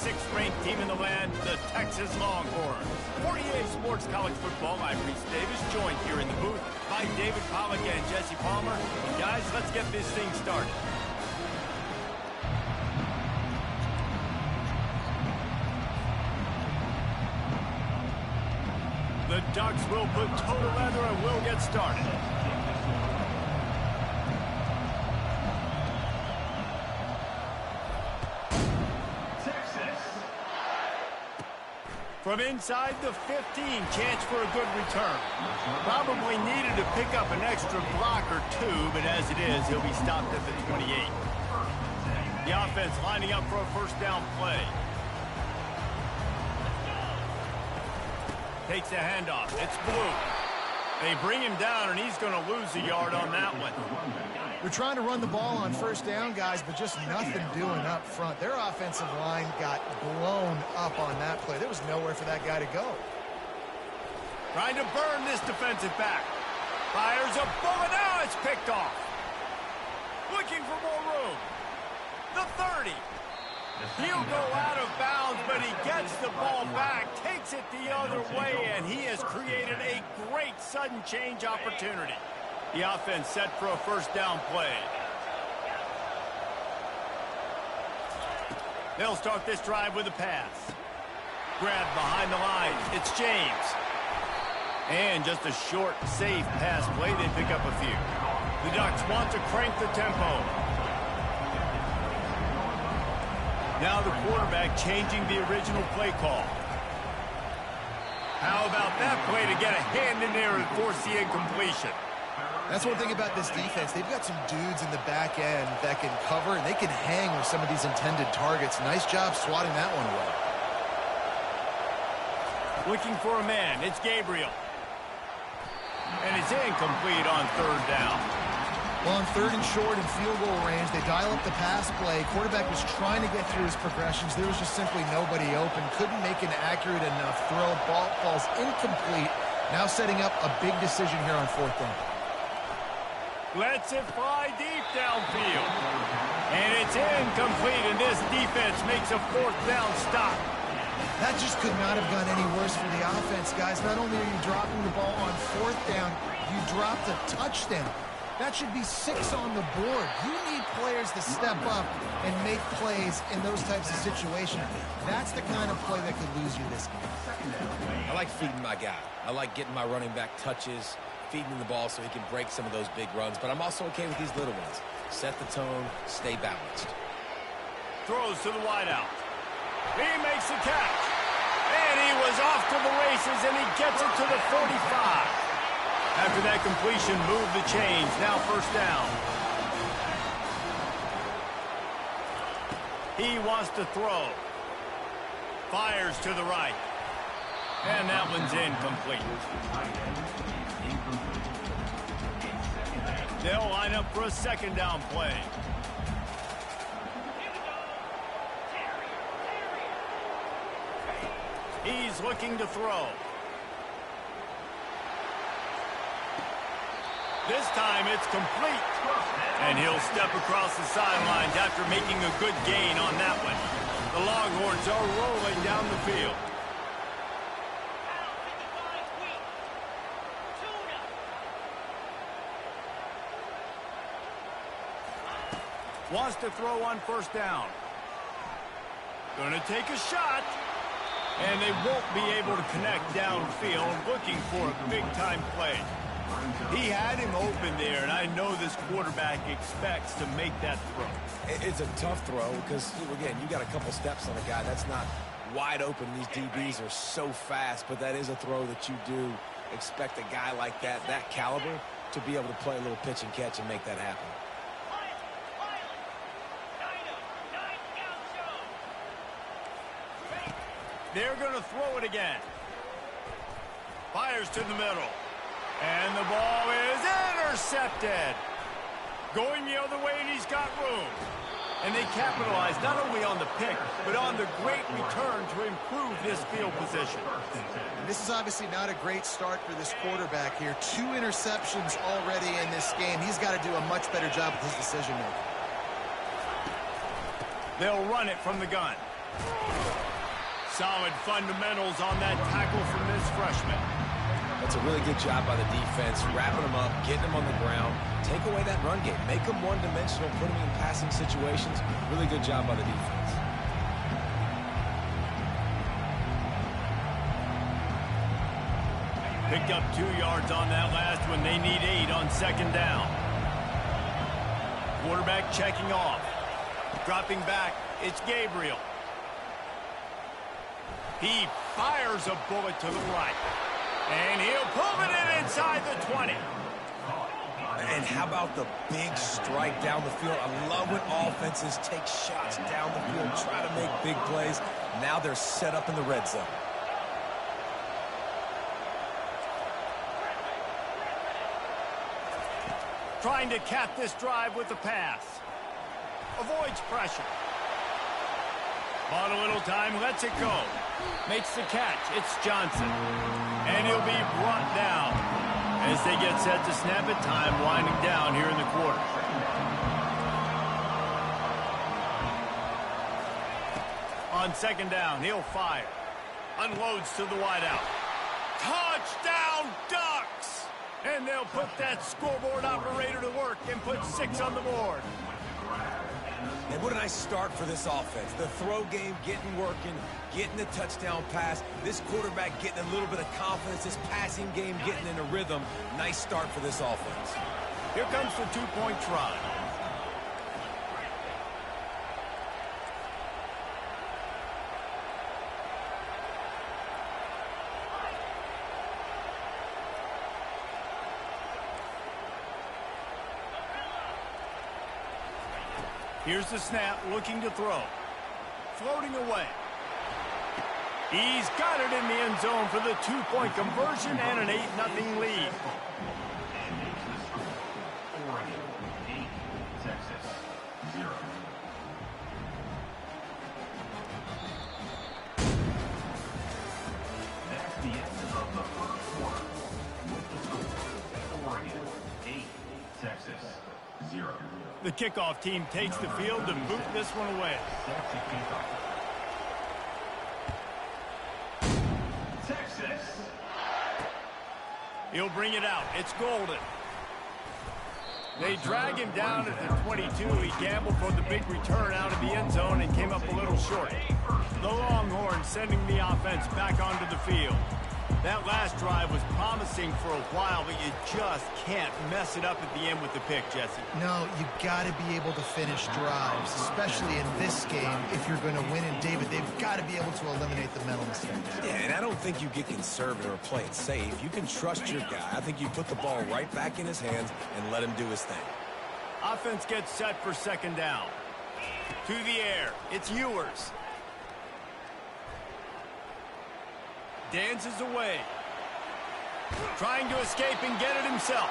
6th-ranked team in the land, the Texas Longhorns. 48 Sports College Football, I'm Reese Davis, joined here in the booth by David Pollack and Jesse Palmer. And guys, let's get this thing started. The Ducks will put total leather and will get started. From inside the 15, chance for a good return. Probably needed to pick up an extra block or two, but as it is, he'll be stopped at the 28. The offense lining up for a first down play. Takes the handoff. It's Blue. They bring him down, and he's going to lose a yard on that one. We're trying to run the ball on first down, guys, but just nothing doing up front. Their offensive line got blown up on that play. There was nowhere for that guy to go. Trying to burn this defensive back. Fires a bullet. Now it's picked off. Looking for more room. The 30. He'll go out of bounds, but he gets the ball back, takes it the other way, and he has created a great sudden change opportunity. The offense set for a first down play. They'll start this drive with a pass. Grabbed behind the line. It's James. And just a short, safe pass play. They pick up a few. The Ducks want to crank the tempo. Now the quarterback changing the original play call. How about that play to get a hand in there and force the incompletion? That's one thing about this defense. They've got some dudes in the back end that can cover, and they can hang with some of these intended targets. Nice job swatting that one away. Looking for a man. It's Gabriel. And it's incomplete on third down. Well, on third and short and field goal range, they dial up the pass play. Quarterback was trying to get through his progressions. There was just simply nobody open. Couldn't make an accurate enough throw. Ball falls incomplete. Now setting up a big decision here on fourth down. Lets it fly deep downfield. And it's incomplete, and this defense makes a fourth down stop. That just could not have gone any worse for the offense, guys. Not only are you dropping the ball on fourth down, you dropped a touchdown. That should be 6 on the board. You need players to step up and make plays in those types of situations. That's the kind of play that could lose you this game. I like feeding my guy. I like getting my running back touches, feeding him the ball so he can break some of those big runs. But I'm also okay with these little ones. Set the tone, stay balanced. Throws to the wideout. He makes the catch. And he was off to the races, and he gets it to the 45. After that completion, move the chains. Now first down. He wants to throw. Fires to the right. And that one's incomplete. They'll line up for a second down play. He's looking to throw. This time it's complete. And he'll step across the sidelines after making a good gain on that one. The Longhorns are rolling down the field. Wants to throw on first down. Gonna take a shot. And they won't be able to connect downfield, looking for a big-time play. He had him open there, and I know this quarterback expects to make that throw. It's a tough throw because, again, you got a couple steps on a guy. That's not wide open. These DBs are so fast, but that is a throw that you do expect a guy like that caliber, to be able to play a little pitch and catch and make that happen. They're going to throw it again. Fires to the middle. And the ball is intercepted. Going the other way, and he's got room. And they capitalize not only on the pick, but on the great return to improve this field position. And this is obviously not a great start for this quarterback here. 2 interceptions already in this game. He's got to do a much better job with his decision-making. They'll run it from the gun. Solid fundamentals on that tackle from this freshman. That's a really good job by the defense, wrapping them up, getting them on the ground. Take away that run game. Make them one-dimensional, put them in passing situations. Really good job by the defense. Picked up 2 yards on that last one. They need 8 on second down. Quarterback checking off. Dropping back, it's Gabriel. He fires a bullet to the right. And he'll pull it in inside the 20. And how about the big strike down the field? I love when offenses take shots down the field, try to make big plays. Now they're set up in the red zone. Trying to cap this drive with the pass. Avoids pressure. Bought a little time, lets it go. Makes the catch. It's Johnson. And he'll be brought down as they get set to snap it. Time winding down here in the quarter. On second down, he'll fire. Unloads to the wideout. Touchdown Ducks! And they'll put that scoreboard operator to work and put 6 on the board. And what a nice start for this offense. The throw game getting working, getting the touchdown pass. This quarterback getting a little bit of confidence. This passing game getting in a rhythm. Nice start for this offense. Here comes the 2-point try. Here's the snap, looking to throw. Floating away. He's got it in the end zone for the 2-point conversion and an 8-0 lead. Oregon 8, Texas 0. That's the end of the first quarter. With the score, Oregon 8, Texas 0. The kickoff team takes the field to boot this one away. Texas. He'll bring it out. It's Golden. They drag him down at the 22. He gambled for the big return out of the end zone and came up a little short. The Longhorns sending the offense back onto the field. That last drive was promising for a while, but you just can't mess it up at the end with the pick, Jesse. No, you got to be able to finish drives, especially in this game. If you're going to win, and David, they've got to be able to eliminate the mental mistakes. Yeah, and I don't think you get conservative or play it safe. You can trust your guy. I think you put the ball right back in his hands and let him do his thing. Offense gets set for second down. To the air. It's Ewers. Dances away. Trying to escape and get it himself.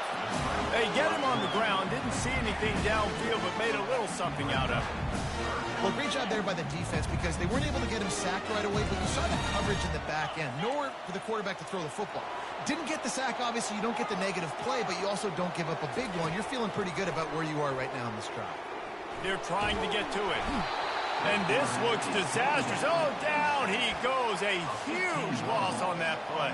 They get him on the ground. Didn't see anything downfield, but made a little something out of it. Well, great job there by the defense because they weren't able to get him sacked right away, but you saw the coverage in the back end. Nowhere for the quarterback to throw the football. Didn't get the sack, obviously. You don't get the negative play, but you also don't give up a big one. You're feeling pretty good about where you are right now in this drive. They're trying to get to it. And this looks disastrous. Oh, down he goes. A huge loss on that play.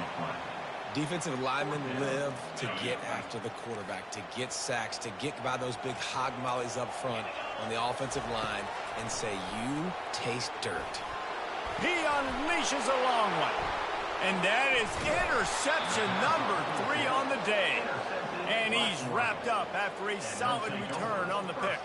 Defensive linemen live to get after the quarterback, to get sacks, to get by those big hog mollies up front on the offensive line and say, you taste dirt. He unleashes a long one. And that is interception number 3 on the day. And he's wrapped up after a solid return on the pick.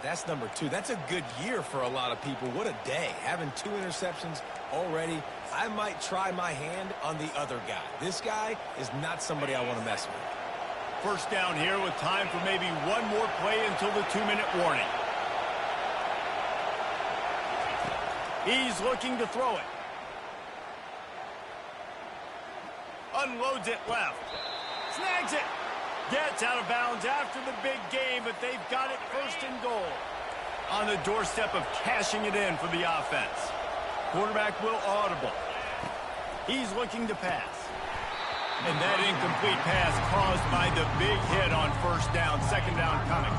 That's number 2. That's a good year for a lot of people. What a day. Having 2 interceptions already. I might try my hand on the other guy. This guy is not somebody I want to mess with. First down here with time for maybe one more play until the 2-minute warning. He's looking to throw it. Unloads it left. Snags it. Gets out of bounds after the big game, but they've got it first and goal. On the doorstep of cashing it in for the offense. Quarterback will audible. He's looking to pass. And that incomplete pass caused by the big hit on first down, second down coming.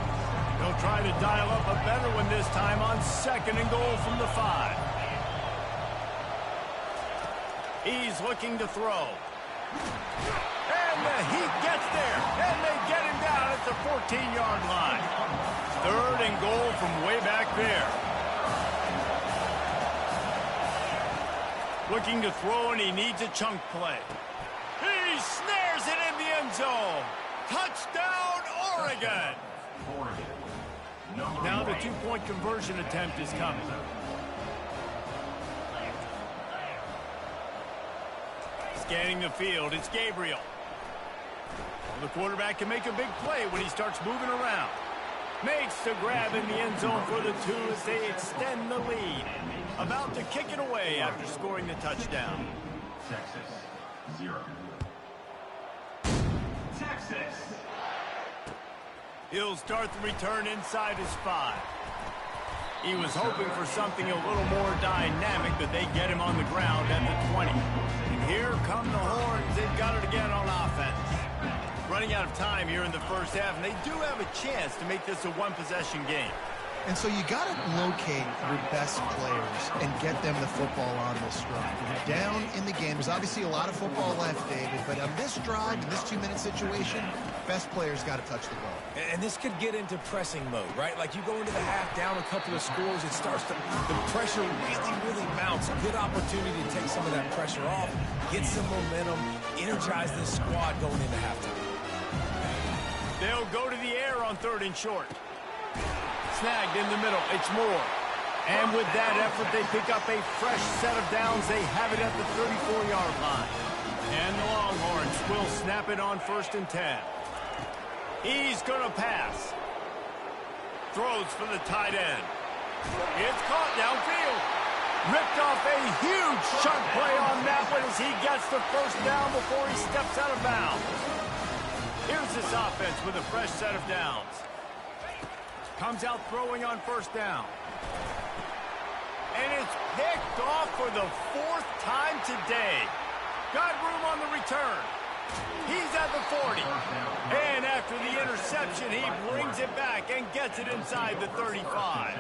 They'll try to dial up a better one this time on second and goal from the 5. He's looking to throw. And he gets there. And they get him down at the 14-yard line. 3rd and goal from way back there. Looking to throw, and he needs a chunk play. He snares it in the end zone. Touchdown, Oregon. Now the 2-point conversion attempt is coming. Scanning the field, it's Gabriel. The quarterback can make a big play when he starts moving around. Makes the grab in the end zone for the 2 as they extend the lead. About to kick it away after scoring the touchdown. Texas, 0. Texas. He'll start the return inside his 5. He was hoping for something a little more dynamic, but they get him on the ground at the 20. And here come the horns. They've got it again on offense. Running out of time here in the first half, and they do have a chance to make this a one-possession game. And so you got to locate your best players and get them the football on this drive. You're down in the game. There's obviously a lot of football left, David, but on this drive, in this 2-minute situation, best players got to touch the ball. And this could get into pressing mode, right? Like you go into the half down a couple of scores, it starts to, the pressure really mounts. A good opportunity to take some of that pressure off, get some momentum, energize this squad going into halftime. They'll go to the air on 3rd and short. Snagged in the middle. It's Moore. And with that effort, they pick up a fresh set of downs. They have it at the 34-yard line. And the Longhorns will snap it on 1st and 10. He's going to pass. Throws for the tight end. It's caught downfield. Ripped off a huge chunk play on that one as he gets the 1st down before he steps out of bounds. Here's this offense with a fresh set of downs. Comes out throwing on 1st down. And it's picked off for the 4th time today. Got room on the return. He's at the 40. And after the interception, he brings it back and gets it inside the 35.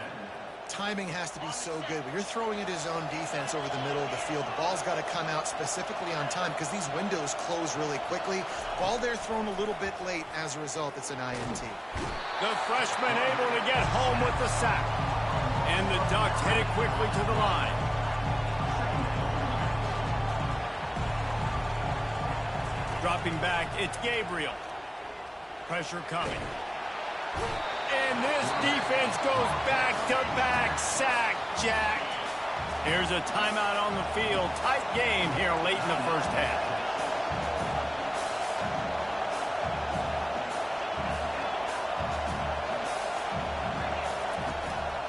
Timing has to be so good. When you're throwing at his own defense over the middle of the field, the ball's got to come out specifically on time because these windows close really quickly. Ball there thrown a little bit late. As a result, it's an INT. The freshman able to get home with the sack. And the Ducks headed quickly to the line. Dropping back, it's Gabriel. Pressure coming. And this defense goes back-to-back sack, Jack. Here's a timeout on the field. Tight game here late in the first half.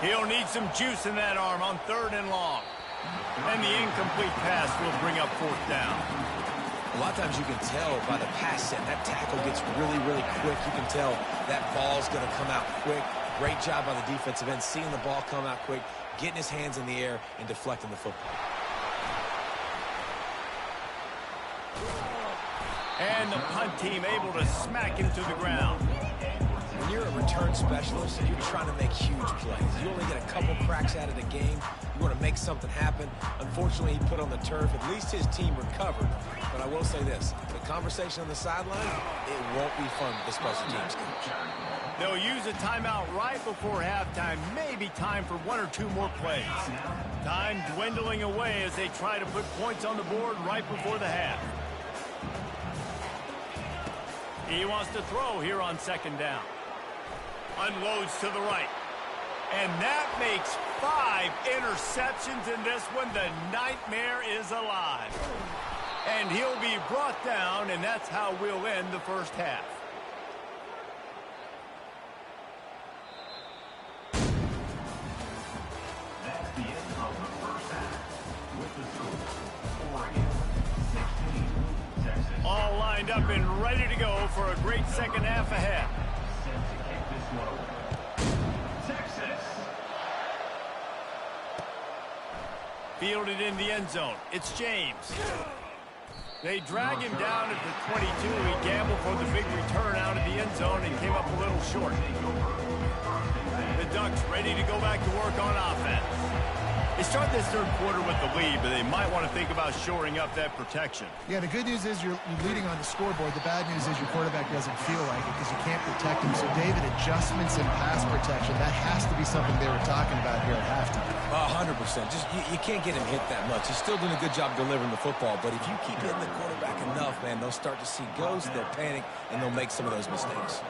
He'll need some juice in that arm on 3rd and long. And the incomplete pass will bring up 4th down. A lot of times you can tell by the pass set, that tackle gets really quick. You can tell that ball's going to come out quick. Great job by the defensive end, seeing the ball come out quick, getting his hands in the air, and deflecting the football. And the punt team able to smack him to the ground. When you're a return specialist, you're trying to make huge plays. You only get a couple cracks out of the game. You want to make something happen. Unfortunately, he put on the turf. At least his team recovered. But I will say this, the conversation on the sideline, it won't be fun with the special teams coach. They'll use a timeout right before halftime. Maybe time for 1 or 2 more plays. Time dwindling away as they try to put points on the board right before the half. He wants to throw here on 2nd down. Unloads to the right. And that makes 5 interceptions in this one. The nightmare is alive. And he'll be brought down, and that's how we'll end the first half. That's the end of the first half. With the score, Oregon 16, Texas. All lined up and ready to go for a great second half ahead. Set to kick this one over. Texas. Fielded in the end zone. It's James. They drag him down at the 22. He gambled for the big return out of the end zone and came up a little short. The Ducks ready to go back to work on offense. They start this third quarter with the lead, but they might want to think about shoring up that protection. Yeah, the good news is you're leading on the scoreboard. The bad news is your quarterback doesn't feel like it because you can't protect him. So, David, adjustments in pass protection, that has to be something they were talking about here at halftime. 100%. Just you can't get him hit that much. He's still doing a good job delivering the football, but if you keep hitting the quarterback enough, man, they'll start to see ghosts, they'll panic, and they'll make some of those mistakes.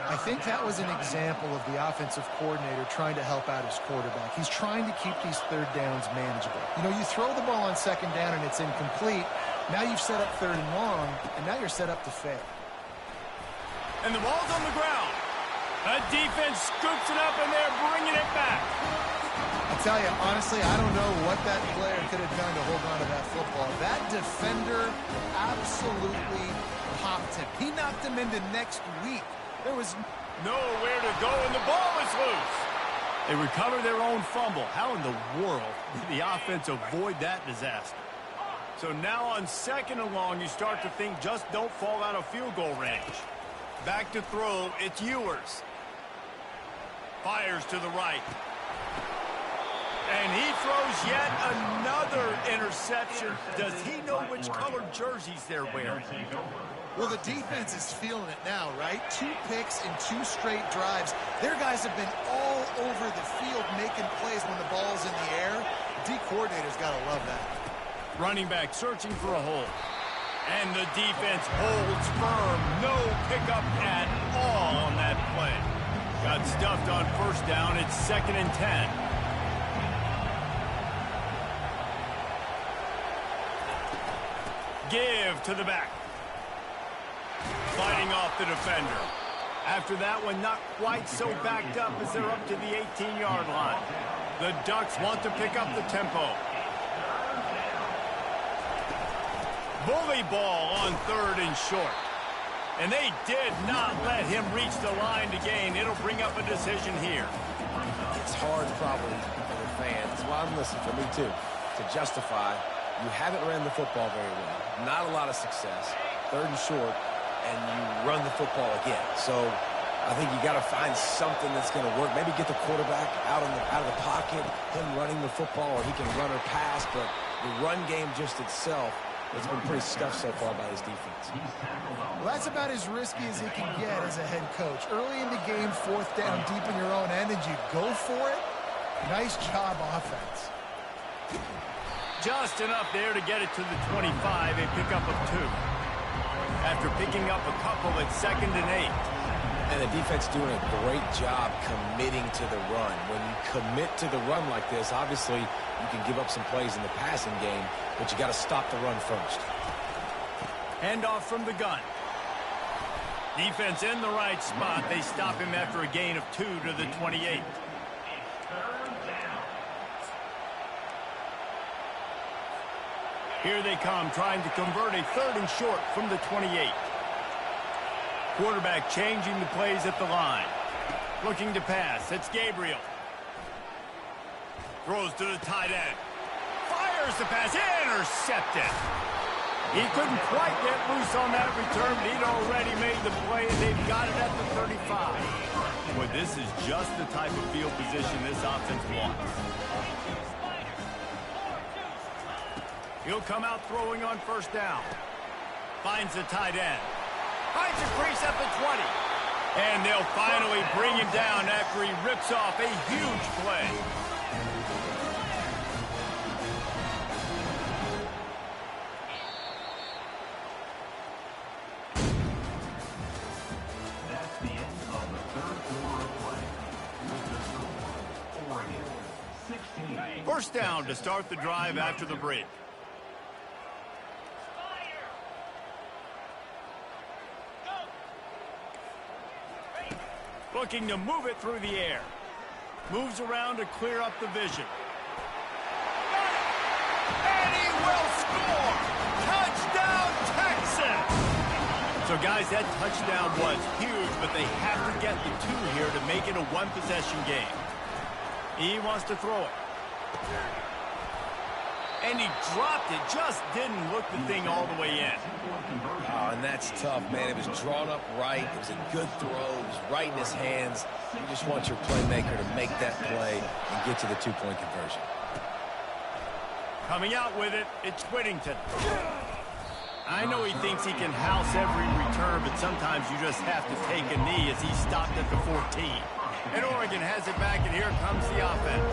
I think that was an example of the offensive coordinator trying to help out his quarterback. He's trying to keep these third downs manageable. You know, you throw the ball on second down and it's incomplete. Now you've set up third and long, and now you're set up to fail. And the ball's on the ground. A defense scoops it up, and they're bringing it back. I tell you, honestly, I don't know what that player could have done to hold on to that football. That defender absolutely popped him. He knocked him into next week. There was nowhere to go, and the ball is loose. They recover their own fumble. How in the world did the offense avoid that disaster? So now on second and long, you start to think just don't fall out of field goal range. Back to throw, it's Ewers. Fires to the right. And he throws yet another interception. Does he know which colored jerseys they're wearing? Well, the defense is feeling it now, right? 2 picks in 2 straight drives. Their guys have been all over the field making plays when the ball's in the air. D coordinator's got to love that. Running back searching for a hole. And the defense holds firm. No pickup at all on that play. Got stuffed on first down. It's 2nd and 10. Give to the back. Fighting off the defender. After that one, not quite so backed up as they're up to the 18-yard line. The Ducks want to pick up the tempo. Bully ball on 3rd and short. And they did not let him reach the line to gain. It'll bring up a decision here. It's hard probably for the fans. Well, listen, for me too, to justify you haven't ran the football very well. Not a lot of success. 3rd and short. And you run the football again. So I think you got to find something that's going to work. Maybe get the quarterback out of the pocket, him running the football, or he can run or pass. But the run game just itself has been pretty stuffed so far by his defense. Well, that's about as risky as he can get as a head coach. Early in the game, 4th down, deep in your own end, and you go for it. Nice job, offense. Just enough there to get it to the 25. A pickup of 2. After picking up a couple at 2nd and 8. And the defense doing a great job committing to the run. When you commit to the run like this, obviously you can give up some plays in the passing game, but you got to stop the run first. Handoff from the gun. Defense in the right spot. They stop him after a gain of 2 to the 28. Here they come, trying to convert a 3rd and short from the 28. Quarterback changing the plays at the line. Looking to pass. It's Gabriel. Throws to the tight end. Fires the pass. Intercepted. He couldn't quite get loose on that return, but he'd already made the play, and they've got it at the 35. Boy, this is just the type of field position this offense wants. He'll come out throwing on 1st down. Finds the tight end. Finds a crease at the 20. And they'll finally bring him down after he rips off a huge play. That's the end of the 3rd quarter of play. With the score, Oregon 16. 1st down to start the drive after the break. Looking to move it through the air. Moves around to clear up the vision. And he will score! Touchdown, Texas! So, guys, that touchdown was huge, but they have to get the 2 here to make it a 1-possession game. He wants to throw it. And he dropped it, just didn't look the thing all the way in. Oh, and that's tough, man. It was drawn up right. It was a good throw. It was right in his hands. You just want your playmaker to make that play and get to the 2-point conversion. Coming out with it, it's Whittington. I know he thinks he can house every return, but sometimes you just have to take a knee as he stopped at the 14. And Oregon has it back, and here comes the offense.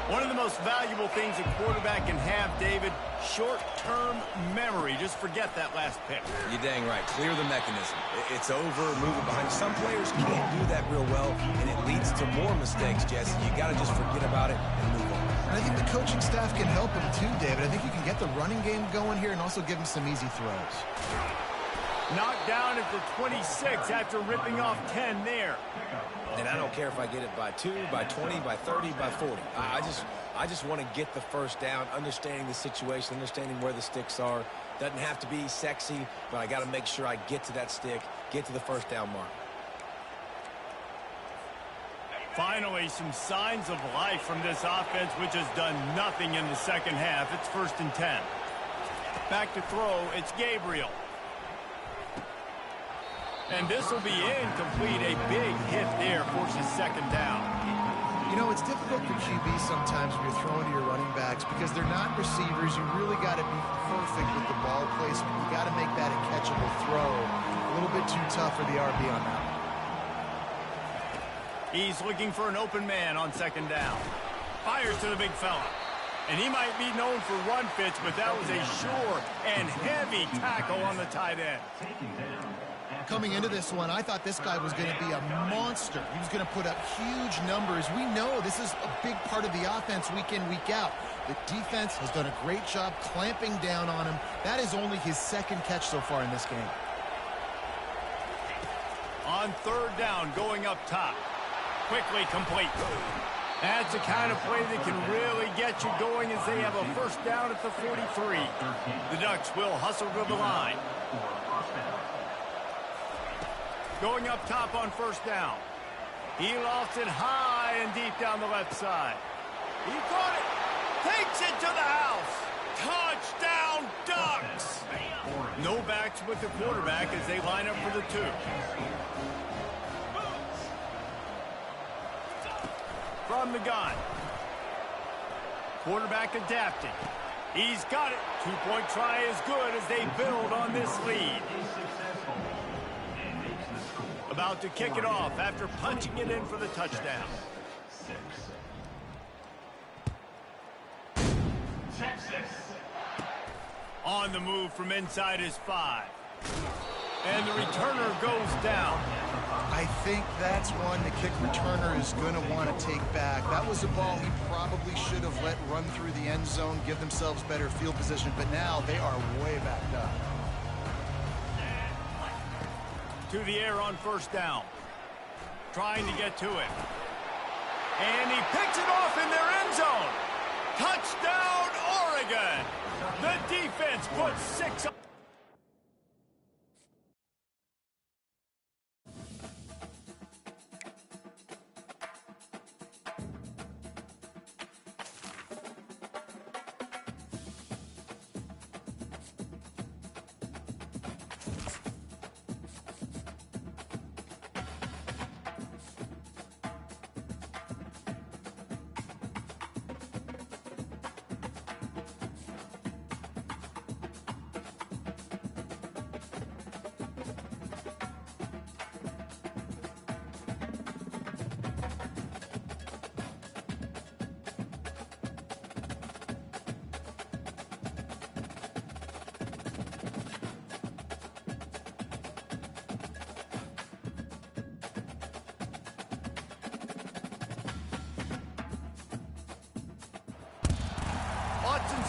One of the most valuable things a quarterback can have, David, short-term memory. Just forget that last pick. You're dang right. Clear the mechanism. It's over, move it behind. Some players can't do that real well, and it leads to more mistakes, Jesse. You got to just forget about it and move on. And I think the coaching staff can help him too, David. I think you can get the running game going here and also give him some easy throws. Knocked down at the 26 after ripping off 10 there. And I don't care if I get it by 2, by 20, by 30, by 40. I just want to get the first down, understanding the situation, understanding where the sticks are. Doesn't have to be sexy, but I got to make sure I get to that stick, get to the first down mark. Finally, some signs of life from this offense, which has done nothing in the second half. It's 1st and 10. Back to throw, it's Gabriel. And this will be incomplete. A big hit there forces 2nd down. You know, it's difficult for QB sometimes when you're throwing to your running backs because they're not receivers. You really got to be perfect with the ball placement. You got to make that a catchable throw. A little bit too tough for the RB on that one. He's looking for an open man on 2nd down. Fires to the big fella. And he might be known for run fits, but that was a sure and heavy tackle on the tight end. Coming into this one, I thought this guy was going to be a monster. He was going to put up huge numbers. We know this is a big part of the offense week in, week out. The defense has done a great job clamping down on him. That is only his 2nd catch so far in this game. On 3rd down, going up top. Quickly complete. That's the kind of play that can really get you going as they have a 1st down at the 43. The Ducks will hustle to the line. Going up top on 1st down. He lost it high and deep down the left side. He caught it. Takes it to the house. Touchdown, Ducks. No backs with the quarterback as they line up for the 2. From the gun. Quarterback adapting. He's got it. 2-point try is good as they build on this lead. About to kick it off after punching it in for the touchdown. On the move from inside his 5. And the returner goes down. I think that's one the kick returner is going to want to take back. That was a ball he probably should have let run through the end zone, give themselves better field position, but now they are way backed up. To the air on 1st down. Trying to get to it. And he picks it off in their end zone. Touchdown, Oregon. The defense puts 6 up.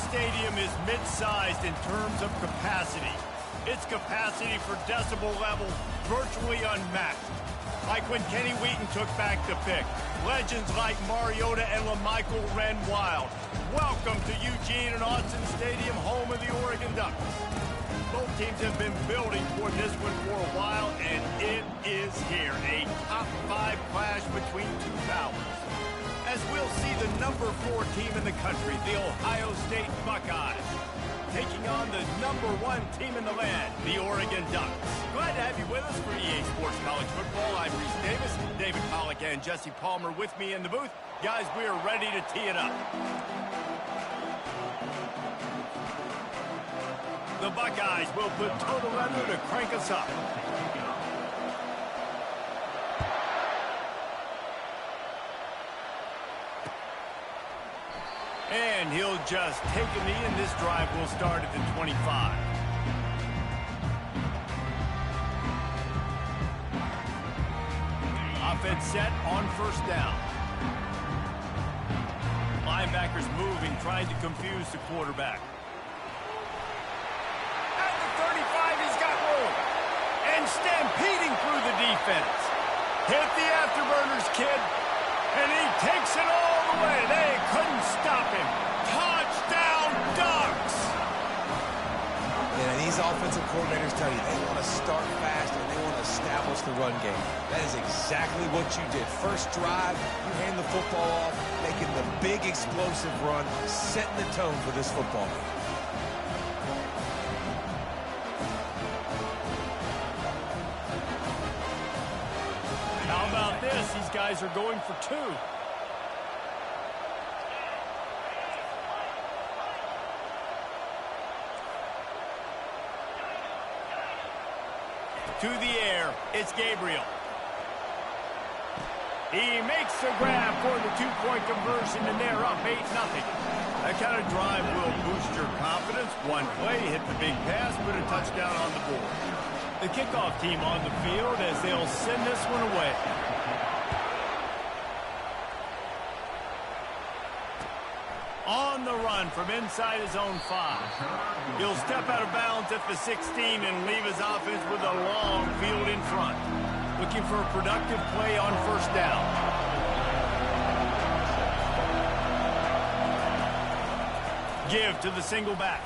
Stadium is mid-sized in terms of capacity. Its capacity for decibel level virtually unmatched. Like when Kenny Wheaton took back the pick. Legends like Mariota and LaMichael ran wild. Welcome to Eugene and Autzen Stadium, home of the Oregon Ducks. Both teams have been building toward this one for a while, and it is here. A top 5 clash between two powers. As we'll see the number 4 team in the country, the Ohio State Buckeyes, taking on the number 1 team in the land, the Oregon Ducks. Glad to have you with us for EA Sports College Football. I'm Reese Davis, David Pollack, and Jesse Palmer with me in the booth. Guys, we are ready to tee it up. The Buckeyes will put total weather to crank us up. And he'll just take a knee, and this drive will start at the 25. Offense set on first down. Linebackers moving, trying to confuse the quarterback. At the 35, he's got room. And stampeding through the defense. Hit the afterburners, kid. And he takes it all the way. They couldn't stop him. Touchdown, Ducks! Yeah, these offensive coordinators tell you they want to start fast and they want to establish the run game. That is exactly what you did. First drive, you hand the football off, making the big explosive run, setting the tone for this football game. How about this? These guys are going for two. To the air, it's Gabriel. He makes the grab for the two-point conversion, and they're up 8-0. That kind of drive will boost your confidence. One play, hit the big pass, put a touchdown on the board. The kickoff team on the field as they'll send this one away. On the run from inside his own 5. He'll step out of bounds at the 16 and leave his offense with a long field in front. Looking for a productive play on first down. Give to the single back.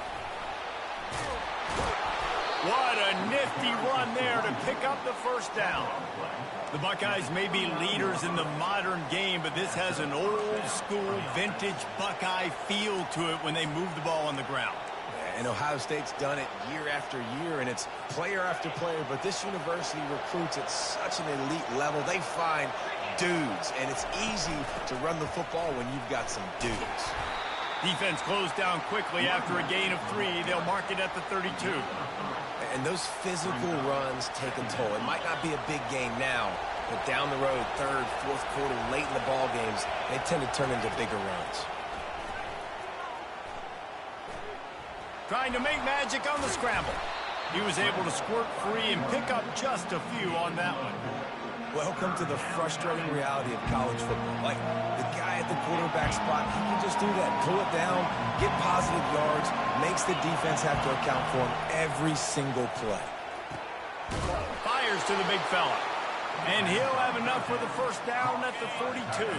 What a nifty run there to pick up the first down. The Buckeyes may be leaders in the modern game, but this has an old-school, vintage Buckeye feel to it when they move the ball on the ground. And Ohio State's done it year after year, and it's player after player, but this university recruits at such an elite level. They find dudes, and it's easy to run the football when you've got some dudes. Defense closed down quickly after a gain of 3. They'll mark it at the 32. And those physical runs take a toll. It might not be a big game now, but down the road, third, fourth quarter, late in the ball games, they tend to turn into bigger runs. Trying to make magic on the scramble. He was able to squirt free and pick up just a few on that one. Welcome to the frustrating reality of college football. Like, the guy at the quarterback spot, he can just do that. Pull it down, get positive yards, makes the defense have to account for him every single play. Fires to the big fella. And he'll have enough for the first down at the 42.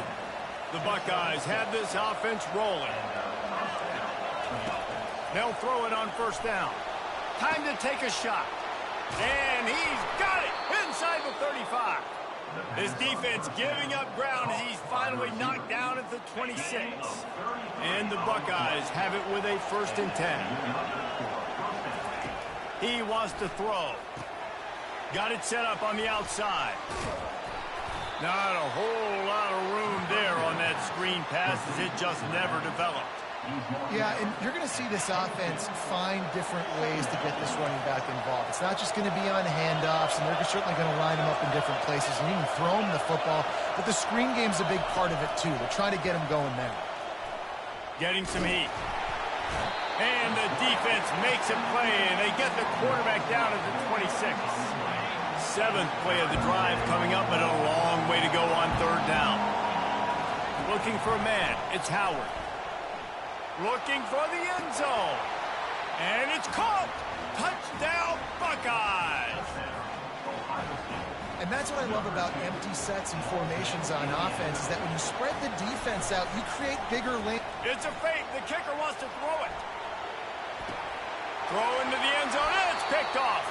The Buckeyes have this offense rolling. They'll throw it on first down. Time to take a shot. And he's got it inside the 35. His defense giving up ground as he's finally knocked down at the 26. And the Buckeyes have it with a 1st and 10. He wants to throw. Got it set up on the outside. Not a whole lot of room there on that screen pass as it just never developed. Yeah, and you're going to see this offense find different ways to get this running back involved. It's not just going to be on handoffs, and they're certainly going to line him up in different places and even throw him the football. But the screen game's a big part of it, too. They're trying to get him going there. Getting some heat. And the defense makes a play, and they get the quarterback down at the 26. 7th play of the drive coming up, but a long way to go on 3rd down. Looking for a man. It's Howard. Looking for the end zone. And it's caught. Touchdown, Buckeyes. And that's what I love about empty sets and formations on offense is that when you spread the defense out, you create bigger lanes. It's a fake. The kicker wants to throw it. Throw into the end zone. And it's picked off.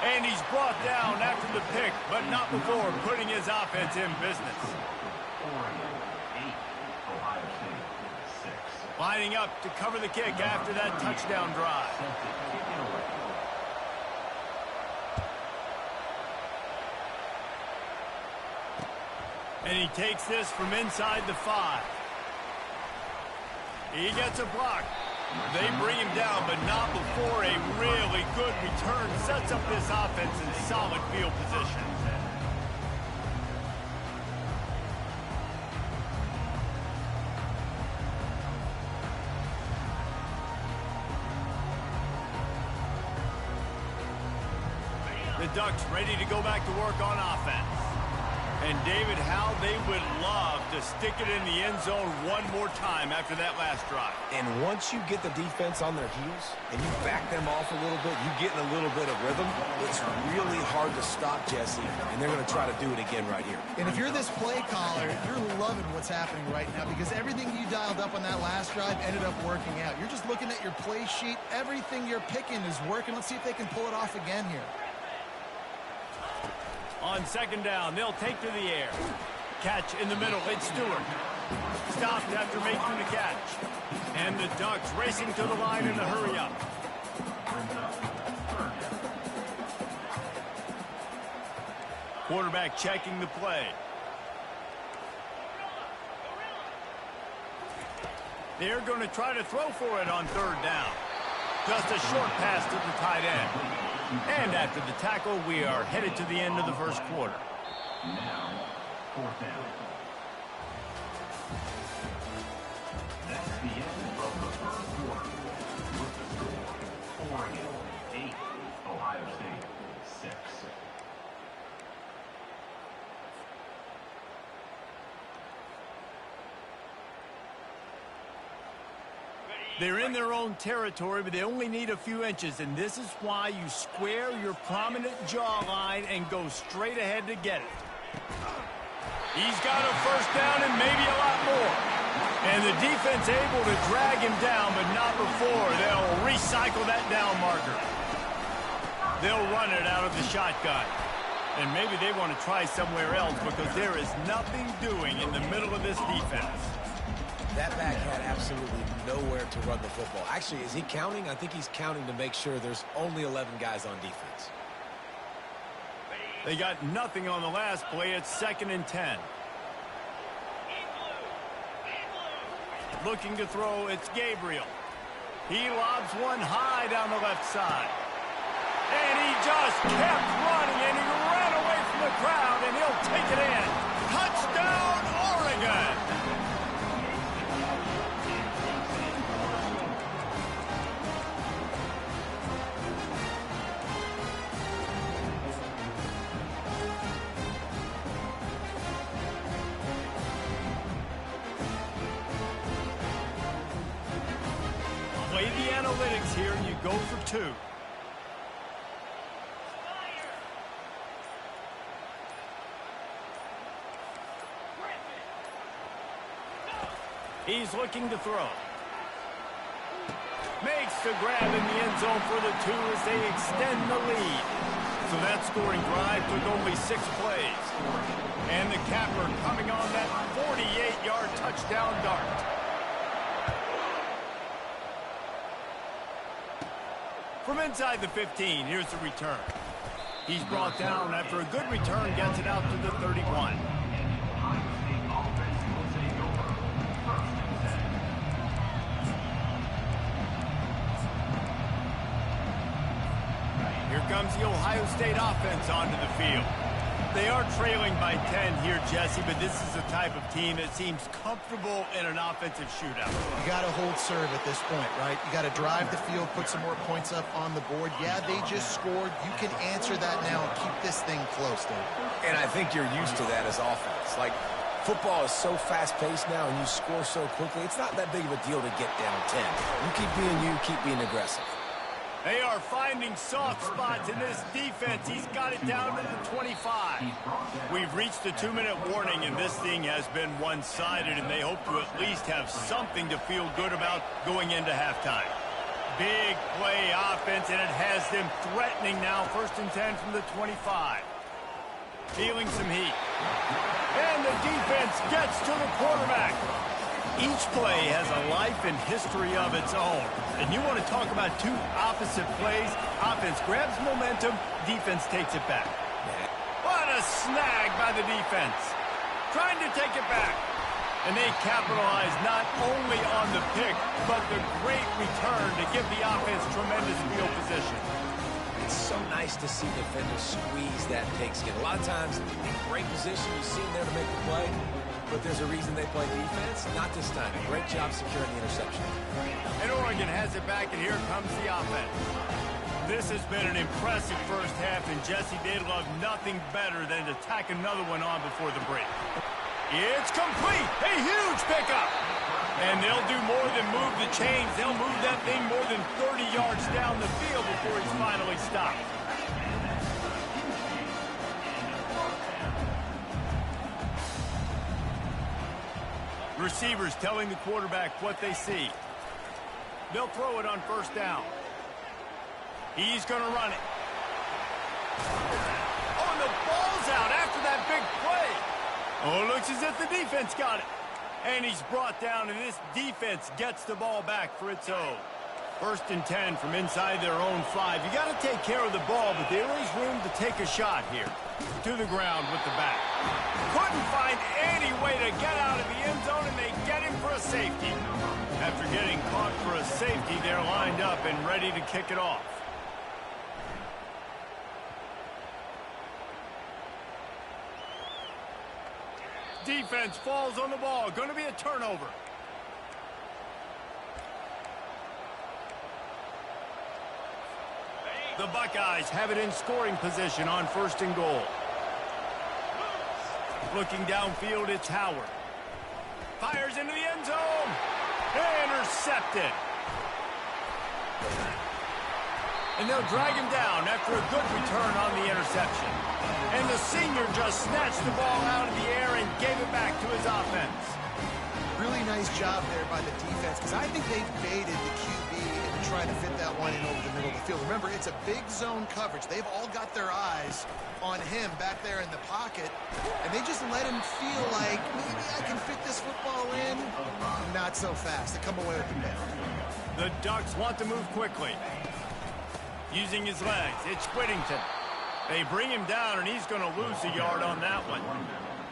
And he's brought down after the pick, but not before putting his offense in business. Lining up to cover the kick after that touchdown drive. And he takes this from inside the 5. He gets a block. They bring him down, but not before a really good return sets up this offense in solid field position. The Ducks ready to go back to work on offense. And David, how they would love to stick it in the end zone one more time after that last drive. And once you get the defense on their heels and you back them off a little bit, you get in a little bit of rhythm, it's really hard to stop, Jesse, and they're going to try to do it again right here. And if you're this play caller, you're loving what's happening right now because everything you dialed up on that last drive ended up working out. You're just looking at your play sheet. Everything you're picking is working. Let's see if they can pull it off again here. On second down, they'll take to the air. Catch in the middle, it's Stewart. Stopped after making the catch. And the Ducks racing to the line in a hurry up. Quarterback checking the play. They're going to try to throw for it on third down. Just a short pass to the tight end. And after the tackle, we are headed to the end of the first quarter. Now, fourth down. That's the end of the first quarter. With the score, Oregon 8, Ohio State 6. They're in their own territory, but they only need a few inches, and this is why you square your prominent jawline and go straight ahead to get it. He's got a first down and maybe a lot more. And the defense able to drag him down, but not before they'll recycle that down marker. They'll run it out of the shotgun. And maybe they want to try somewhere else because there is nothing doing in the middle of this defense. That back had absolutely nowhere to run the football. Actually, is he counting? I think he's counting to make sure there's only 11 guys on defense. They got nothing on the last play. It's 2nd and 10. Looking to throw, it's Gabriel. He lobs one high down the left side. And he just kept running, and he ran away from the crowd, and he'll take it in. Touchdown, Oregon! Play the analytics here, and you go for 2. He's looking to throw. Makes the grab in the end zone for the 2 as they extend the lead. So that scoring drive took only 6 plays. And the capper coming on that 48-yard touchdown dart. From inside the 15, here's the return. He's brought down after a good return, gets it out to the 31. Here comes the Ohio State offense onto the field. They are trailing by 10 here, Jesse, but this is the type of team that seems comfortable in an offensive shootout. You got to hold serve at this point, right? You got to drive the field, put some more points up on the board. Yeah, they just scored. You can answer that now and keep this thing close, Dave. And I think you're used to that as offense. Like, football is so fast-paced now and you score so quickly, it's not that big of a deal to get down 10. You keep being aggressive. They are finding soft spots in this defense. He's got it down to the 25. We've reached the 2-minute warning, and this thing has been one-sided, and they hope to at least have something to feel good about going into halftime. Big play offense, and it has them threatening now. 1st and 10 from the 25. Feeling some heat. And the defense gets to the quarterback. Each play has a life and history of its own. And you want to talk about 2 opposite plays. Offense grabs momentum, defense takes it back. What a snag by the defense. Trying to take it back. And they capitalize not only on the pick, but the great return to give the offense tremendous field position. It's so nice to see defenders squeeze that pigskin. A lot of times, in great position, you see them there to make the play, but there's a reason they play defense. Not this time. Great job securing the interception. And Oregon has it back, and here comes the offense. This has been an impressive first half, and Jesse, they'd love nothing better than to tack another one on before the break. It's complete. A huge pickup. And they'll do more than move the chains. They'll move that thing more than 30 yards down the field before he's finally stopped. Receivers telling the quarterback what they see. They'll throw it on first down. He's going to run it. Oh, and the ball's out after that big play. Oh, it looks as if the defense got it. And he's brought down, and this defense gets the ball back for its own. 1st and 10 from inside their own 5. You got to take care of the ball, but there is room to take a shot here. To the ground with the back. Couldn't find any way to get out of the end zone, and they get him for a safety. After getting caught for a safety, they're lined up and ready to kick it off. Defense falls on the ball. Going to be a turnover. The Buckeyes have it in scoring position on 1st and goal. Looking downfield, it's Howard. Fires into the end zone. Intercepted. And they'll drag him down after a good return on the interception. And the senior just snatched the ball out of the air and gave it back to his offense. Really nice job there by the defense, because I think they baited the QB and tried to fit that one in over the middle of the field. Remember, it's a big zone coverage. They've all got their eyes on him back there in the pocket, and they just let him feel like, maybe I can fit this football in. Not so fast. They come away with the pick. The Ducks want to move quickly. Using his legs, it's Whittington. They bring him down, and he's going to lose a yard on that one.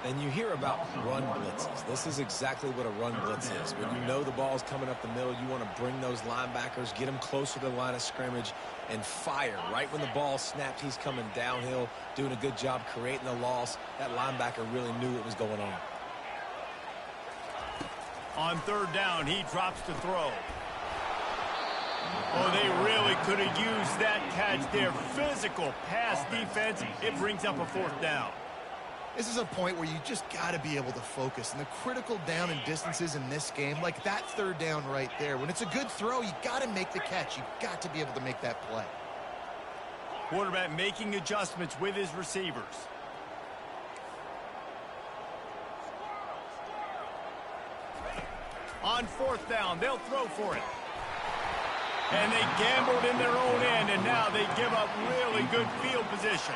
And you hear about run blitzes. This is exactly what a run blitz is. When you know the ball's coming up the middle, you want to bring those linebackers, get them closer to the line of scrimmage, and fire. Right when the ball snapped, he's coming downhill, doing a good job creating the loss. That linebacker really knew what was going on. On 3rd down, he drops to throw. Oh, they really could have used that catch there. Physical pass defense. It brings up a 4th down. This is a point where you just got to be able to focus. And the critical down and distances in this game, like that 3rd down right there, when it's a good throw, you got to make the catch. You got to be able to make that play. Quarterback making adjustments with his receivers. On 4th down, they'll throw for it. And they gambled in their own end, and now they give up really good field position.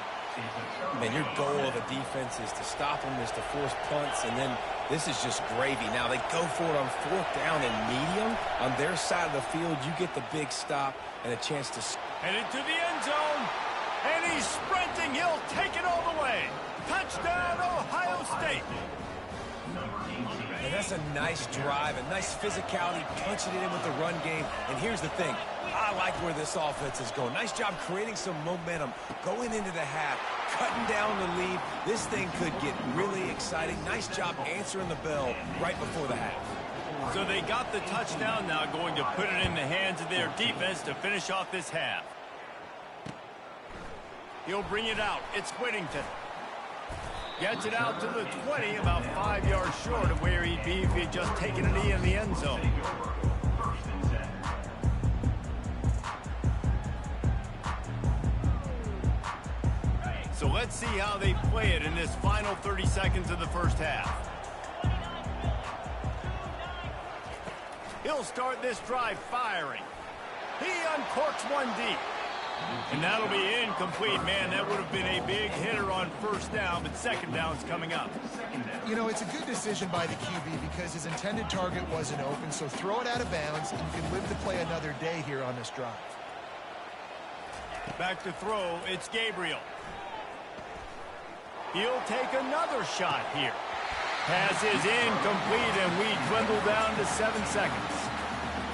Man, your goal of a defense is to stop them, is to force punts, and then this is just gravy. Now they go for it on 4th down and medium. On their side of the field, you get the big stop and a chance to... Headed to the end zone, and he's sprinting. He'll take it all the way. Touchdown, Ohio State. And that's a nice drive, a nice physicality, punching it in with the run game. And here's the thing. I like where this offense is going. Nice job creating some momentum, going into the half, cutting down the lead. This thing could get really exciting. Nice job answering the bell right before the half. So they got the touchdown now, going to put it in the hands of their defense to finish off this half. He'll bring it out. It's Whittington. Gets it out to the 20, about 5 yards short of where he'd be if he had just taken a knee in the end zone. So let's see how they play it in this final 30 seconds of the first half. He'll start this drive firing. He uncorks one deep. And that'll be incomplete, man. That would have been a big hitter on 1st down, but 2nd down's coming up. You know, it's a good decision by the QB because his intended target wasn't open, so throw it out of bounds, and you can live to play another day here on this drive. Back to throw, it's Gabriel. He'll take another shot here. Pass is incomplete, and we dwindle down to 7 seconds.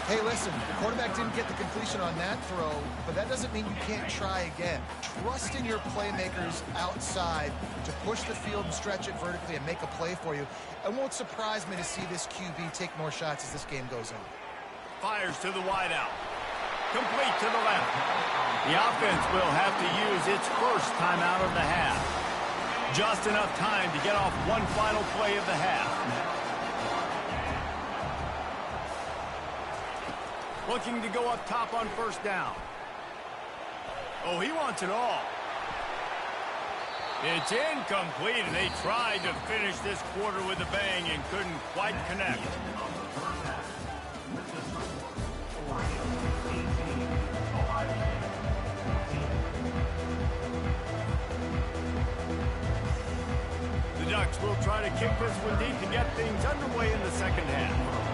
Hey, listen, the quarterback didn't get the completion on that throw, but that doesn't mean you can't try again. Trust in your playmakers outside to push the field and stretch it vertically and make a play for you. It won't surprise me to see this QB take more shots as this game goes on. Fires to the wideout. Complete to the left. The offense will have to use its first timeout of the half. Just enough time to get off one final play of the half. Looking to go up top on first down. Oh, he wants it all. It's incomplete, and they tried to finish this quarter with a bang and couldn't quite connect. The Ducks will try to kick this one deep to get things underway in the second half.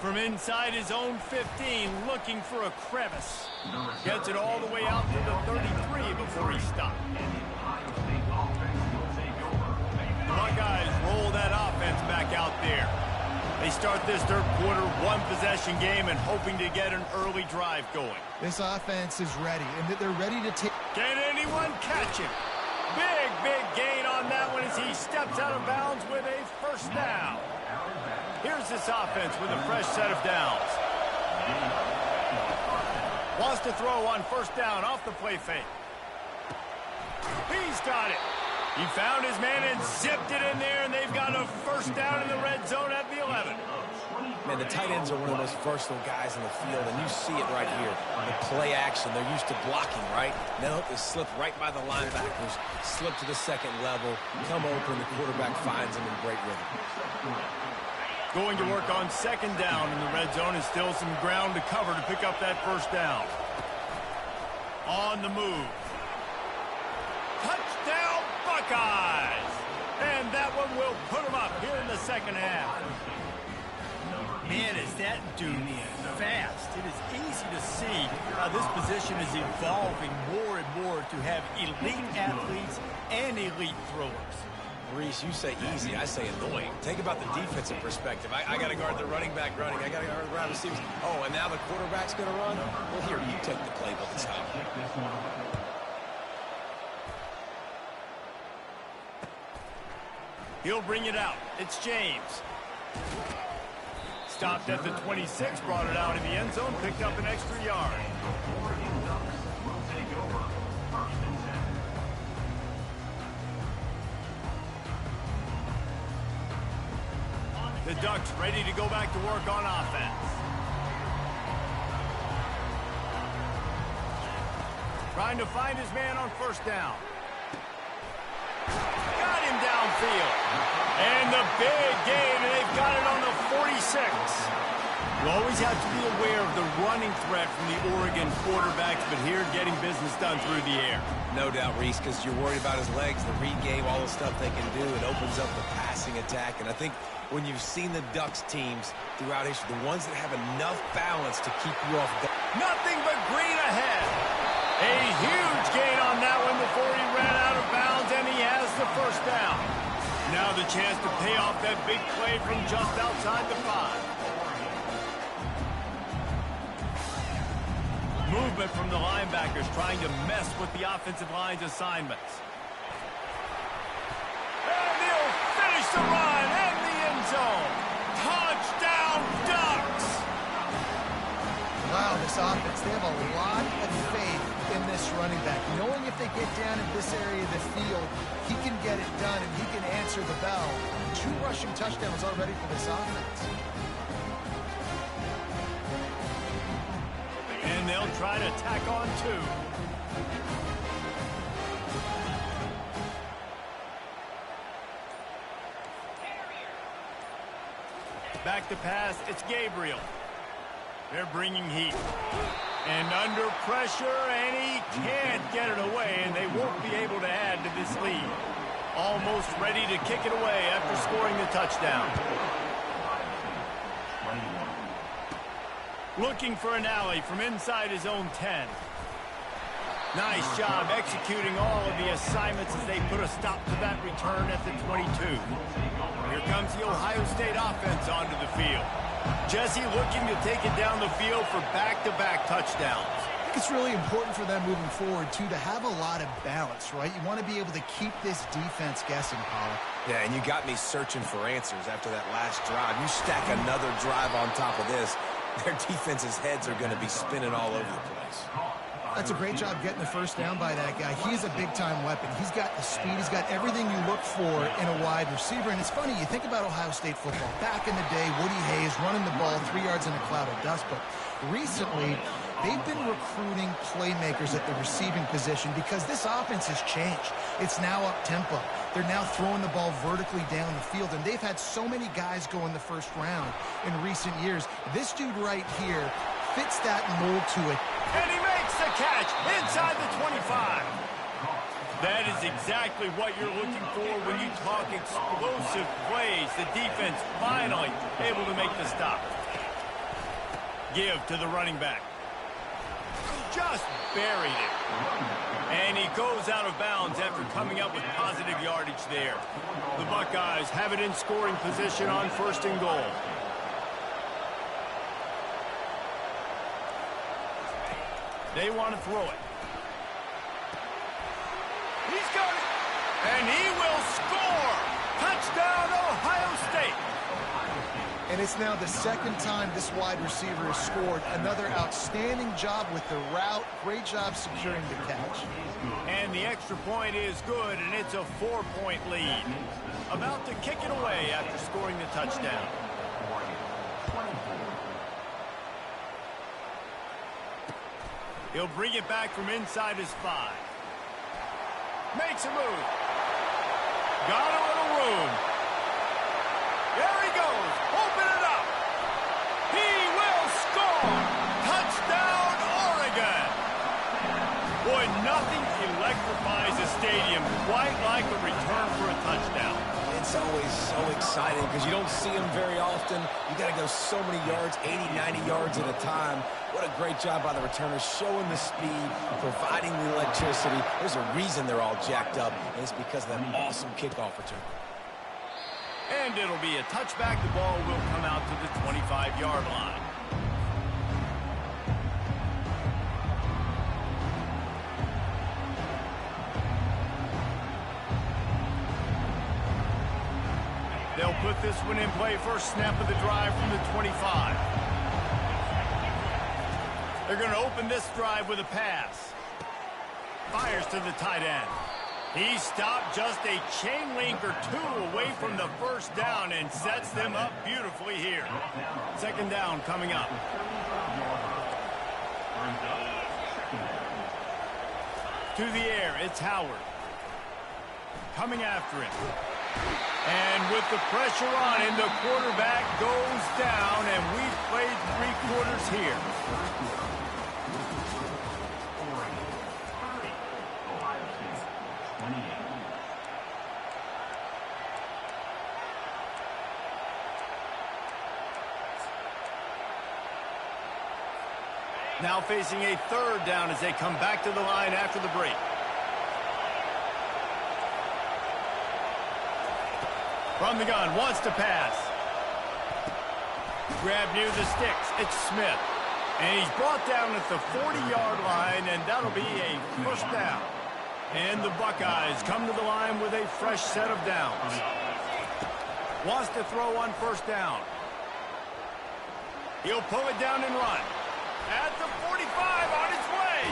From inside his own 15, looking for a crevice. Gets it all the way out to the 33 before he stopped. The Buckeyes roll that offense back out there. They start this third quarter one-possession game and hoping to get an early drive going. This offense is ready, and they're ready to take... Can anyone catch him? Big gain on that one as he steps out of bounds with a first down. Here's this offense with a fresh set of downs. Wants to throw on first down off the play fake. He's got it. He found his man and zipped it in there, and they've got a first down in the red zone at the 11. Man, the tight ends are one of the most versatile guys in the field, and you see it right here. The play action, they're used to blocking, right? Now they slip right by the linebackers, slip to the second level, come open, the quarterback finds them in great rhythm. Going to work on second down in the red zone, and still some ground to cover to pick up that first down. On the move. Touchdown, Buckeyes! And that one will put them up here in the second half. Man, is that dude fast. It is easy to see how this position is evolving more and more to have elite athletes and elite throwers. Reese, you say easy, I say annoying. Think about the defensive perspective. I got to guard the running back running. I got to guard the wide receivers. Oh, and now the quarterback's going to run? Well, here, you take the playbook and stop. He'll bring it out. It's James. Stopped at the 26, brought it out in the end zone, picked up an extra yard. The Ducks ready to go back to work on offense. Trying to find his man on first down. Got him downfield. And the big gain, and they've got it on the 46. You always have to be aware of the running threat from the Oregon quarterbacks, but here getting business done through the air. No doubt, Reese, because you're worried about his legs, the read game, all the stuff they can do. It opens up the passing attack, and I think when you've seen the Ducks teams throughout history, the ones that have enough balance to keep you off guard. Nothing but green ahead. A huge gain on that one before he ran out of bounds, and he has the first down. Now the chance to pay off that big play from just outside the 5. Movement from the linebackers trying to mess with the offensive line's assignments. And they'll finish the run in the end zone. Touchdown, Ducks! Wow, this offense, they have a lot of faith in this running back. Knowing if they get down in this area of the field, he can get it done and he can answer the bell. 2 rushing touchdowns already for this offense. And they'll try to tack on 2. Back to pass, it's Gabriel. They're bringing heat. And under pressure, and he can't get it away, and they won't be able to add to this lead. Almost ready to kick it away after scoring the touchdown. Looking for an alley from inside his own 10. Nice job executing all of the assignments as they put a stop to that return at the 22. Here comes the Ohio State offense onto the field. Jesse looking to take it down the field for back-to-back touchdowns. I think it's really important for them moving forward, too, to have a lot of balance, right? You want to be able to keep this defense guessing, Paul. Yeah, and you got me searching for answers after that last drive. You stack another drive on top of this, their defense's heads are going to be spinning all over the place. That's a great job getting the first down by that guy. He's a big-time weapon. He's got the speed. He's got everything you look for in a wide receiver. And it's funny, you think about Ohio State football. Back in the day, Woody Hayes running the ball 3 yards in a cloud of dust. But recently, they've been recruiting playmakers at the receiving position because this offense has changed. It's now up-tempo. They're now throwing the ball vertically down the field. And they've had so many guys go in the first round in recent years. This dude right here fits that mold to it. And he makes the catch inside the 25. That is exactly what you're looking for when you talk explosive plays. The defense finally able to make the stop. Give to the running back. Just buried it. And he goes out of bounds after coming up with positive yardage there. The Buckeyes have it in scoring position on 1st and goal. They want to throw it. He's got it. And he will score. Touchdown, Ohio State. And it's now the second time this wide receiver has scored. Another outstanding job with the route. Great job securing the catch. And the extra point is good, and it's a 4-point lead. About to kick it away after scoring the touchdown. He'll bring it back from inside his 5. Makes a move. Got a little room. There he goes. Open it up. He will score. Touchdown, Oregon. Boy, nothing electrifies a stadium quite like a return for a touchdown. It's always so exciting because you don't see them very often. You got to go so many yards, 80, 90 yards at a time. What a great job by the returners, showing the speed, providing the electricity. There's a reason they're all jacked up, and it's because of that awesome kickoff return. And it'll be a touchback. The ball will come out to the 25-yard line. They'll put this one in play. First snap of the drive from the 25. They're going to open this drive with a pass. Fires to the tight end. He stopped just a chain link or 2 away from the first down and sets them up beautifully here. Second down coming up. To the air, it's Howard. Coming after him. And with the pressure on him, the quarterback goes down, and we've played 3 quarters here. Now facing a 3rd down as they come back to the line after the break. From the gun, wants to pass. Grab near the sticks. It's Smith. And he's brought down at the 40-yard line, and that'll be a first down. And the Buckeyes come to the line with a fresh set of downs. Wants to throw on first down. He'll pull it down and run. At the 45, on its way.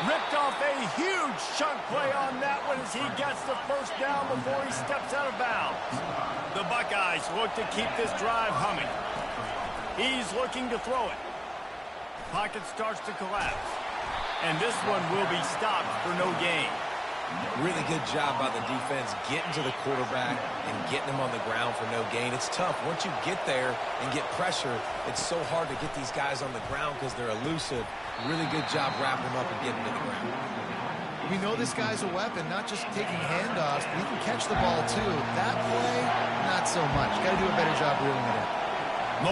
Ripped off a huge chunk play on that one as he gets the first down before he steps out of bounds. The Buckeyes look to keep this drive humming. He's looking to throw it. Pocket starts to collapse. And this one will be stopped for no gain. Really good job by the defense getting to the quarterback and getting him on the ground for no gain. It's tough. Once you get there and get pressure, it's so hard to get these guys on the ground because they're elusive. Really good job wrapping them up and getting to the ground. We know this guy's a weapon, not just taking handoffs, but he can catch the ball too. That play, not so much. Got to do a better job reeling it in.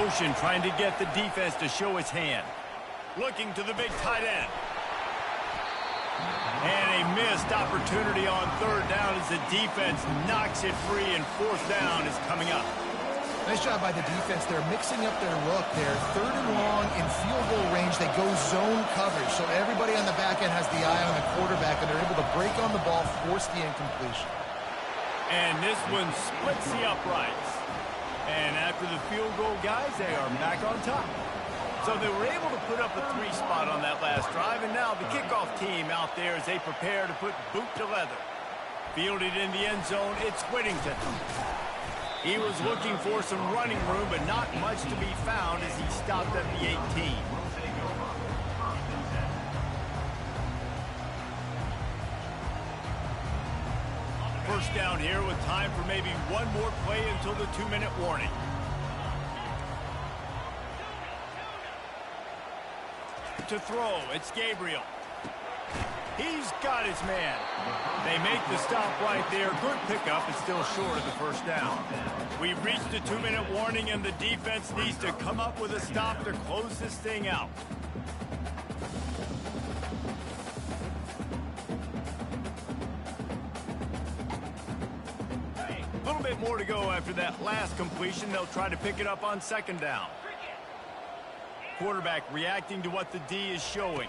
Motion trying to get the defense to show his hand. Looking to the big tight end. And a missed opportunity on third down as the defense knocks it free, and fourth down is coming up. Nice job by the defense. They're mixing up their look. They're third and long in field goal range. They go zone coverage, so everybody on the back end has the eye on the quarterback, and they're able to break on the ball, force the incompletion. And this one splits the uprights. And after the field goal, guys, they are back on top. So they were able to put up a 3 spot on that last drive, and now the kickoff team out there as they prepare to put boot to leather. Fielded in the end zone, it's Whittington. He was looking for some running room, but not much to be found as he stopped at the 18. First down here with time for maybe one more play until the 2-minute warning. To throw, it's Gabriel. He's got his man. They make the stop right there. Good pickup, but still short of the first down. We've reached the 2-minute warning, and the defense needs to come up with a stop to close this thing out. A little bit more to go after that last completion. They'll try to pick it up on second down. Quarterback reacting to what the D is showing.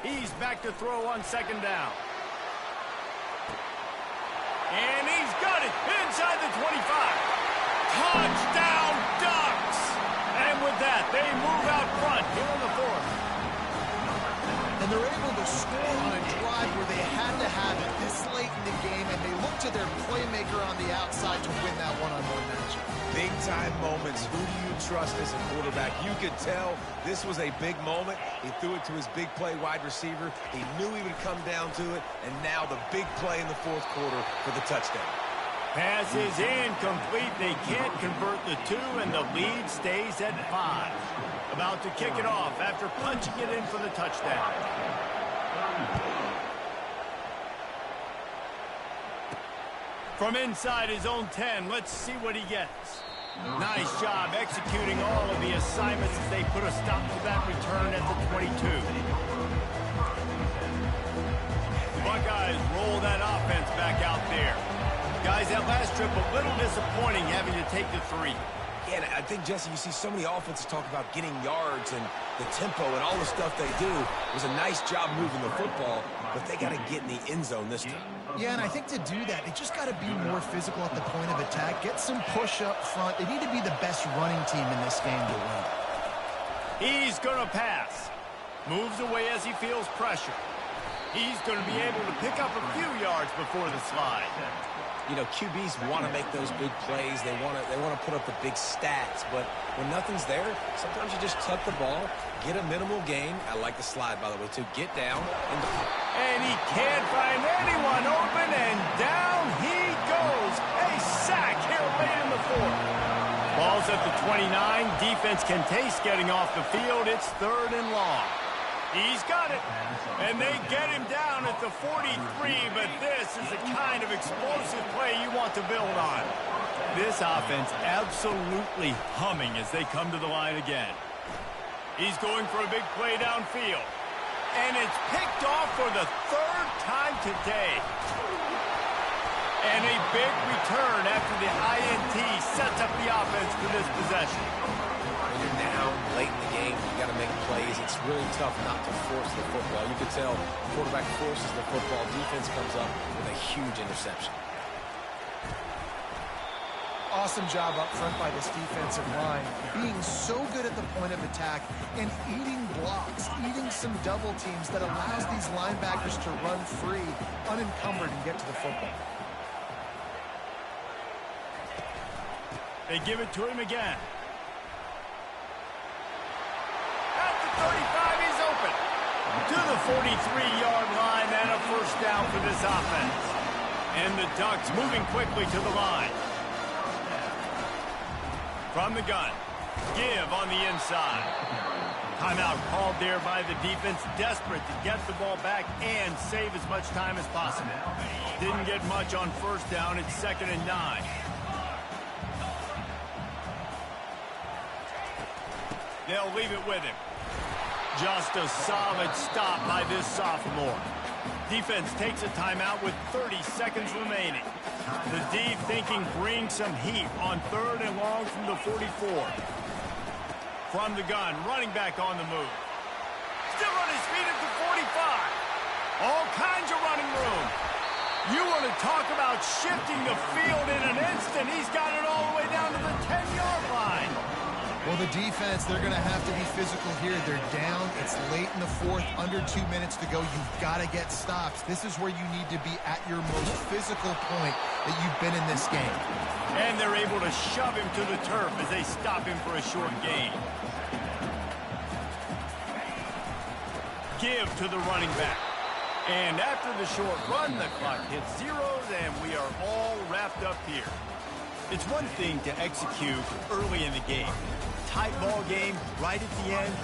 He's back to throw on second down. And he's got it inside the 25. Touchdown Ducks! And with that, they move out front here in the fourth. And they're able to score on a drive where they had to have it this late in the game, and they look to their playmaker on the outside to win that one-on-one matchup. Big-time moments. Who do you trust as a quarterback? You could tell this was a big moment. He threw it to his big play wide receiver. He knew he would come down to it, and now the big play in the fourth quarter for the touchdown. Pass is incomplete. They can't convert the 2, and the lead stays at 5. About to kick it off after punching it in for the touchdown. From inside his own 10, let's see what he gets. Nice job executing all of the assignments as they put a stop to that return at the 22. The Buckeyes roll that offense back out there. Guys, that last trip a little disappointing having to take the 3. Yeah, and I think, Jesse, you see so many offenses talk about getting yards and the tempo and all the stuff they do. It was a nice job moving the football, but they got to get in the end zone this time. Yeah, and I think to do that, they just got to be more physical at the point of attack, get some push up front. They need to be the best running team in this game to win. He's going to pass. Moves away as he feels pressure. He's going to be able to pick up a few yards before the slide. You know, QBs want to make those big plays. They want to put up the big stats. But when nothing's there, sometimes you just tuck the ball, get a minimal gain. I like the slide, by the way, too. Get down. And he can't find anyone open, and down he goes. A sack here late in the fourth. Ball's at the 29. Defense can taste getting off the field. It's third and long. He's got it. And they get him down at the 43, but this is the kind of explosive play you want to build on. This offense absolutely humming as they come to the line again. He's going for a big play downfield. And it's picked off for the 3rd time today. And a big return after the INT sets up the offense for this possession. When you're down late in the game, you got to make plays. It's really tough not to force the football. You can tell the quarterback forces the football. Defense comes up with a huge interception. Awesome job up front by this defensive line, being so good at the point of attack and eating blocks, eating some double teams that allows these linebackers to run free, unencumbered, and get to the football. They give it to him again. At the 35, he's open. To the 43-yard line, and a first down for this offense. And the Ducks moving quickly to the line. From the gun. Give on the inside. Timeout called there by the defense, desperate to get the ball back and save as much time as possible. Didn't get much on first down. It's 2nd and 9. They'll leave it with him. Just a solid stop by this sophomore. Defense takes a timeout with 30 seconds remaining. The D thinking bring some heat on 3rd and long from the 44. From the gun, running back on the move. Still on his feet at the 45. All kinds of running room. You want to talk about shifting the field in an instant. He's got it all the way down to the 10-yard line. Well, the defense, they're going to have to be physical here. They're down. It's late in the 4th, under 2 minutes to go. You've got to get stops. This is where you need to be at your most physical point that you've been in this game. And they're able to shove him to the turf as they stop him for a short gain. Give to the running back. And after the short run, the clock hits zeros, and we are all wrapped up here. It's one thing to execute early in the game. Tight ball game, right at the end.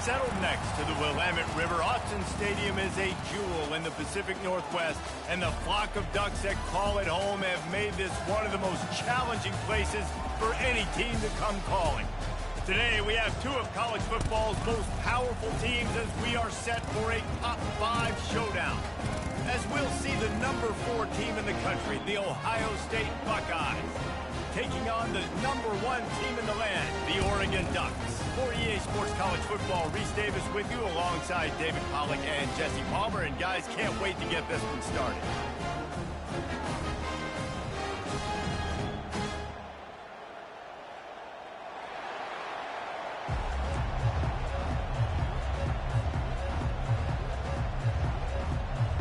Settled next to the Willamette River, Autzen Stadium is a jewel in the Pacific Northwest, and the flock of Ducks that call it home have made this one of the most challenging places for any team to come calling. Today, we have two of college football's most powerful teams as we are set for a top 5 showdown. As we'll see the number 4 team in the country, the Ohio State Buckeyes, taking on the number 1 team in the land, the Oregon Ducks. For EA Sports College Football, Reese Davis with you alongside David Pollack and Jesse Palmer. And guys, can't wait to get this one started.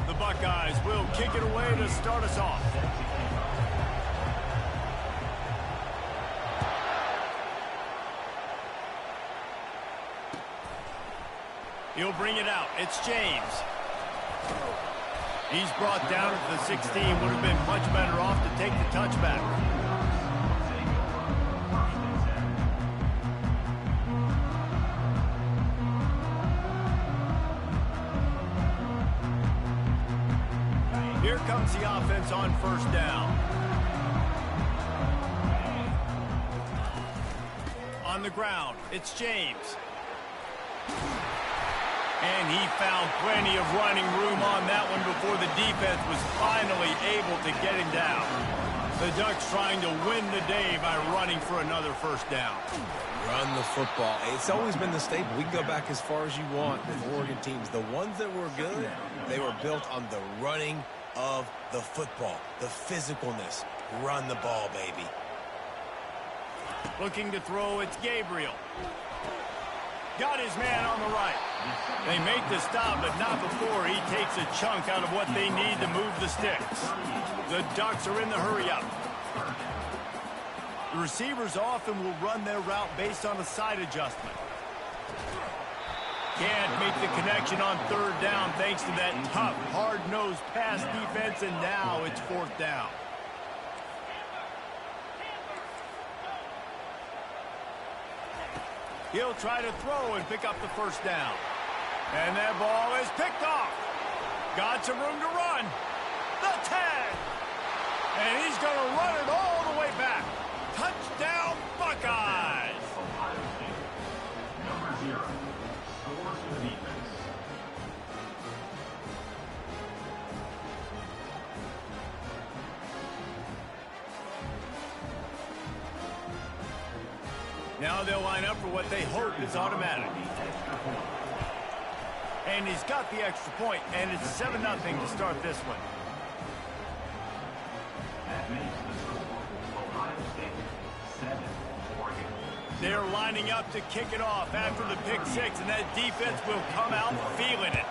The Buckeyes will kick it away to start us off. He'll bring it out. It's James. He's brought down at the 16. Would have been much better off to take the touchback. Here comes the offense on first down. On the ground, it's James. And he found plenty of running room on that one before the defense was finally able to get him down. The Ducks trying to win the day by running for another first down. Run the football. It's always been the staple. We can go back as far as you want with Oregon teams. The ones that were good, they were built on the running of the football, the physicalness. Run the ball, baby. Looking to throw, it's Gabriel. Got his man on the right. They make the stop, but not before he takes a chunk out of what they need to move the sticks. The Ducks are in the hurry-up. The receivers often will run their route based on a side adjustment. Can't make the connection on third down thanks to that tough, hard-nosed pass defense, and now it's fourth down. He'll try to throw and pick up the first down. And that ball is picked off. Got some room to run. The 10. And he's going to run it all the way back. Touchdown, Buckeyes! Ohio State. Number 0. Scores for the defense. Now they'll line up for what they hope is automatic. And he's got the extra point, and it's 7-0 to start this one. That makes the score Ohio State 7, Oregon. They're lining up to kick it off after the pick six, and that defense will come out feeling it.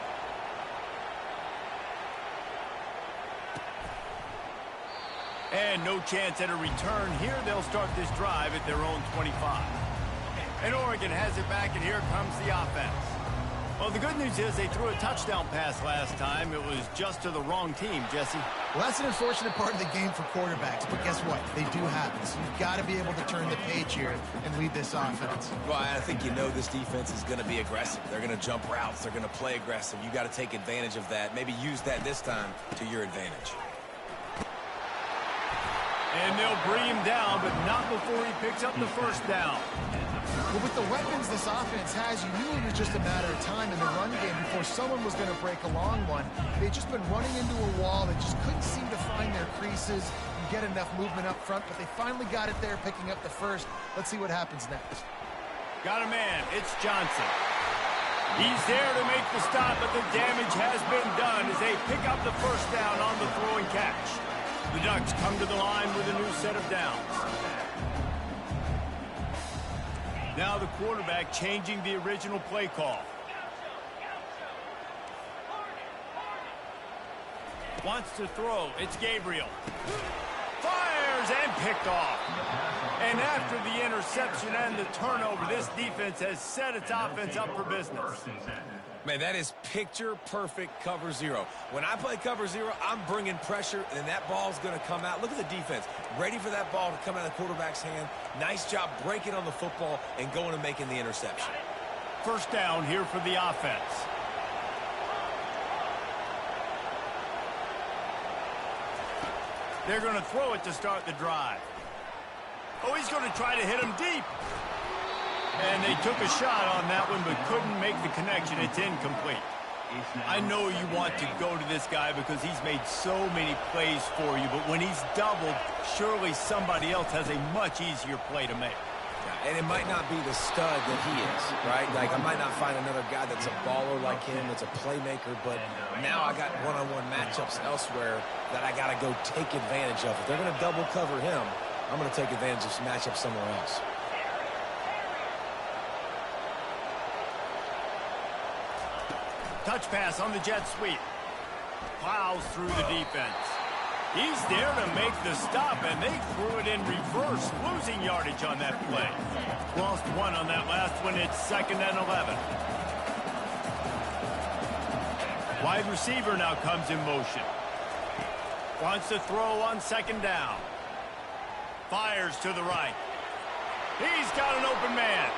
And no chance at a return here. They'll start this drive at their own 25. And Oregon has it back, and here comes the offense. Well, the good news is they threw a touchdown pass last time. It was just to the wrong team, Jesse. Well, that's an unfortunate part of the game for quarterbacks, but guess what? They do happen. So you've got to be able to turn the page here and lead this offense. Well, I think you know this defense is going to be aggressive. They're going to jump routes. They're going to play aggressive. You got to take advantage of that. Maybe use that this time to your advantage. And they'll bring him down, but not before he picks up the first down. Well, with the weapons this offense has, you knew it was just a matter of time in the run game before someone was going to break a long one. They'd just been running into a wall. They just couldn't seem to find their creases and get enough movement up front, but they finally got it there, picking up the first. Let's see what happens next. Got a man. It's Johnson. He's there to make the stop, but the damage has been done as they pick up the first down on the throw and catch. The Ducks come to the line with a new set of downs. Now the quarterback changing the original play call. Wants to throw. It's Gabriel. Fires and picked off. And after the interception and the turnover, this defense has set its offense up for business. Man, that is picture-perfect cover zero. When I play cover zero, I'm bringing pressure, and that ball's going to come out. Look at the defense. Ready for that ball to come out of the quarterback's hand. Nice job breaking on the football and going and making the interception. First down here for the offense. They're going to throw it to start the drive. Oh, he's going to try to hit him deep. And they took a shot on that one, but couldn't make the connection. It's incomplete. I know you want to go to this guy because he's made so many plays for you, but when he's doubled, surely somebody else has a much easier play to make. Yeah, and it might not be the stud that he is, right? Like, I might not find another guy that's a baller like him, that's a playmaker, but now I got one-on-one matchups elsewhere that I got to go take advantage of. If they're going to double cover him, I'm going to take advantage of some matchups somewhere else. Touch pass on the jet sweep. Plows through the defense. He's there to make the stop, and they threw it in reverse, losing yardage on that play. Lost one on that last one. It's 2nd and 11. Wide receiver now comes in motion. Wants to throw on 2nd down. Fires to the right. He's got an open man.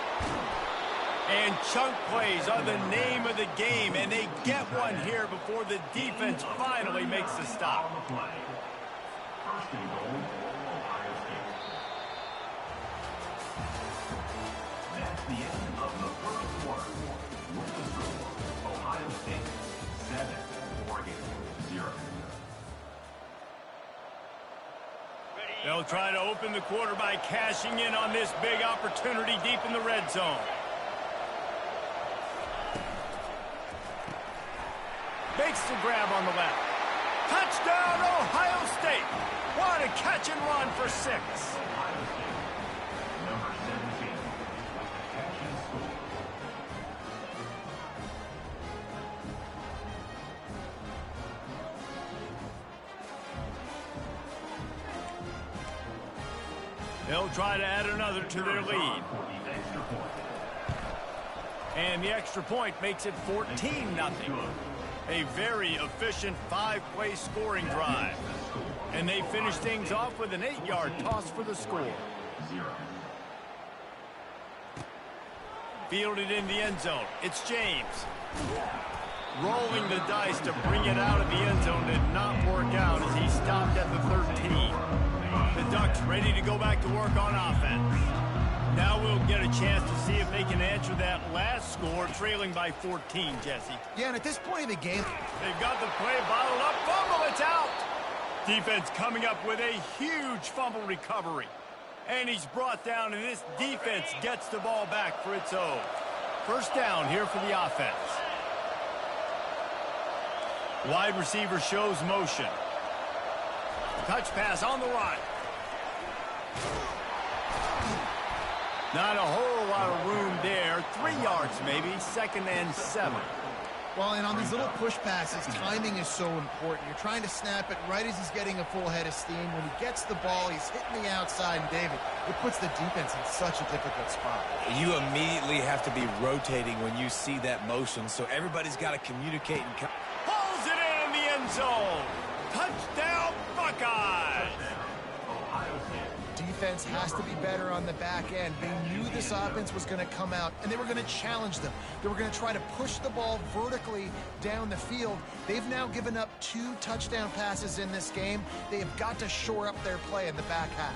And chunk plays are the name of the game, and they get one here before the defense finally makes the stop. First and goal, Ohio State. That's the end of the first quarter. With the score, Ohio State 7, Oregon 0. They'll try to open the quarter by cashing in on this big opportunity deep in the red zone. Makes the grab on the left. Touchdown, Ohio State. What a catch and run for 6. Ohio State, number 17, with the catch and score. They'll try to add another to their lead. For the extra point. And the extra point makes it 14-0. A very efficient 5-play scoring drive. And they finish things off with an 8-yard toss for the score. 0. Fielded in the end zone. It's James. Rolling the dice to bring it out of the end zone did not work out as he stopped at the 13. The Ducks ready to go back to work on offense. Now we'll get a chance to see if they can answer that last score, trailing by 14, Jesse. Yeah, and at this point of the game, they've got the play bottled up. Fumble, it's out. Defense coming up with a huge fumble recovery. And he's brought down, and this defense gets the ball back for its own. First down here for the offense. Wide receiver shows motion. Touch pass on the run. Not a whole lot of room there. 3 yards maybe, 2nd and 7. Well, and on these little push passes, timing is so important. You're trying to snap it right as he's getting a full head of steam. When he gets the ball, he's hitting the outside, and David, it puts the defense in such a difficult spot. You immediately have to be rotating when you see that motion, so everybody's got to communicate and pulls it in the end zone. Touchdown, Buckeyes! Defense has to be better on the back end. They knew this offense was going to come out, and they were going to challenge them. They were going to try to push the ball vertically down the field. They've now given up 2 touchdown passes in this game. They have got to shore up their play in the back half.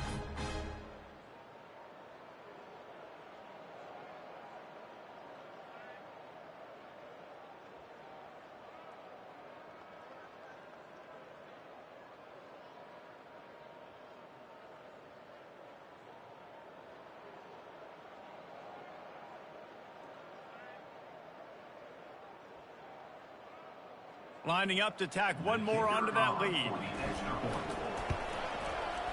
Lining up to tack one more onto that lead.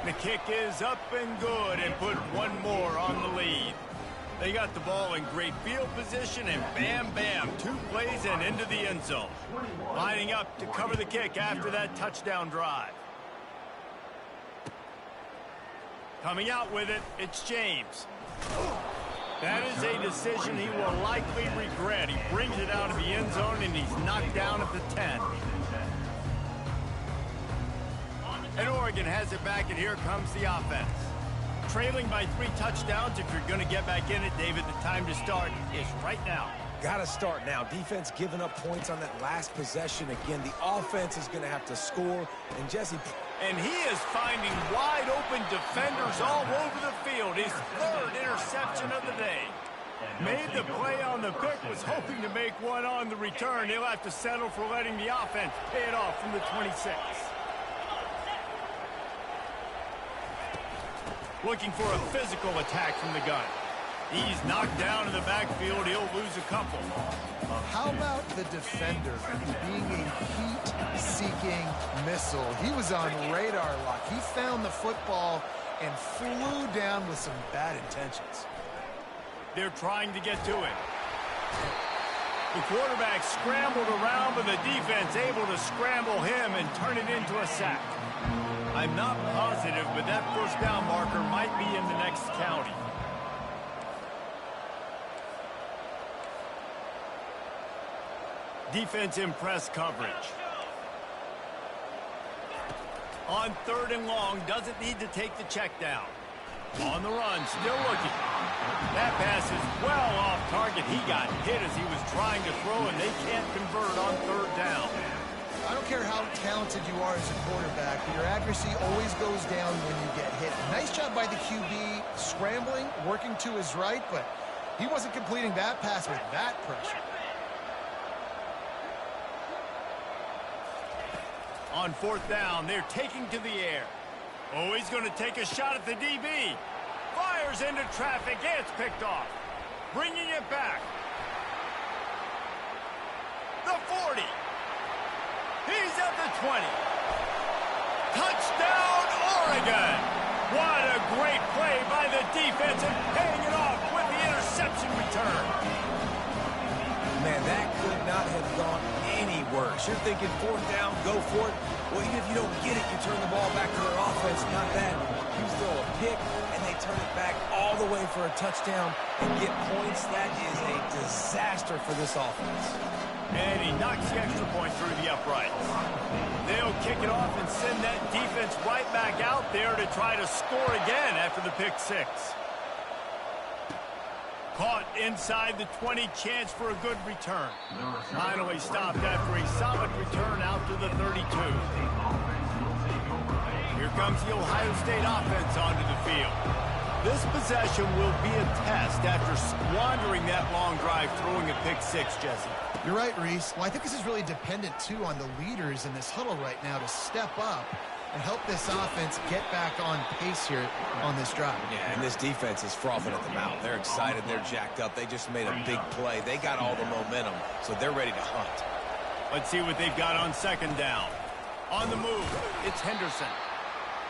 The kick is up and good and put one more on the lead. They got the ball in great field position and bam, bam, 2 plays and into the end zone. Lining up to cover the kick after that touchdown drive. Coming out with it, it's James. That is a decision he will likely regret. He brings it out of the end zone, and he's knocked down at the 10. And Oregon has it back, and here comes the offense. Trailing by 3 touchdowns. If you're going to get back in it, David, the time to start is right now. Got to start now. Defense giving up points on that last possession. Again, the offense is going to have to score. And Jesse... And he is finding wide-open defenders all over the field. His 3rd interception of the day. Made the play on the pick, was hoping to make one on the return. He'll have to settle for letting the offense pay it off from the 26. Looking for a physical attack from the gun. He's knocked down in the backfield. He'll lose a couple. How about the defender being a heat-seeking missile? He was on radar lock. He found the football and flew down with some bad intentions. They're trying to get to it. The quarterback scrambled around, but the defense able to scramble him and turn it into a sack. I'm not positive, but that first down marker might be in the next county. Defense in press coverage. On 3rd and long, doesn't need to take the check down. On the run, still looking. That pass is well off target. He got hit as he was trying to throw, and they can't convert on 3rd down. I don't care how talented you are as a quarterback, your accuracy always goes down when you get hit. Nice job by the QB scrambling, working to his right, but he wasn't completing that pass with that pressure. On 4th down, they're taking to the air. Oh, he's going to take a shot at the DB. Fires into traffic. It's picked off. Bringing it back. The 40. He's at the 20. Touchdown, Oregon. What a great play by the defense and paying it off with the interception return. Man, that could not have gone any worse. You're thinking 4th down, go for it. Well, even if you don't get it, you turn the ball back to their offense. Not that. You throw a pick, and they turn it back all the way for a touchdown and get points. That is a disaster for this offense. And he knocks the extra point through the uprights. They'll kick it off and send that defense right back out there to try to score again after the pick 6. Caught inside the 20, chance for a good return. Finally stopped after a solid return out to the 32. Here comes the Ohio State offense onto the field. This possession will be a test after squandering that long drive, throwing a pick six, Jesse. You're right, Reese. Well, I think this is really dependent, too, on the leaders in this huddle right now to step up and help this offense get back on pace here on this drive. Yeah, and this defense is frothing at the mouth. They're excited. They're jacked up. They just made a big play. They got all the momentum, so they're ready to hunt. Let's see what they've got on second down. On the move, it's Henderson.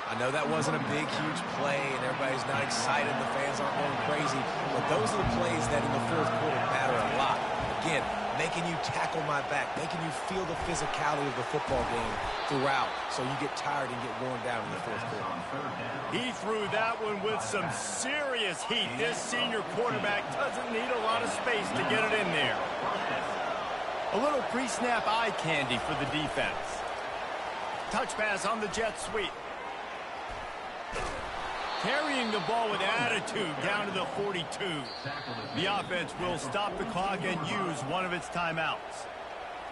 I know that wasn't a big, huge play, and everybody's not excited. The fans aren't going crazy. But those are the plays that in the fourth quarter matter a lot. Again, making you tackle my back, making you feel the physicality of the football game throughout, so you get tired and get worn down in the fourth quarter. He threw that one with some serious heat. This senior quarterback doesn't need a lot of space to get it in there. A little pre-snap eye candy for the defense. Touch pass on the jet sweep. Carrying the ball with attitude down to the 42. The offense will stop the clock and use one of its timeouts.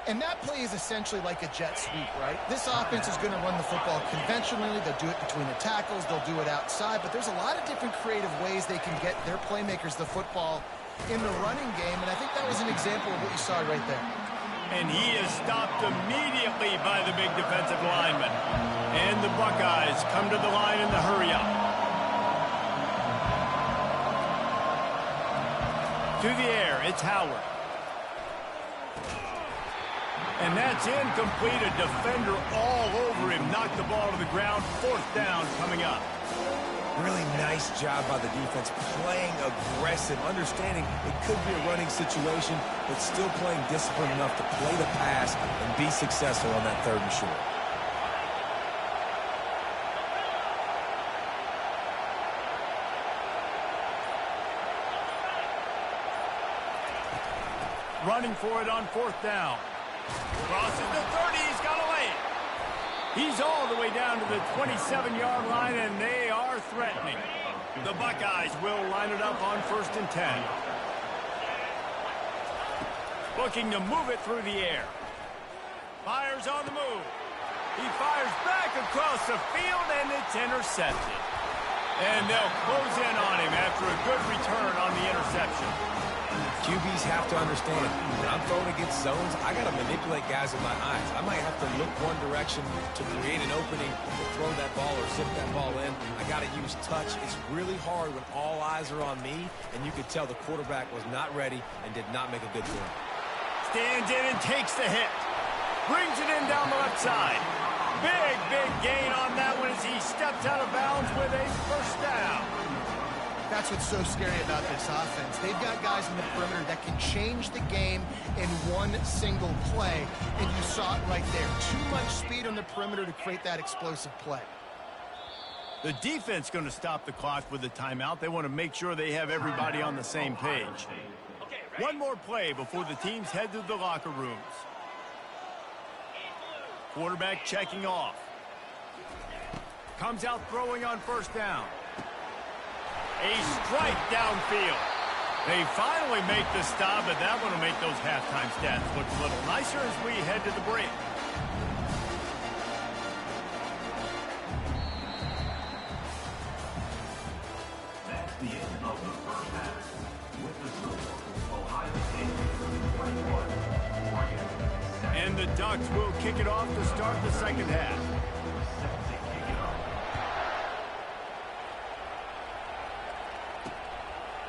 And that play is essentially like a jet sweep, right? This offense is going to run the football conventionally. They'll do it between the tackles. They'll do it outside. But there's a lot of different creative ways they can get their playmakers the football in the running game. And I think that was an example of what you saw right there. And he is stopped immediately by the big defensive lineman. And the Buckeyes come to the line in the hurry-up. To the air, it's Howard. And that's incomplete. A defender all over him. Knocked the ball to the ground. Fourth down coming up. Really nice job by the defense, playing aggressive, understanding it could be a running situation, but still playing disciplined enough to play the pass and be successful on that third and short. Running for it on fourth down. Crosses the 30. He's got to lay it. He's all the way down to the 27-yard line, and they are threatening. The Buckeyes will line it up on 1st and 10. Looking to move it through the air. Fires on the move. He fires back across the field, and it's intercepted. And they'll close in on him after a good return on the interception. QBs have to understand, when I'm throwing against zones, I got to manipulate guys with my eyes. I might have to look one direction to create an opening to throw that ball or zip that ball in. I got to use touch. It's really hard when all eyes are on me, and you could tell the quarterback was not ready and did not make a good throw. Stands in and takes the hit. Brings it in down the left side. Big, big gain on that one as he steps out of bounds with a first down. That's what's so scary about this offense. They've got guys in the perimeter that can change the game in one single play, and you saw it right there. Too much speed on the perimeter to create that explosive play. The defense going to stop the clock with a timeout. They want to make sure they have everybody on the same page. One more play before the teams head to the locker rooms. Quarterback checking off. Comes out throwing on first down. A strike downfield. They finally make the stop, but that one will make those halftime stats look a little nicer as we head to the break. That's the end of the first half. With the score, Ohio State 21, Oregon 7. And the Ducks will kick it off to start the second half.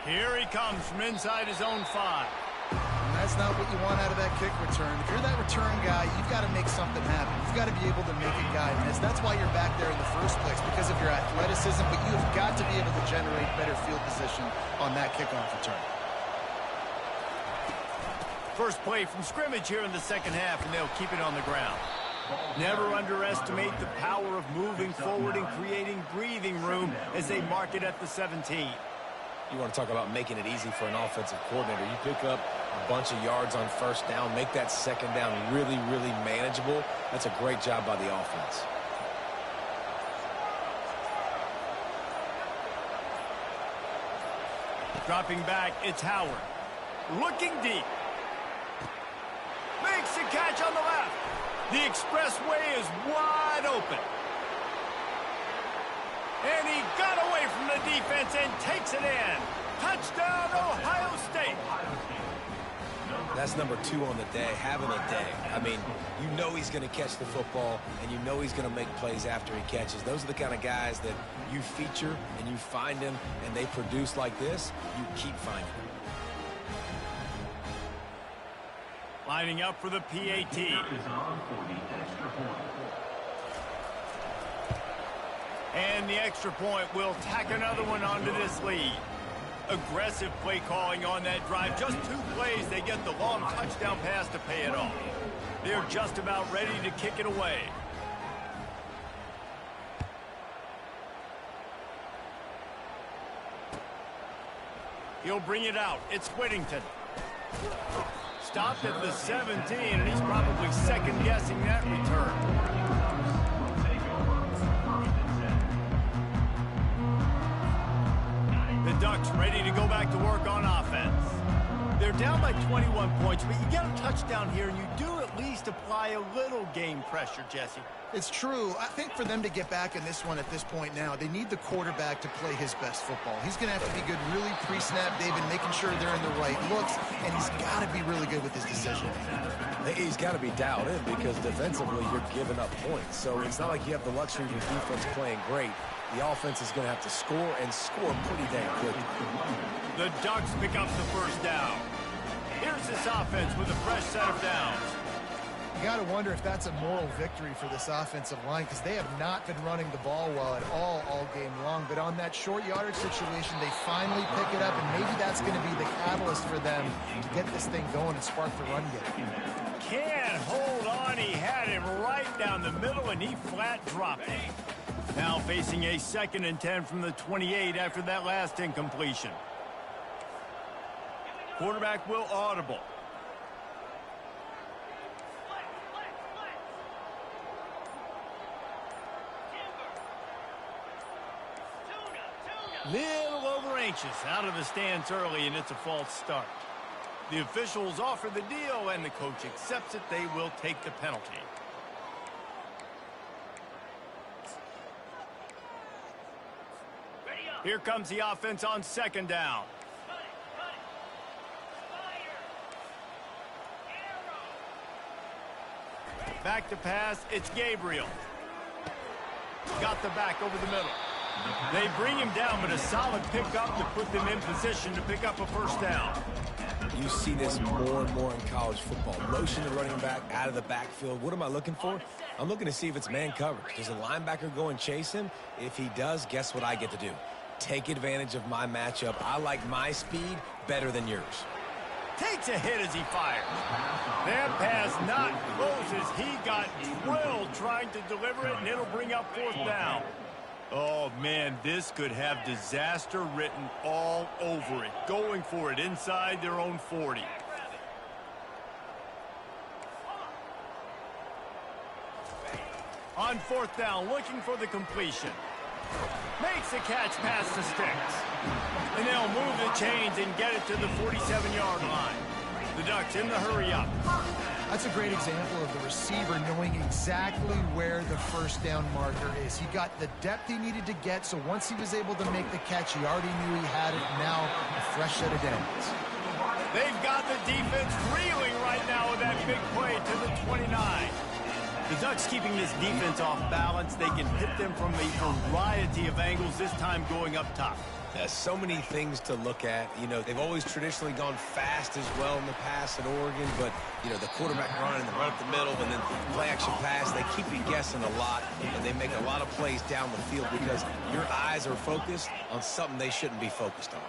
Here he comes from inside his own 5. And that's not what you want out of that kick return. If you're that return guy, you've got to make something happen. You've got to be able to make a guy miss. That's why you're back there in the first place, because of your athleticism, but you have got to be able to generate better field position on that kickoff return. First play from scrimmage here in the second half, and they'll keep it on the ground. Never underestimate the power of moving forward and creating breathing room as they mark it at the 17. You want to talk about making it easy for an offensive coordinator. You pick up a bunch of yards on first down, make that second down really, really manageable. That's a great job by the offense. Dropping back, it's Howard. Looking deep. Makes the catch on the left. The expressway is wide open. And he got away from the defense and takes it in. Touchdown, Ohio State. That's number 2 on the day, having a day. I mean, you know he's going to catch the football, and you know he's going to make plays after he catches. Those are the kind of guys that you feature and you find them, and they produce like this, you keep finding them. Lining up for the PAT. And the extra point will tack another one onto this lead. Aggressive play calling on that drive. Just 2 plays, they get the long touchdown pass to pay it off. They're just about ready to kick it away. He'll bring it out. It's Whittington. Stopped at the 17, and he's probably second-guessing that return. The Ducks ready to go back to work on offense. They're down by 21 points, but you get a touchdown here, and you do at least apply a little game pressure, Jesse. It's true. I think for them to get back in this one at this point now, they need the quarterback to play his best football. He's going to have to be good really pre-snap, David, making sure they're in the right looks, and he's got to be really good with his decision. He's got to be dialed in because defensively you're giving up points. So it's not like you have the luxury of your defense playing great. The offense is going to have to score and score pretty dang quickly. The Ducks pick up the first down. Here's this offense with a fresh set of downs. You got to wonder if that's a moral victory for this offensive line because they have not been running the ball well at all game long. But on that short yardage situation, they finally pick it up, and maybe that's going to be the catalyst for them to get this thing going and spark the run game. Can't hold on. He had him right down the middle, and he flat dropped it. Now facing a 2nd and 10 from the 28 after that last incompletion. Quarterback will audible. Little over anxious, out of the stance early, and it's a false start. The officials offer the deal, and the coach accepts it. They will take the penalty. Here comes the offense on 2nd down. Back to pass, it's Gabriel. Got the back over the middle. They bring him down, but a solid pickup to put them in position to pick up a first down. You see this more and more in college football. Motion the running back out of the backfield. What am I looking for? I'm looking to see if it's man coverage. Does a linebacker go and chase him? If he does, guess what I get to do? Take advantage of my matchup. I like my speed better than yours. Takes a hit as he fires. That pass not close as he got drilled trying to deliver it, and it'll bring up 4th down. Oh, man, this could have disaster written all over it. Going for it inside their own 40. On 4th down, looking for the completion. Makes the catch past the sticks. And they'll move the chains and get it to the 47-yard line. The Ducks in the hurry up. That's a great example of the receiver knowing exactly where the first down marker is. He got the depth he needed to get, so once he was able to make the catch, he already knew he had it. Now, a fresh set of downs. They've got the defense reeling right now with that big play to the 29. The Ducks keeping this defense off balance. They can hit them from a variety of angles, this time going up top. There's so many things to look at. You know, they've always traditionally gone fast as well in the past at Oregon, but, you know, the quarterback run and the run up the middle and then play-action pass, they keep you guessing a lot, and they make a lot of plays down the field because your eyes are focused on something they shouldn't be focused on.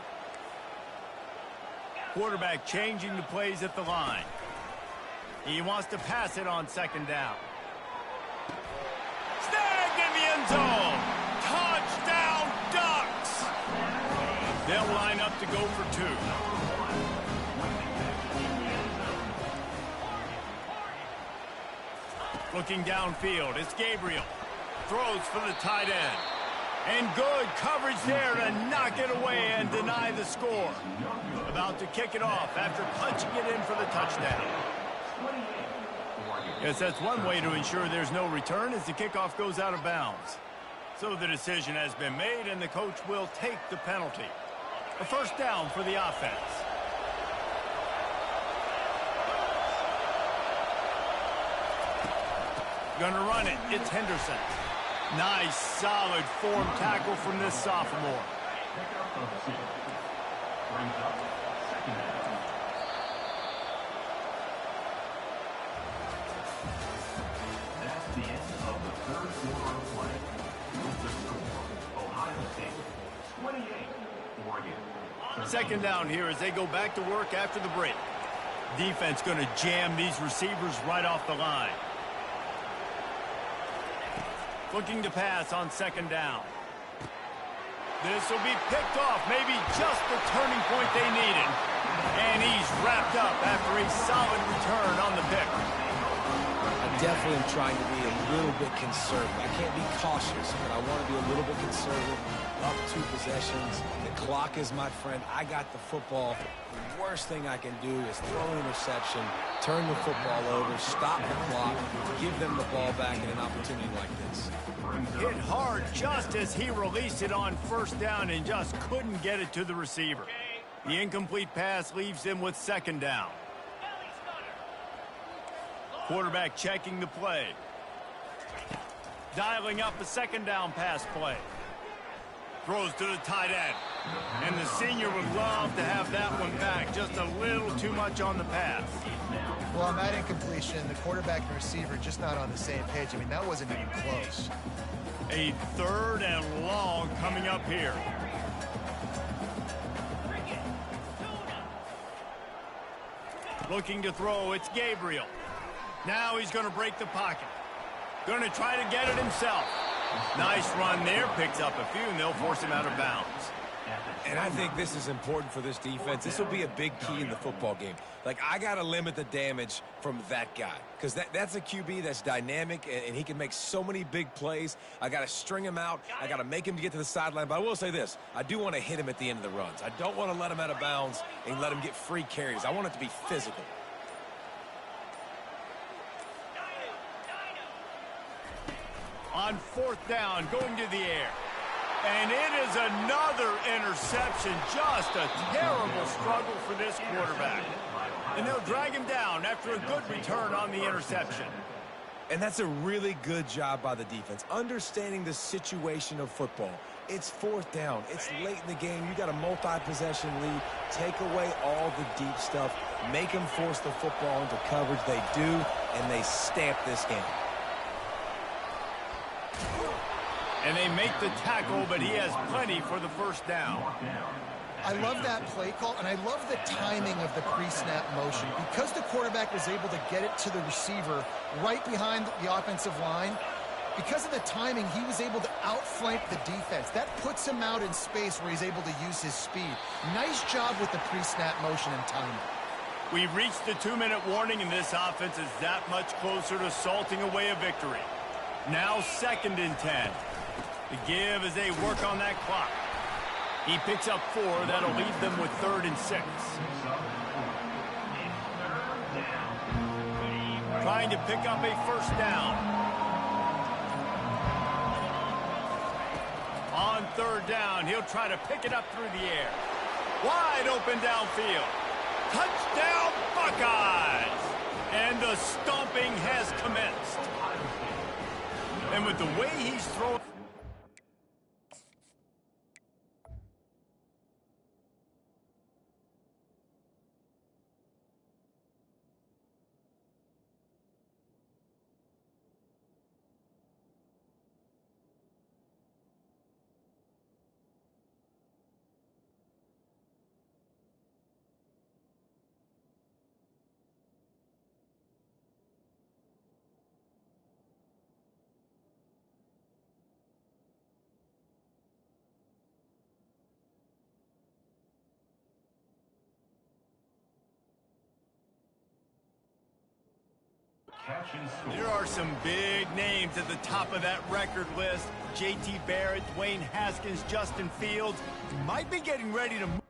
Quarterback changing the plays at the line. He wants to pass it on 2nd down. Snagged in the end zone. Touchdown, Ducks. They'll line up to go for 2. Looking downfield, it's Gabriel. Throws for the tight end. And good coverage there to knock it away and deny the score. About to kick it off after punching it in for the touchdown. Yes, that's one way to ensure there's no return as the kickoff goes out of bounds. So the decision has been made, and the coach will take the penalty. A first down for the offense. Gonna run it. It's Henderson. Nice, solid form tackle from this sophomore. That's the end of the third quarter of play. With the score, Ohio State 28, Oregon. Second down here as they go back to work after the break. Defense going to jam these receivers right off the line. Looking to pass on second down. This will be picked off, maybe just the turning point they needed. And he's wrapped up after a solid return on the pick. I definitely am trying to be a little bit conservative. I can't be cautious, but I want to be a little bit conservative. Up 2 possessions. The clock is my friend. I got the football. The worst thing I can do is throw an interception, turn the football over, stop the clock, give them the ball back in an opportunity like this. Hit hard just as he released it on first down and just couldn't get it to the receiver. The incomplete pass leaves him with second down. Quarterback checking the play. Dialing up a second down pass play. Throws to the tight end. And the senior would love to have that one back. Just a little too much on the pass. Well, on that incompletion, the quarterback and receiver just not on the same page. I mean, that wasn't even close. A third and long coming up here. Looking to throw, it's Gabriel. Now he's going to break the pocket. Going to try to get it himself. Nice run there, picks up a few, and they'll force him out of bounds. And I think this is important for this defense. This will be a big key in the football game. Like, I got to limit the damage from that guy because that's a QB that's dynamic, and he can make so many big plays. I got to string him out. I got to make him get to the sideline. But I will say this. I do want to hit him at the end of the runs. I don't want to let him out of bounds and let him get free carries. I want it to be physical. On fourth down, going to the air. And it is another interception. Just a terrible struggle for this quarterback. And they'll drag him down after a good return on the interception. And that's a really good job by the defense, understanding the situation of football. It's fourth down. It's late in the game. You got a multi-possession lead. Take away all the deep stuff. Make them force the football into coverage. They do, and they stamp this game. And they make the tackle, but he has plenty for the first down. I love that play call, and I love the timing of the pre-snap motion. Because the quarterback was able to get it to the receiver right behind the offensive line, because of the timing, he was able to outflank the defense. That puts him out in space where he's able to use his speed. Nice job with the pre-snap motion and timing. We've reached the 2-minute warning, and this offense is that much closer to salting away a victory. Now 2nd and 10. The give as they work on that clock. He picks up 4. That'll leave them with 3rd and 6. Trying to pick up a first down. On 3rd down, he'll try to pick it up through the air. Wide open downfield. Touchdown, Buckeyes! And the stomping has commenced. And with the way he's throwing... Catch and score. There are some big names at the top of that record list. J.T. Barrett, Dwayne Haskins, Justin Fields might be getting ready to move.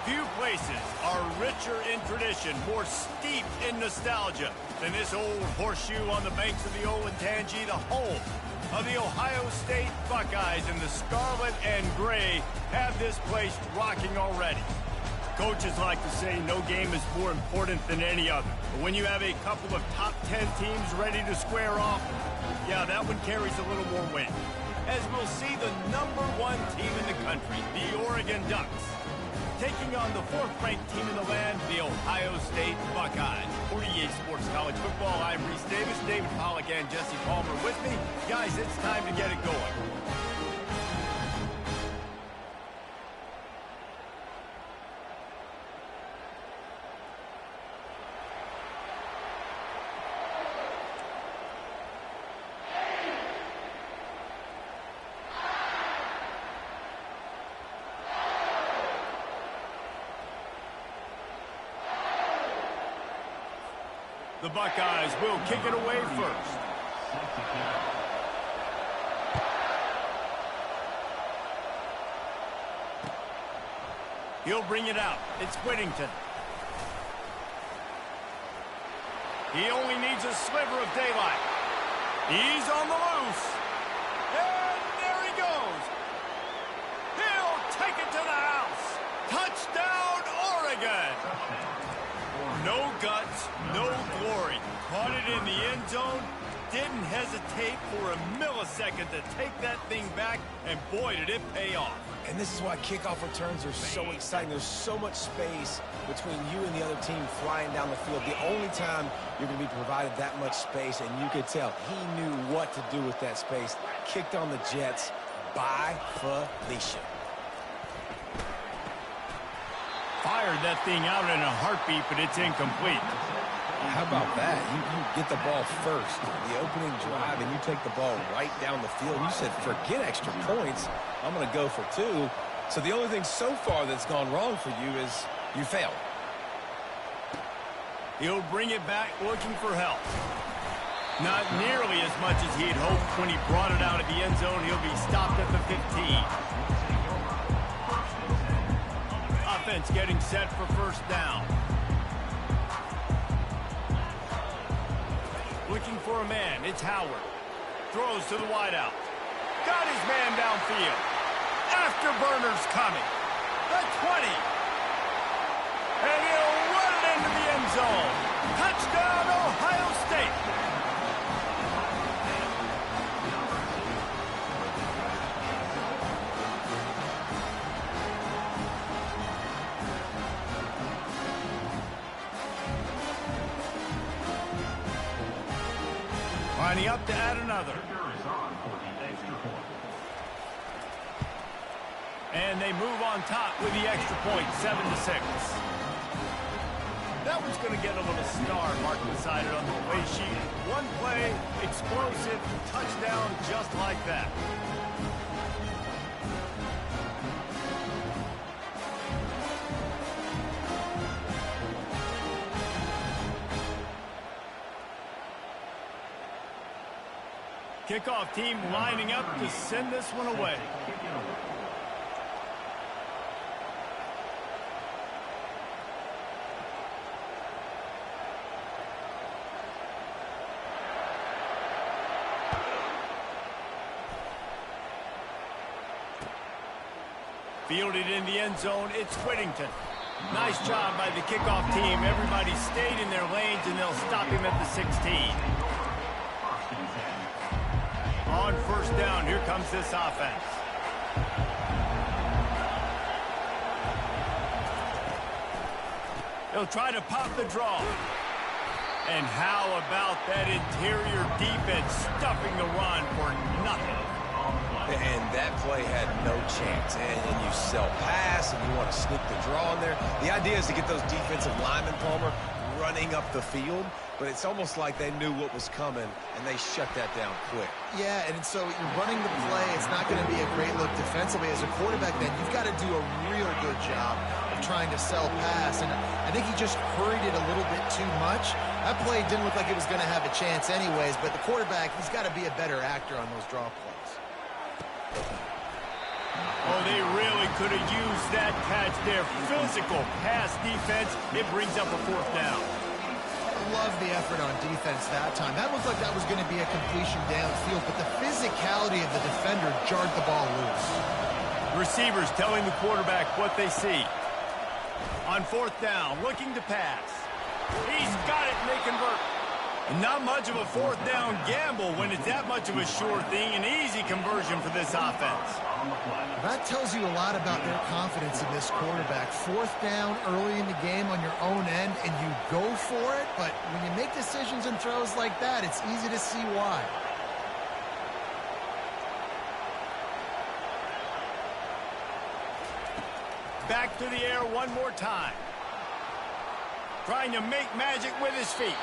Few places are richer in tradition, more steeped in nostalgia than this old horseshoe on the banks of the Olentangy, the home of the Ohio State Buckeyes. And the scarlet and gray have this place rocking already. Coaches like to say no game is more important than any other. But when you have a couple of top 10 teams ready to square off, yeah, that one carries a little more weight. As we'll see the #1 team in the country, the Oregon Ducks, taking on the 4th-ranked team in the land, the Ohio State Buckeyes. For EA Sports College Football, I'm Reese Davis, David Pollack, and Jesse Palmer with me. Guys, it's time to get it going. The Buckeyes will kick it away first. He'll bring it out. It's Whittington. He only needs a sliver of daylight. He's on the loose. And there he goes. He'll take it to the house. Touchdown, Oregon. No guts, no glory. Caught it in the end zone. Didn't hesitate for a millisecond to take that thing back, and boy, did it pay off. And this is why kickoff returns are so exciting. There's so much space between you and the other team flying down the field. The only time you're going to be provided that much space, and you could tell he knew what to do with that space. Kicked on the Jets by Felicia. Fired that thing out in a heartbeat, but it's incomplete. How about that? You get the ball first, the opening drive, and you take the ball right down the field. You said, forget extra points. I'm going to go for 2. So the only thing so far that's gone wrong for you is you failed. He'll bring it back looking for help. Not nearly as much as he had hoped when he brought it out of the end zone. He'll be stopped at the 15. Offense getting set for first down. Looking for a man. It's Howard. Throws to the wideout. Got his man downfield. Afterburner's coming. The 20. And he'll run it into the end zone. Touchdown, Ohio State. Lining up to add another. And they move on top with the extra point, 7-6. That one's going to get a little star marked beside it on the play sheet. One play, explosive, touchdown just like that. Kickoff team lining up to send this one away. Fielded in the end zone, it's Whittington. Nice job by the kickoff team. Everybody stayed in their lanes, and they'll stop him at the 16. On first down, here comes this offense. They'll try to pop the draw. And how about that interior defense stuffing the run for nothing? And that play had no chance. And you sell pass, and you want to sneak the draw in there. The idea is to get those defensive linemen, Palmer, running up the field. But it's almost like they knew what was coming, and they shut that down quick. Yeah, and so you're running the play. It's not going to be a great look defensively. As a quarterback, then, you've got to do a real good job of trying to sell pass. And I think he just hurried it a little bit too much. That play didn't look like it was going to have a chance anyways, but the quarterback, he's got to be a better actor on those draw plays. Oh, they really could have used that catch there. Physical pass defense. It brings up a fourth down. Love the effort on defense that time. That looked like that was going to be a completion downfield, but the physicality of the defender jarred the ball loose. Receivers telling the quarterback what they see. On fourth down, looking to pass. He's got it, and they convert. Not much of a fourth down gamble when it's that much of a sure thing. An easy conversion for this offense. That tells you a lot about their confidence in this quarterback. Fourth down early in the game on your own end, and you go for it, but when you make decisions and throws like that, it's easy to see why. Back to the air one more time. Trying to make magic with his feet.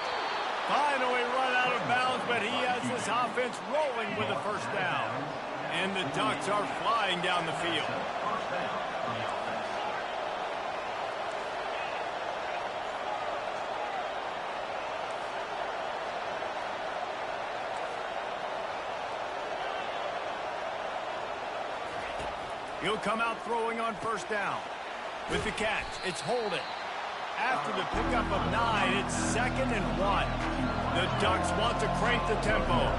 Finally run out of bounds, but he has this offense rolling with a first down. And the Ducks are flying down the field. He'll come out throwing on first down. With the catch, it's Holden. After the pickup of 9, it's 2nd and 1. The Ducks want to crank the tempo.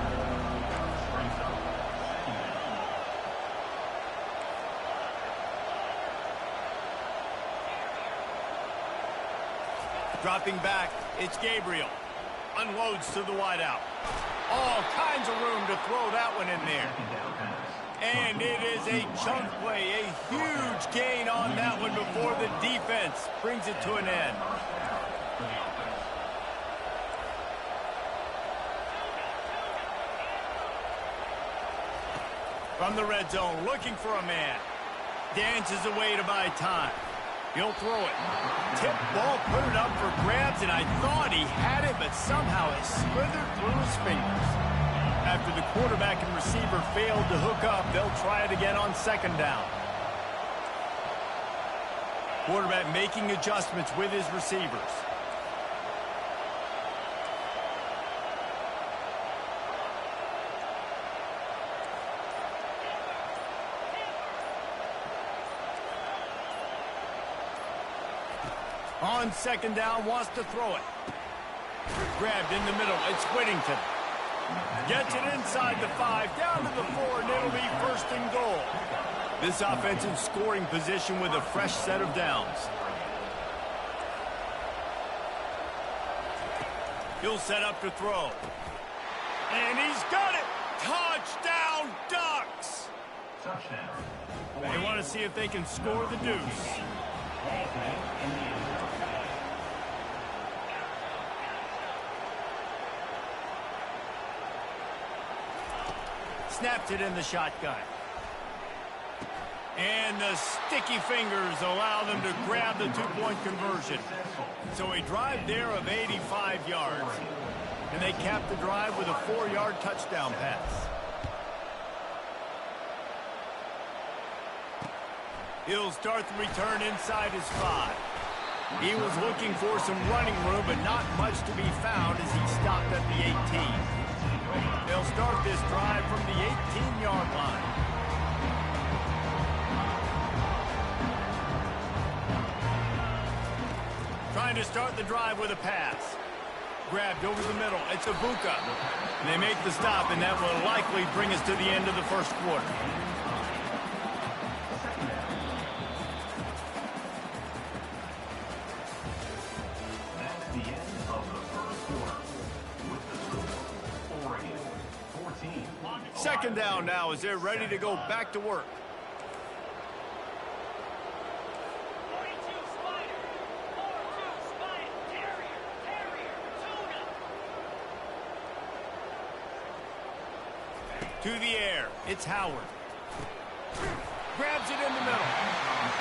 Dropping back, it's Gabriel. Unloads to the wideout. All kinds of room to throw that one in there. And it is a chunk play, a huge gain on that one before the defense brings it to an end. From the red zone, looking for a man. Dances away to buy time. He'll throw it. Tip ball, put it up for grabs, and I thought he had it, but somehow it slithered through his fingers. After the quarterback and receiver failed to hook up, they'll try it again on second down. Quarterback making adjustments with his receivers. On second down, wants to throw it. Grabbed in the middle, it's Whittington. Gets it inside the 5, down to the 4, and it'll be 1st and goal. This offense in scoring position with a fresh set of downs. He'll set up to throw. And he's got it! Touchdown, Ducks! They want to see if they can score the deuce. Snapped it in the shotgun. And the sticky fingers allow them to grab the two-point conversion. So a drive there of 85 yards. And they cap the drive with a 4-yard touchdown pass. He'll start the return inside his 5. He was looking for some running room, but not much to be found as he stopped at the 18. They'll start this drive from the 18-yard line. Trying to start the drive with a pass. Grabbed over the middle. It's Ibuka. They make the stop, and that will likely bring us to the end of the first quarter. Second down now as they're ready to go back to work. To the air, it's Howard. Grabs it in the middle.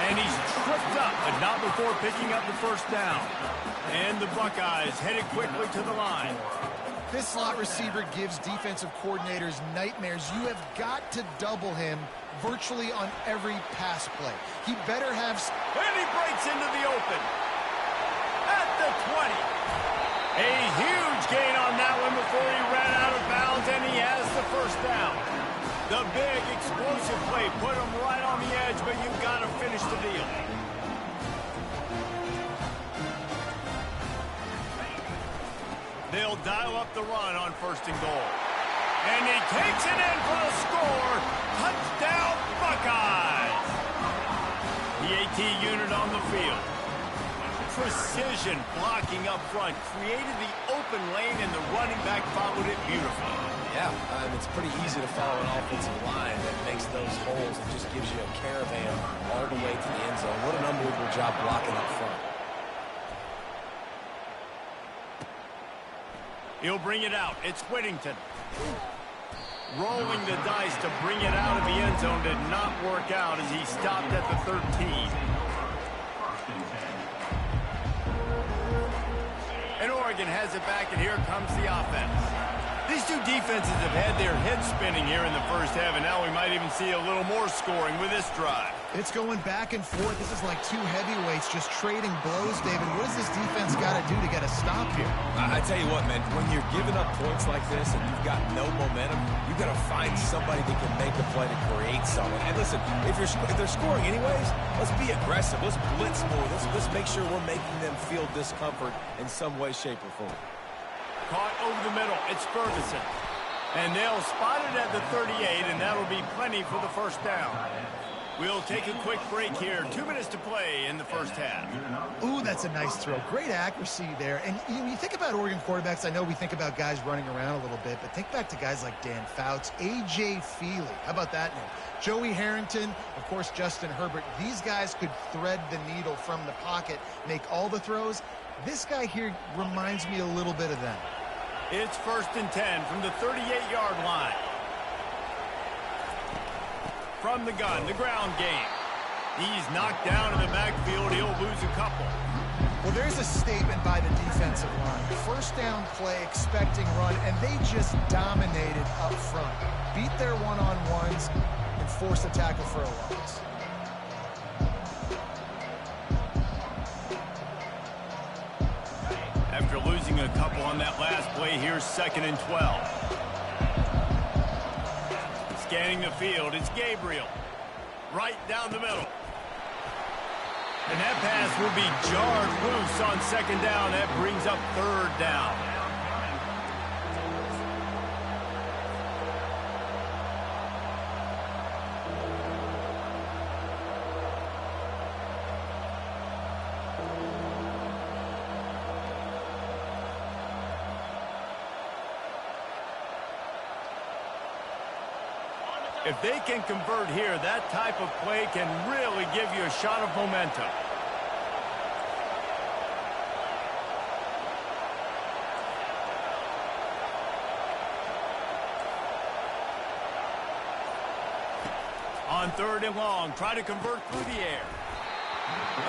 And he's tripped up, but not before picking up the first down. And the Buckeyes headed quickly to the line. This slot receiver gives defensive coordinators nightmares. You have got to double him virtually on every pass play. He better have... And he breaks into the open. At the 20. A huge gain on that one before he ran out of bounds, and he has the first down. The big explosive play put him right on the edge, but you've got to finish the deal. They'll dial up the run on 1st and goal. And he takes it in for the score. Touchdown, Buckeyes! The AT unit on the field. Precision blocking up front created the open lane, and the running back followed it beautifully. Yeah, it's pretty easy to follow an offensive line that makes those holes and just gives you a caravan all the way to the end zone. What an unbelievable job blocking up front. He'll bring it out. It's Whittington. Rolling the dice to bring it out of the end zone did not work out as he stopped at the 13. And Oregon has it back, and here comes the offense. These two defenses have had their heads spinning here in the first half, and now we might even see a little more scoring with this drive. It's going back and forth. This is like two heavyweights just trading blows, David. What does this defense got to do to get a stop here? I tell you what, man, when you're giving up points like this and you've got no momentum, you've got to find somebody that can make a play to create something. And listen, if they're scoring anyways, let's be aggressive. Let's blitz more. Let's make sure we're making them feel discomfort in some way, shape, or form. Caught over the middle. It's Ferguson. And they'll spot it at the 38, and that'll be plenty for the first down. We'll take a quick break here. 2 minutes to play in the first half. Ooh, that's a nice throw. Great accuracy there. And you think about Oregon quarterbacks, I know we think about guys running around a little bit, but think back to guys like Dan Fouts, A.J. Feely. How about that name? Joey Harrington, of course, Justin Herbert. These guys could thread the needle from the pocket, make all the throws. This guy here reminds me a little bit of them. It's 1st and 10 from the 38-yard line. From the gun, the ground game. He's knocked down in the backfield. He'll lose a couple. Well, there's a statement by the defensive line. First down play, expecting run, and they just dominated up front. Beat their one-on-ones and forced a tackle for a loss. After losing a couple on that last play, here's 2nd and 12. Scanning the field, it's Gabriel. Right down the middle. And that pass will be jarred loose on 2nd down. That brings up 3rd down. If they can convert here, that type of play can really give you a shot of momentum. On 3rd and long, try to convert through the air.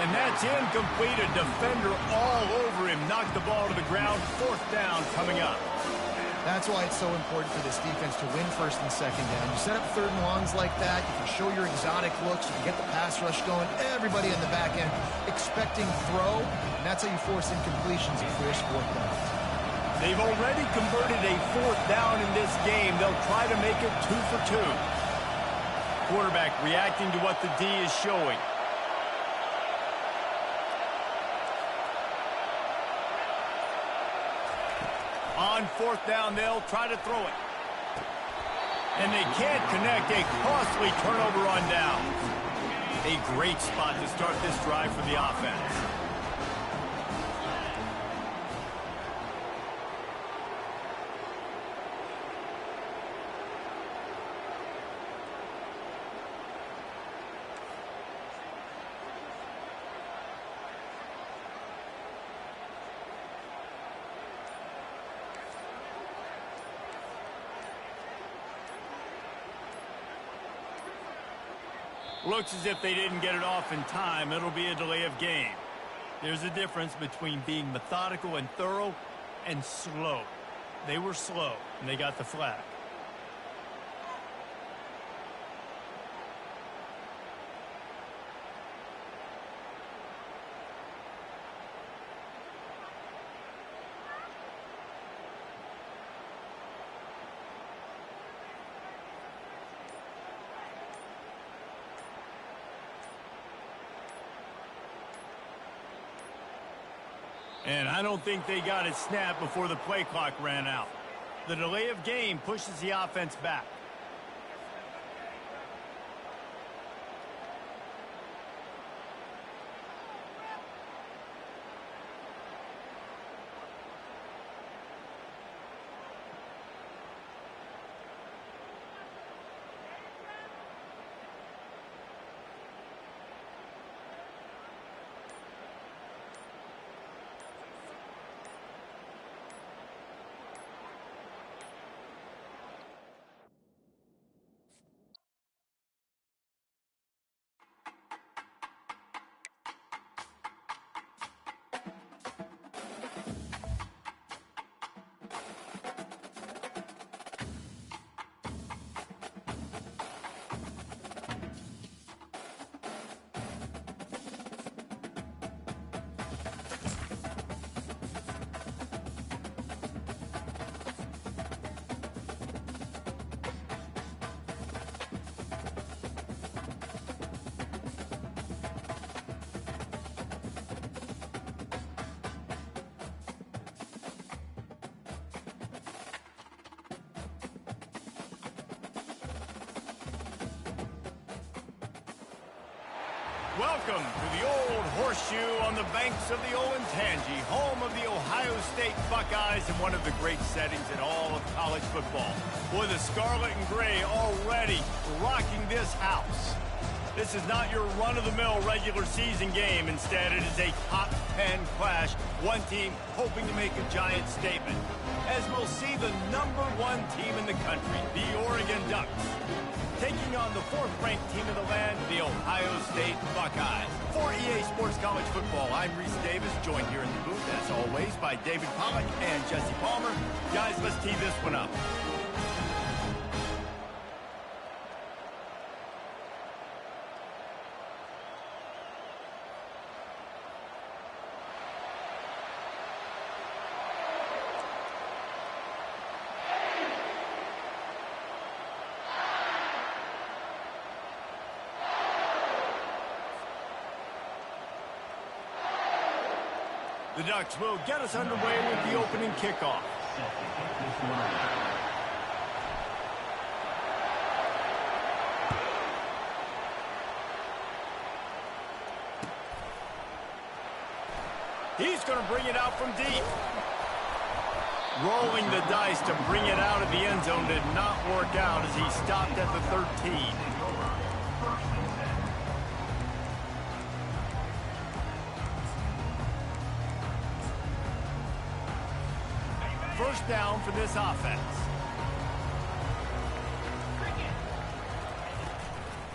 And that's incomplete. A defender all over him. Knocked the ball to the ground. 4th down coming up. That's why it's so important for this defense to win 1st and 2nd down. You set up 3rd and longs like that. You can show your exotic looks. You can get the pass rush going. Everybody in the back end expecting throw. And that's how you force incompletions and force 4th down. They've already converted a 4th down in this game. They'll try to make it 2 for 2. Quarterback reacting to what the D is showing. On 4th down, they'll try to throw it. And they can't connect. A costly turnover on down. A great spot to start this drive for the offense. Looks as if they didn't get it off in time. It'll be a delay of game. There's a difference between being methodical and thorough and slow. They were slow, and they got the flag. And I don't think they got it snapped before the play clock ran out. The delay of game pushes the offense back. Welcome to the old horseshoe on the banks of the Olentangy, home of the Ohio State Buckeyes and one of the great settings in all of college football. Boy, the scarlet and gray already rocking this house. This is not your run-of-the-mill regular season game. Instead, it is a top 10 clash, one team hoping to make a giant statement, as we'll see the #1 team in the country, the Oregon Ducks, taking on the 4th-ranked team of the land, the Ohio State Buckeyes. For EA Sports College Football, I'm Reese Davis, joined here in the booth, as always, by David Pollack and Jesse Palmer. Guys, let's tee this one up. The Ducks will get us underway with the opening kickoff. He's going to bring it out from deep. Rolling the dice to bring it out of the end zone did not work out as he stopped at the 13. First down for this offense.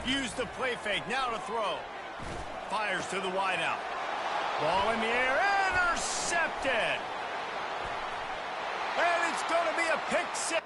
Use the play fake, now to throw. Fires to the wideout. Ball in the air, intercepted. And it's going to be a pick six.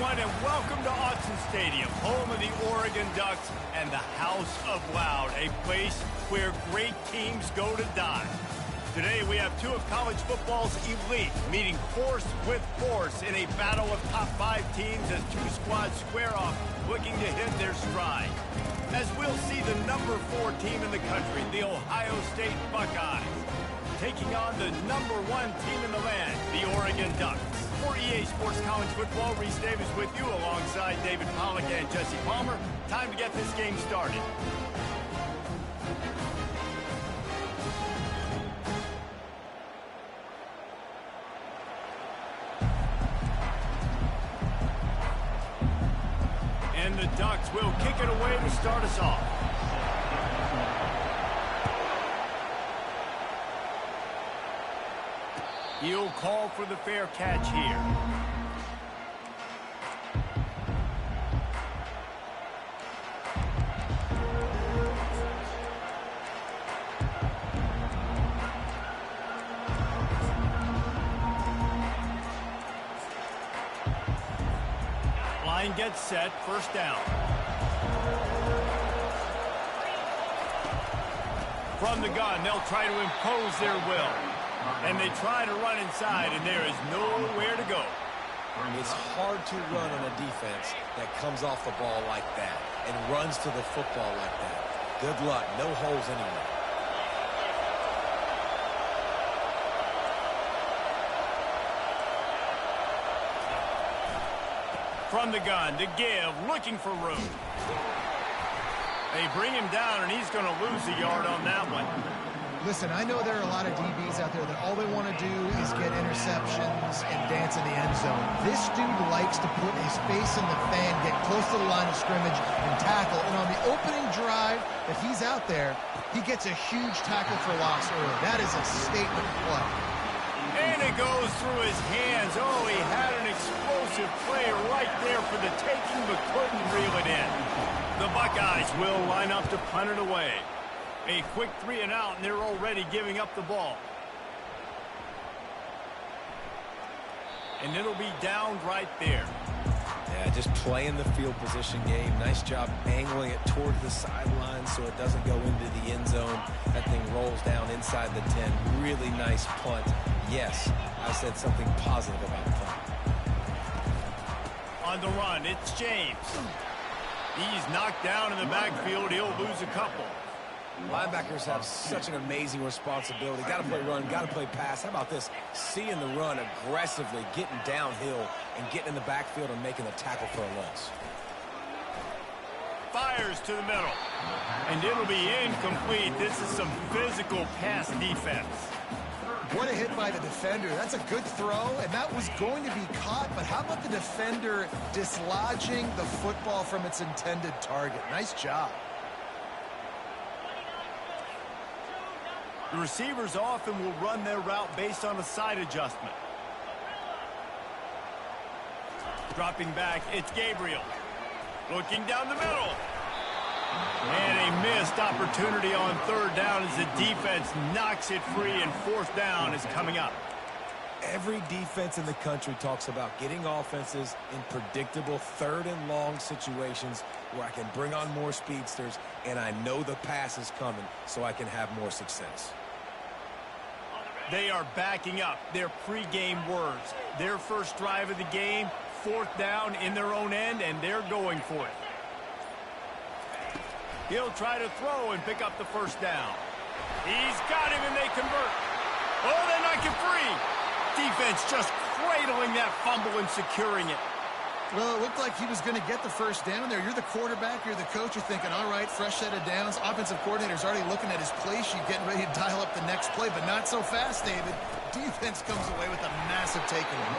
everyone, and welcome to Autzen Stadium, home of the Oregon Ducks and the House of Loud, a place where great teams go to die. Today, we have two of college football's elite meeting force with force in a battle of top 5 teams as two squads square off, looking to hit their stride. As we'll see the number 4 team in the country, the Ohio State Buckeyes, taking on the number 1 team in the land, the Oregon Ducks. For EA Sports College Football, Reese Davis with you alongside David Pollack and Jesse Palmer. Time to get this game started. And the Ducks will kick it away to start us off. He'll call for the fair catch here. Line gets set, first down. From the gun, they'll try to impose their will. And they try to run inside, and there is nowhere to go. It's hard to run on a defense that comes off the ball like that and runs to the football like that. Good luck. No holes anywhere. From the gun to give, looking for room. They bring him down, and he's going to lose a yard on that one. Listen, I know there are a lot of DBs out there that all they want to do is get interceptions and dance in the end zone. This dude likes to put his face in the fan, get close to the line of scrimmage, and tackle. And on the opening drive that he's out there, he gets a huge tackle for loss early. That is a statement play. And it goes through his hands. Oh, he had an explosive play right there for the taking, but couldn't reel it in. The Buckeyes will line up to punt it away. A quick 3 and out, and they're already giving up the ball. And it'll be down right there. Yeah, just playing the field position game. Nice job angling it towards the sideline so it doesn't go into the end zone. That thing rolls down inside the 10. Really nice punt. Yes, I said something positive about the punt. On the run, it's James. He's knocked down in the backfield. He'll lose a couple. Linebackers have such an amazing responsibility. Got to play run, got to play pass. How about this? Seeing the run aggressively, getting downhill, and getting in the backfield and making the tackle for a loss. Fires to the middle. And it'll be incomplete. This is some physical pass defense. What a hit by the defender. That's a good throw, and that was going to be caught. But how about the defender dislodging the football from its intended target? Nice job. The receivers often will run their route based on a side adjustment. Dropping back, it's Gabriel. Looking down the middle. And a missed opportunity on third down as the defense knocks it free, and fourth down is coming up. Every defense in the country talks about getting offenses in predictable third and long situations where I can bring on more speedsters and I know the pass is coming so I can have more success. They are backing up their pregame words. Their first drive of the game, fourth down in their own end, and they're going for it. He'll try to throw and pick up the first down. He's got him, and they convert. Oh, they knock it free. Defense just cradling that fumble and securing it. Well, it looked like he was going to get the first down there. You're the quarterback, you're the coach, you're thinking, all right, fresh set of downs. Offensive coordinator's already looking at his play sheet, getting ready to dial up the next play, but not so fast, David. Defense comes away with a massive takeaway.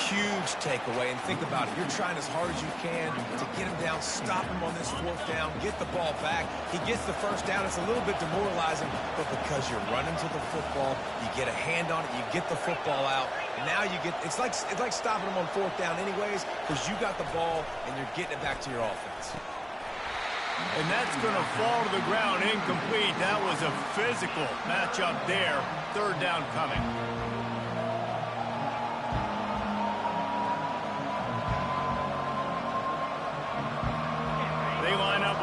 Huge takeaway, and think about it. You're trying as hard as you can to get him down, stop him on this fourth down, get the ball back. He gets the first down. It's a little bit demoralizing, but because you're running to the football, you get a hand on it, you get the football out. Now you get, it's like stopping them on fourth down anyways, because you got the ball and you're getting it back to your offense. And that's going to fall to the ground incomplete. That was a physical matchup there. Third down coming.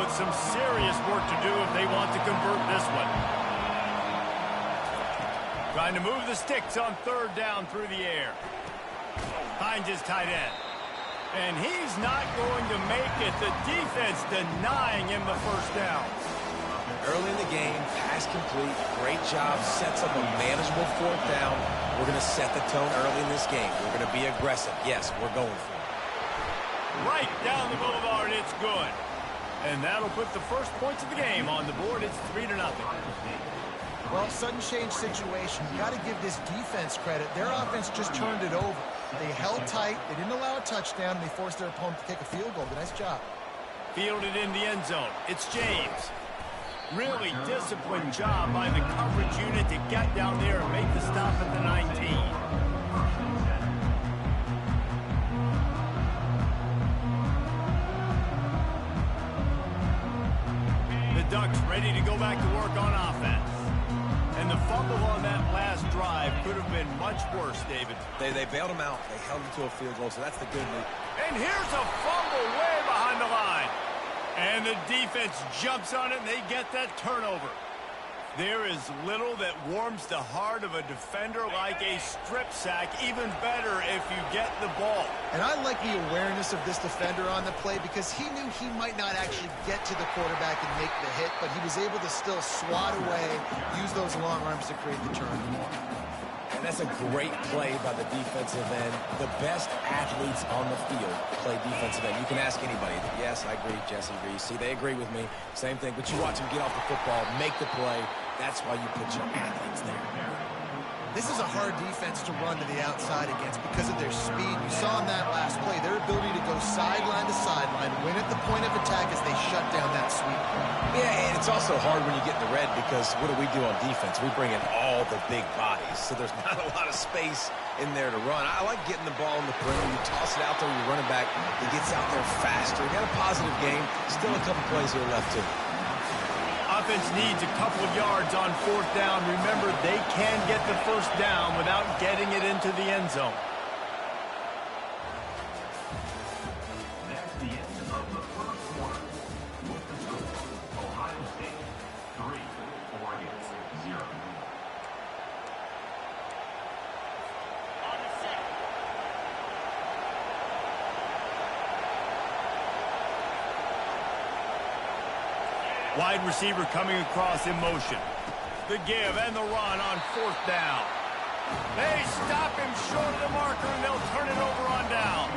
got some serious work to do if they want to convert this one. Trying to move the sticks on third down through the air. Finds his tight end. And he's not going to make it. The defense denying him the first down. Early in the game, pass complete. Great job. Sets up a manageable fourth down. We're going to set the tone early in this game. We're going to be aggressive. Yes, we're going for it. Right down the boulevard, it's good. And that'll put the first points of the game on the board. It's 3-0. Well, sudden change situation. You got to give this defense credit. Their offense just turned it over. They held tight. They didn't allow a touchdown, and they forced their opponent to kick a field goal. Nice job. Fielded in the end zone. It's James. Really disciplined job by the coverage unit to get down there and make the stop at the 19. The Ducks ready to go back to work on offense. And the fumble on that last drive could have been much worse, David. They bailed him out. They held him to a field goal, so that's the good news. And here's a fumble way behind the line. And the defense jumps on it, and they get that turnover. There is little that warms the heart of a defender like a strip sack. Even better if you get the ball. And I like the awareness of this defender on the play because he knew he might not actually get to the quarterback and make the hit, but he was able to still swat away, use those long arms to create the turnover. And that's a great play by the defensive end. The best athletes on the field play defensive end. You can ask anybody. Yes, I agree, Jesse. You see, they agree with me. Same thing. But you watch them get off the football, make the play. That's why you put your athletes there. This is a hard defense to run to the outside against because of their speed. You saw in that last play, their ability to go sideline to sideline, win at the point of attack as they shut down that sweep. Yeah, and it's also hard when you get in the red because what do we do on defense? We bring in all the big bodies, so there's not a lot of space in there to run. I like getting the ball in the perimeter. You toss it out there, you run it back. He gets out there faster. He got a positive game. Still a couple plays here left too. Offense needs a couple of yards on fourth down. Remember, they can get the first down without getting it into the end zone. That's the end of the first quarter. With the score, Ohio State 3, Oregon 0. Wide receiver coming across in motion. The give and the run on fourth down. They stop him short of the marker, and they'll turn it over on down.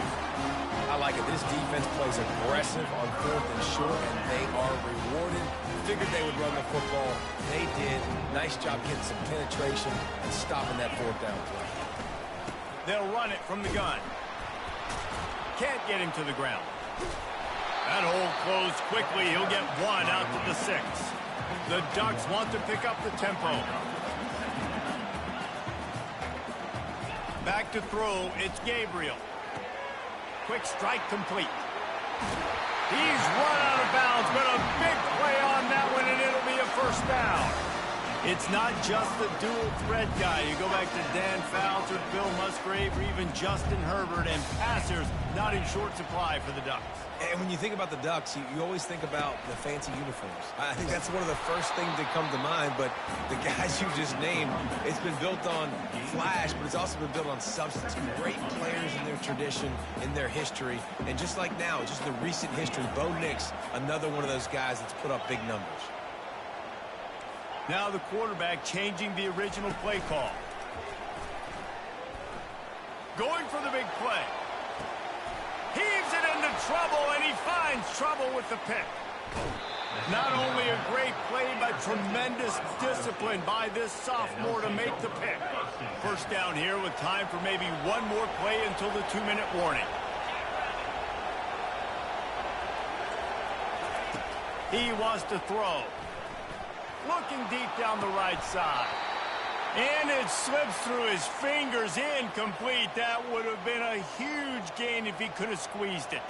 I like it. This defense plays aggressive on fourth and short, and they are rewarded. Figured they would run the football. They did. Nice job getting some penetration and stopping that fourth down play. They'll run it from the gun. Can't get him to the ground. That hole closed quickly. He'll get one out to the 6. The Ducks want to pick up the tempo. Back to throw. It's Gabriel. Quick strike complete. He's run out of bounds, but a big play on that one, and it'll be a first down. It's not just the dual threat guy. You go back to Dan Fouts or Bill Musgrave or even Justin Herbert, and passers not in short supply for the Ducks. And when you think about the Ducks, you always think about the fancy uniforms. I think that's one of the first things that come to mind, but the guys you just named, it's been built on flash, but it's also been built on substance. Great players in their tradition, in their history, and just like now, just the recent history, Bo Nix, another one of those guys that's put up big numbers. Now the quarterback changing the original play call. Going for the big play. Heaves it into trouble, and he finds trouble with the pick. Not only a great play, but tremendous discipline by this sophomore to make the pick. First down here with time for maybe one more play until the 2-minute warning. He wants to throw. Looking deep down the right side. And it slips through his fingers, incomplete. That would have been a huge gain if he could have squeezed it.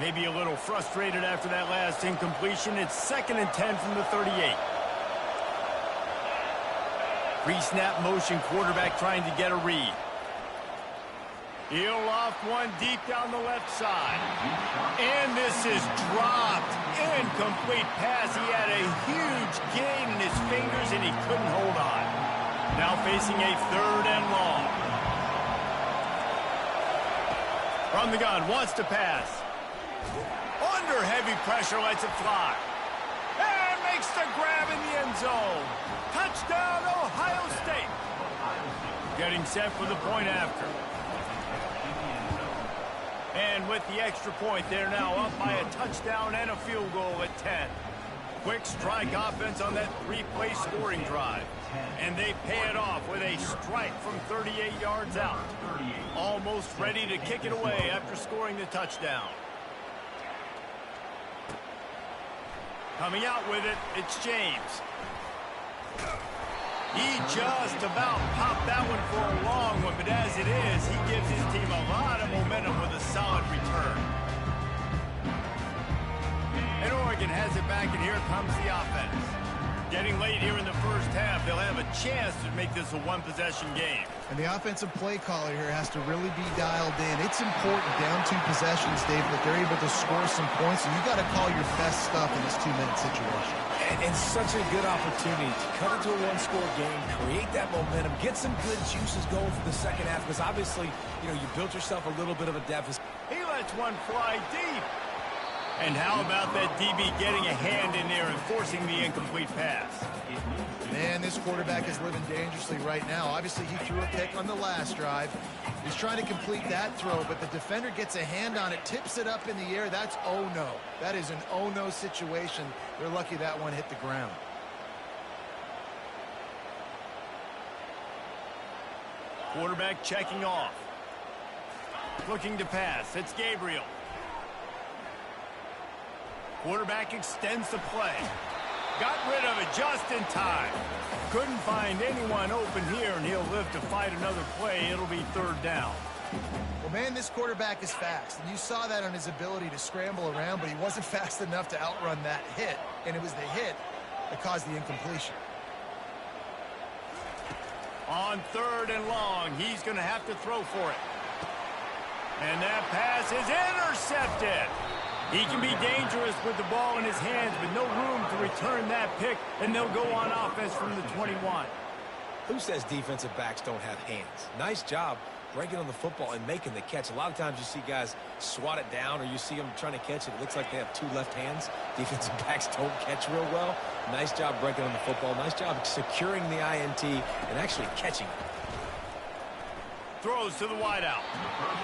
Maybe a little frustrated after that last incompletion. It's 2nd and 10 from the 38. Pre-snap motion, quarterback trying to get a read. He'll loft one deep down the left side. And this is dropped Incomplete pass. He had a huge gain in his fingers, and he couldn't hold on. Now facing a 3rd and long. From the gun, wants to pass. Under heavy pressure, lets it fly. And makes the grab in the end zone. Touchdown, Ohio State. Getting set for the point after. And with the extra point, they're now up by a touchdown and a field goal at 10. Quick strike offense on that 3-play scoring drive. And they pay it off with a strike from 38 yards out. Almost ready to kick it away after scoring the touchdown. Coming out with it, it's James. He just about popped that one for a long one, but as it is, he gives his team a lot of momentum with a solid return. And Oregon has it back, and here comes the offense. Getting late here in the first half, they'll have a chance to make this a one-possession game. And the offensive play caller here has to really be dialed in. It's important down 2 possessions, Dave, that they're able to score some points, and you got to call your best stuff in this 2-minute situation. And such a good opportunity to cut into a 1-score game, create that momentum, get some good juices going for the second half, because obviously, you built yourself a little bit of a deficit. He lets one fly deep. And how about that DB getting a hand in there and forcing the incomplete pass? Man, this quarterback is living dangerously right now. Obviously, he threw a pick on the last drive. He's trying to complete that throw, but the defender gets a hand on it, tips it up in the air. That's oh-no. That is an oh-no situation. They're lucky that one hit the ground. Quarterback checking off. Looking to pass. It's Gabriel. Quarterback extends the play. Got rid of it just in time. Couldn't find anyone open here, and he'll live to fight another play. It'll be 3rd down. Well, man, this quarterback is fast, and you saw that on his ability to scramble around, but he wasn't fast enough to outrun that hit, and it was the hit that caused the incompletion. On 3rd and long, he's going to have to throw for it. And that pass is intercepted. He can be dangerous with the ball in his hands, but no room to return that pick, and they'll go on offense from the 21. Who says defensive backs don't have hands? Nice job breaking on the football and making the catch. A lot of times you see guys swat it down, or you see them trying to catch it. It looks like they have 2 left hands. Defensive backs don't catch real well. Nice job breaking on the football. Nice job securing the INT and actually catching it. Throws to the wideout.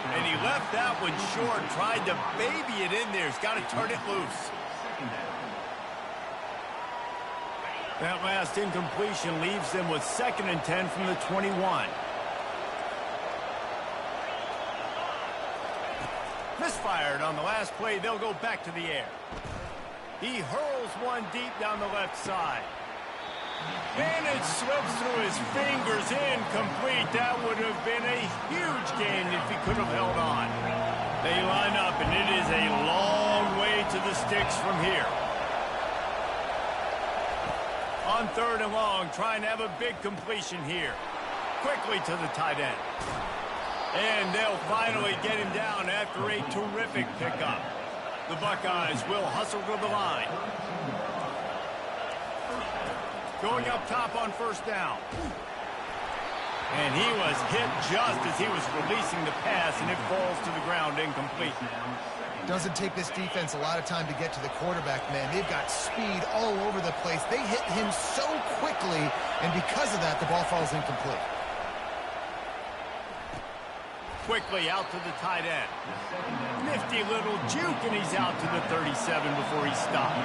And he left that one short, tried to baby it in there. He's got to turn it loose. That last incompletion leaves them with 2nd and 10 from the 21. Misfired on the last play. They'll go back to the air. He hurls one deep down the left side. And it slips through his fingers, incomplete. That would have been a huge gain if he could have held on. They line up, and it is a long way to the sticks from here. On 3rd and long, trying to have a big completion here. Quickly to the tight end. And they'll finally get him down after a terrific pickup. The Buckeyes will hustle to the line. Going up top on 1st down. And he was hit just as he was releasing the pass, and it falls to the ground incomplete. Doesn't take this defense a lot of time to get to the quarterback, man. They've got speed all over the place. They hit him so quickly, and because of that, the ball falls incomplete. Quickly out to the tight end. Nifty little juke, and he's out to the 37 before he stopped.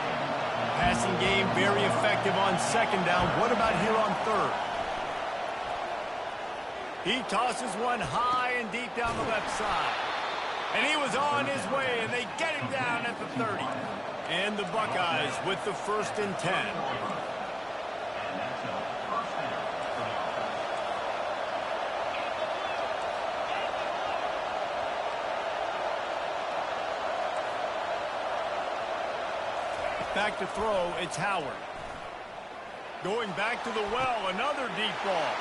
Passing game very effective on 2nd down. What about here on 3rd? He tosses one high and deep down the left side. And he was on his way, and they get him down at the 30. And the Buckeyes with the 1st and 10. Back to throw, it's Howard. Going back to the well, another deep ball.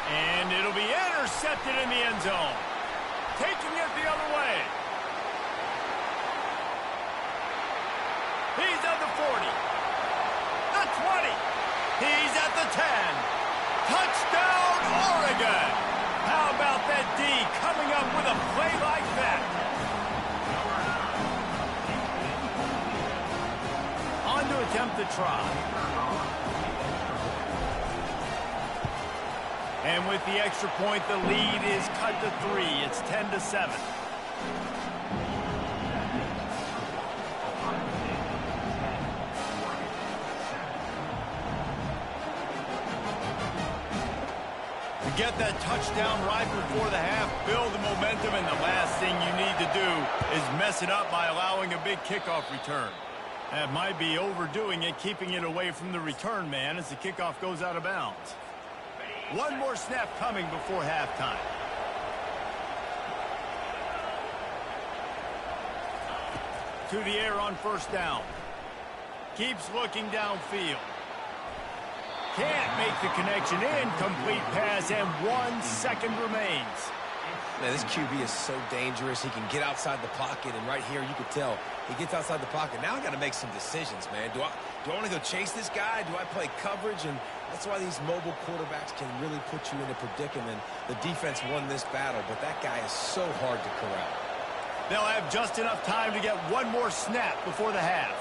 And it'll be intercepted in the end zone. Taking it the other way. He's at He's at the 10. Touchdown, Oregon! How about that D coming up with a play like that? On to attempt the try. And with the extra point, the lead is cut to 3. It's 10-7. Get that touchdown right before the half, build the momentum, and the last thing you need to do is mess it up by allowing a big kickoff return. That might be overdoing it, keeping it away from the return man as the kickoff goes out of bounds. One more snap coming before halftime. To the air on first down. Keeps looking downfield. Can't make the connection. Incomplete pass, and 1 second remains. Man, this QB is so dangerous. He can get outside the pocket, and right here you can tell he gets outside the pocket. Now I got to make some decisions, man. Do I want to go chase this guy? Do I play coverage? And that's why these mobile quarterbacks can really put you in a predicament. The defense won this battle, but that guy is so hard to corral. They'll have just enough time to get one more snap before the half.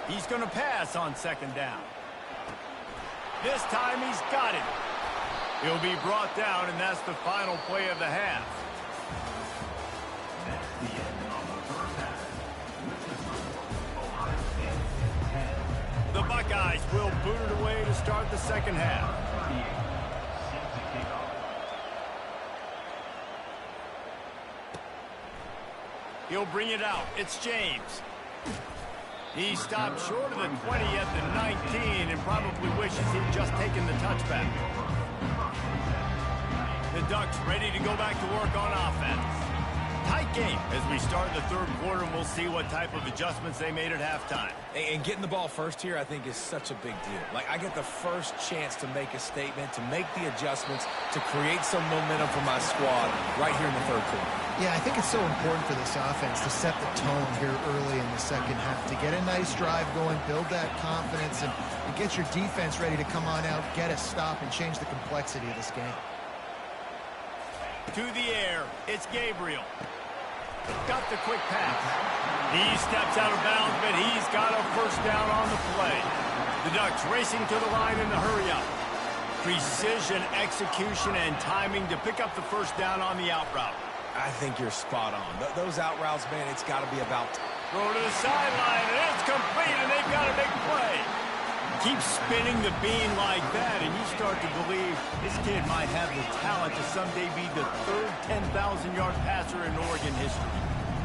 He's going to pass on second down. This time he's got it. He'll be brought down, and that's the final play of the half. That's the end of the first half. With the score, Ohio State 10. The Buckeyes will boot it away to start the second half. 38. Set to kick off. He'll bring it out. It's James. He stopped short of the 20 at the 19 and probably wishes he'd just taken the touchback. The Ducks ready to go back to work on offense. Tight game as we start the third quarter, and we'll see what type of adjustments they made at halftime. And getting the ball first here, I think, is such a big deal. Like, I get the first chance to make a statement, to make the adjustments, to create some momentum for my squad right here in the third quarter. Yeah, I think it's so important for this offense to set the tone here early in the second half, to get a nice drive going, build that confidence, and get your defense ready to come on out, get a stop, and change the complexity of this game. To the air, it's Gabriel. Got the quick pass. He steps out of bounds, but he's got a first down on the play. The Ducks racing to the line in the hurry-up. Precision, execution, and timing to pick up the first down on the out route. I think you're spot on. Those out routes, man, it's got to be about... Throw to the sideline, and it's complete, and they've got a big play. Keep spinning the bean like that, and you start to believe this kid might have the talent to someday be the third 10,000-yard passer in Oregon history.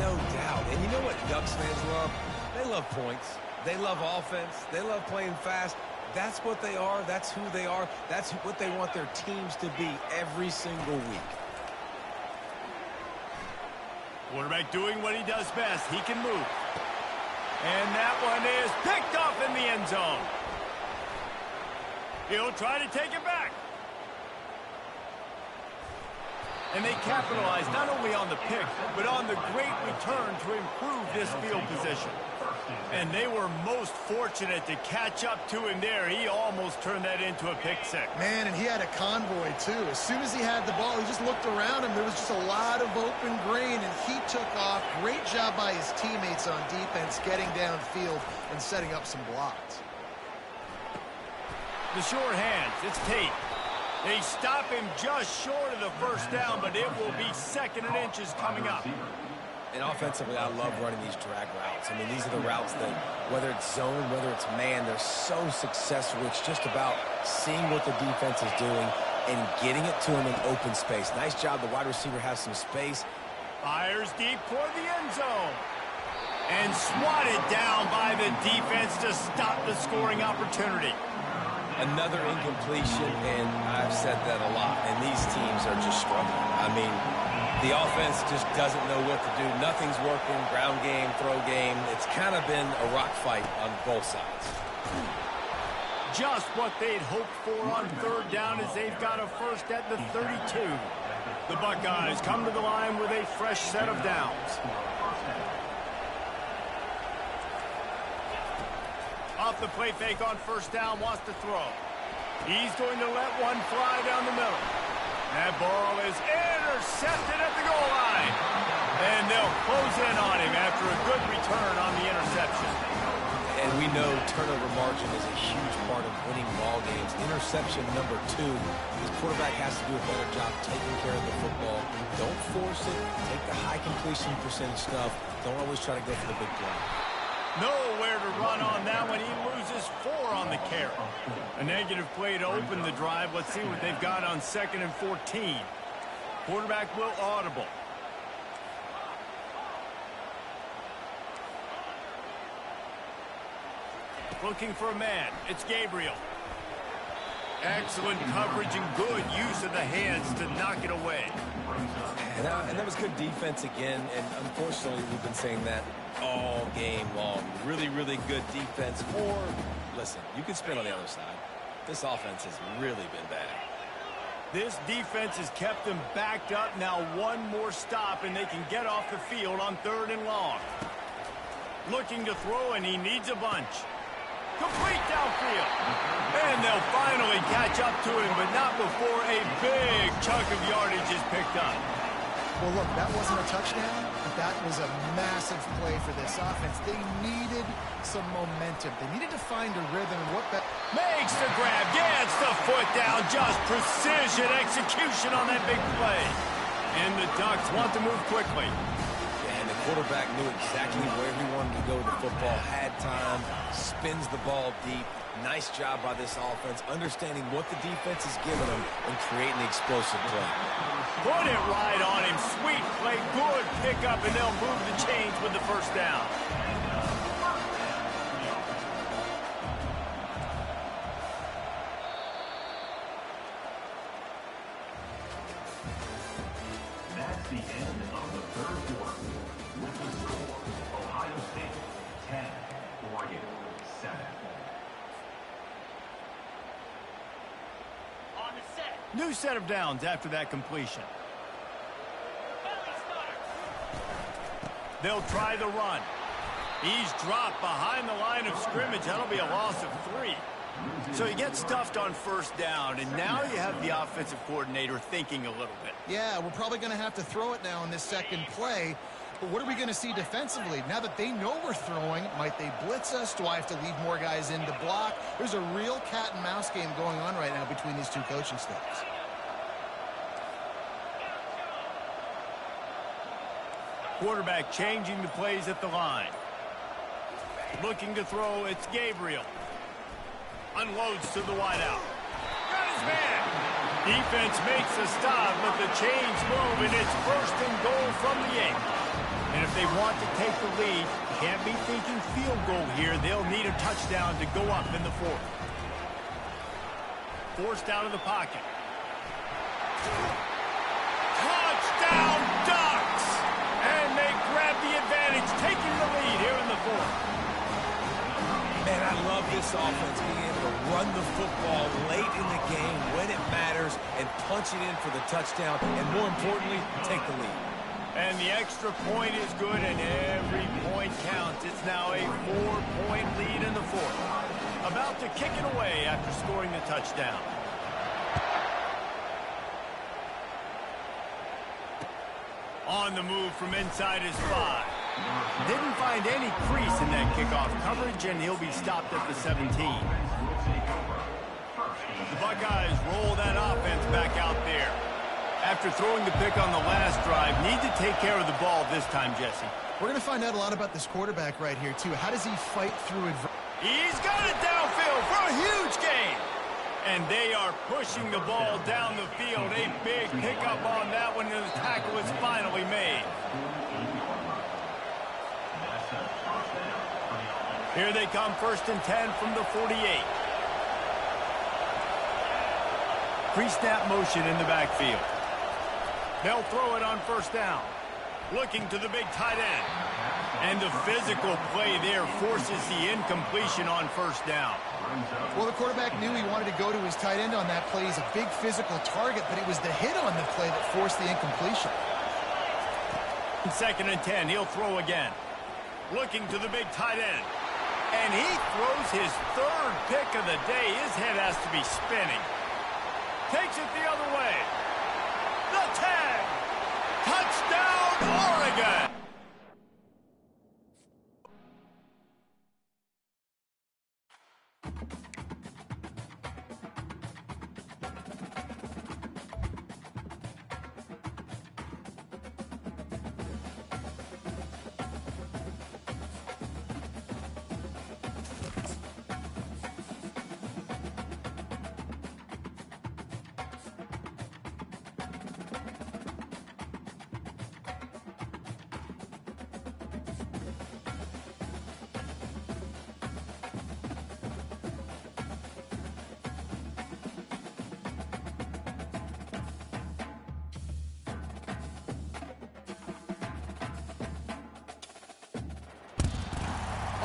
No doubt. And you know what Ducks fans love? They love points. They love offense. They love playing fast. That's what they are. That's who they are. That's what they want their teams to be every single week. Quarterback doing what he does best. He can move. And that one is picked off in the end zone. He'll try to take it back. And they capitalize not only on the pick, but on the great return to improve this field position. And they were most fortunate to catch up to him there. He almost turned that into a pick six. Man, and he had a convoy, too. As soon as he had the ball, he just looked around him. There was just a lot of open green, and he took off. Great job by his teammates on defense, getting downfield and setting up some blocks. The short hands, it's Tate. They stop him just short of the first down, but it will be second and inches coming up. And offensively, I love running these drag routes. I mean, these are the routes that, whether it's zone, whether it's man, they're so successful. It's just about seeing what the defense is doing and getting it to him in open space. Nice job. The wide receiver has some space. Fires deep toward the end zone. And swatted down by the defense to stop the scoring opportunity. Another incompletion, and I've said that a lot, and these teams are just struggling. I mean, the offense just doesn't know what to do. Nothing's working, ground game, throw game. It's kind of been a rock fight on both sides. Just what they'd hoped for on third down as they've got a first at the 32. The Buckeyes come to the line with a fresh set of downs. Off the play fake on first down, wants to throw. He's going to let one fly down the middle. That ball is intercepted at the goal line. And they'll close in on him after a good return on the interception. And we know turnover margin is a huge part of winning ball games. Interception number 2. This quarterback has to do a better job taking care of the football. Don't force it. Take the high completion percentage stuff. Don't always try to go for the big play. Nowhere to run on that one. He loses 4 on the carry. A negative play to open the drive. Let's see what they've got on 2nd and 14. Quarterback will audible. Looking for a man. It's Gabriel. Excellent coverage and good use of the hands to knock it away. And that was good defense again. And unfortunately, we've been saying that all game long. Really, really good defense. Or, listen, you can spin on the other side. This offense has really been bad. This defense has kept them backed up. Now one more stop, and they can get off the field on 3rd and long. Looking to throw, and he needs a bunch. Complete downfield. And they'll finally catch up to him, but not before a big chunk of yardage is picked up. Well, look, that wasn't a touchdown, but that was a massive play for this offense. They needed some momentum. They needed to find a rhythm. And what makes the grab, gets the foot down, just precision execution on that big play. And the Ducks want to move quickly. And the quarterback knew exactly where he wanted to go with the football, had time, spins the ball deep. Nice job by this offense, understanding what the defense is giving them and creating the explosive play. Put it right on him. Sweet play, good pickup, and they'll move the chains with the first down. That's the end of the 3rd quarter. With the score, Ohio State 10, Oregon 7. New set of downs after that completion. They'll try the run. He's dropped behind the line of scrimmage. That'll be a loss of 3. So he gets stuffed on first down, and now you have the offensive coordinator thinking a little bit. Yeah, we're probably going to have to throw it now in this second play. But what are we going to see defensively? Now that they know we're throwing, might they blitz us? Do I have to leave more guys in to block? There's a real cat and mouse game going on right now between these 2 coaching staffs. Quarterback changing the plays at the line. Looking to throw, it's Gabriel. Unloads to the wideout. Got his man. Defense makes a stop, but the chains move, and it's 1st and goal from the 8. And if they want to take the lead, can't be thinking field goal here. They'll need a touchdown to go up in the 4th. Forced out of the pocket. Touchdown, Ducks! And they grab the advantage, taking the lead here in the 4th. Man, I love this offense being able to run the football late in the game when it matters and punch it in for the touchdown, and more importantly, take the lead. And the extra point is good, and every point counts. It's now a 4-point lead in the 4th. About to kick it away after scoring the touchdown. On the move from inside his 5. Didn't find any crease in that kickoff coverage, and he'll be stopped at the 17. The Buckeyes roll that offense back out there. After throwing the pick on the last drive, need to take care of the ball this time, Jesse. We're going to find out a lot about this quarterback right here, too. How does he fight through adversity? He's got it downfield for a huge gain. And they are pushing the ball down the field. A big pickup on that one, and the tackle is finally made. Here they come, 1st and 10 from the 48. Pre-snap motion in the backfield. They'll throw it on 1st down. Looking to the big tight end. And the physical play there forces the incompletion on 1st down. Well, the quarterback knew he wanted to go to his tight end on that play. He's a big physical target, but it was the hit on the play that forced the incompletion. 2nd and 10, he'll throw again. Looking to the big tight end. And he throws his third pick of the day. His head has to be spinning. Takes it the other way. The tag. Touchdown, Oregon.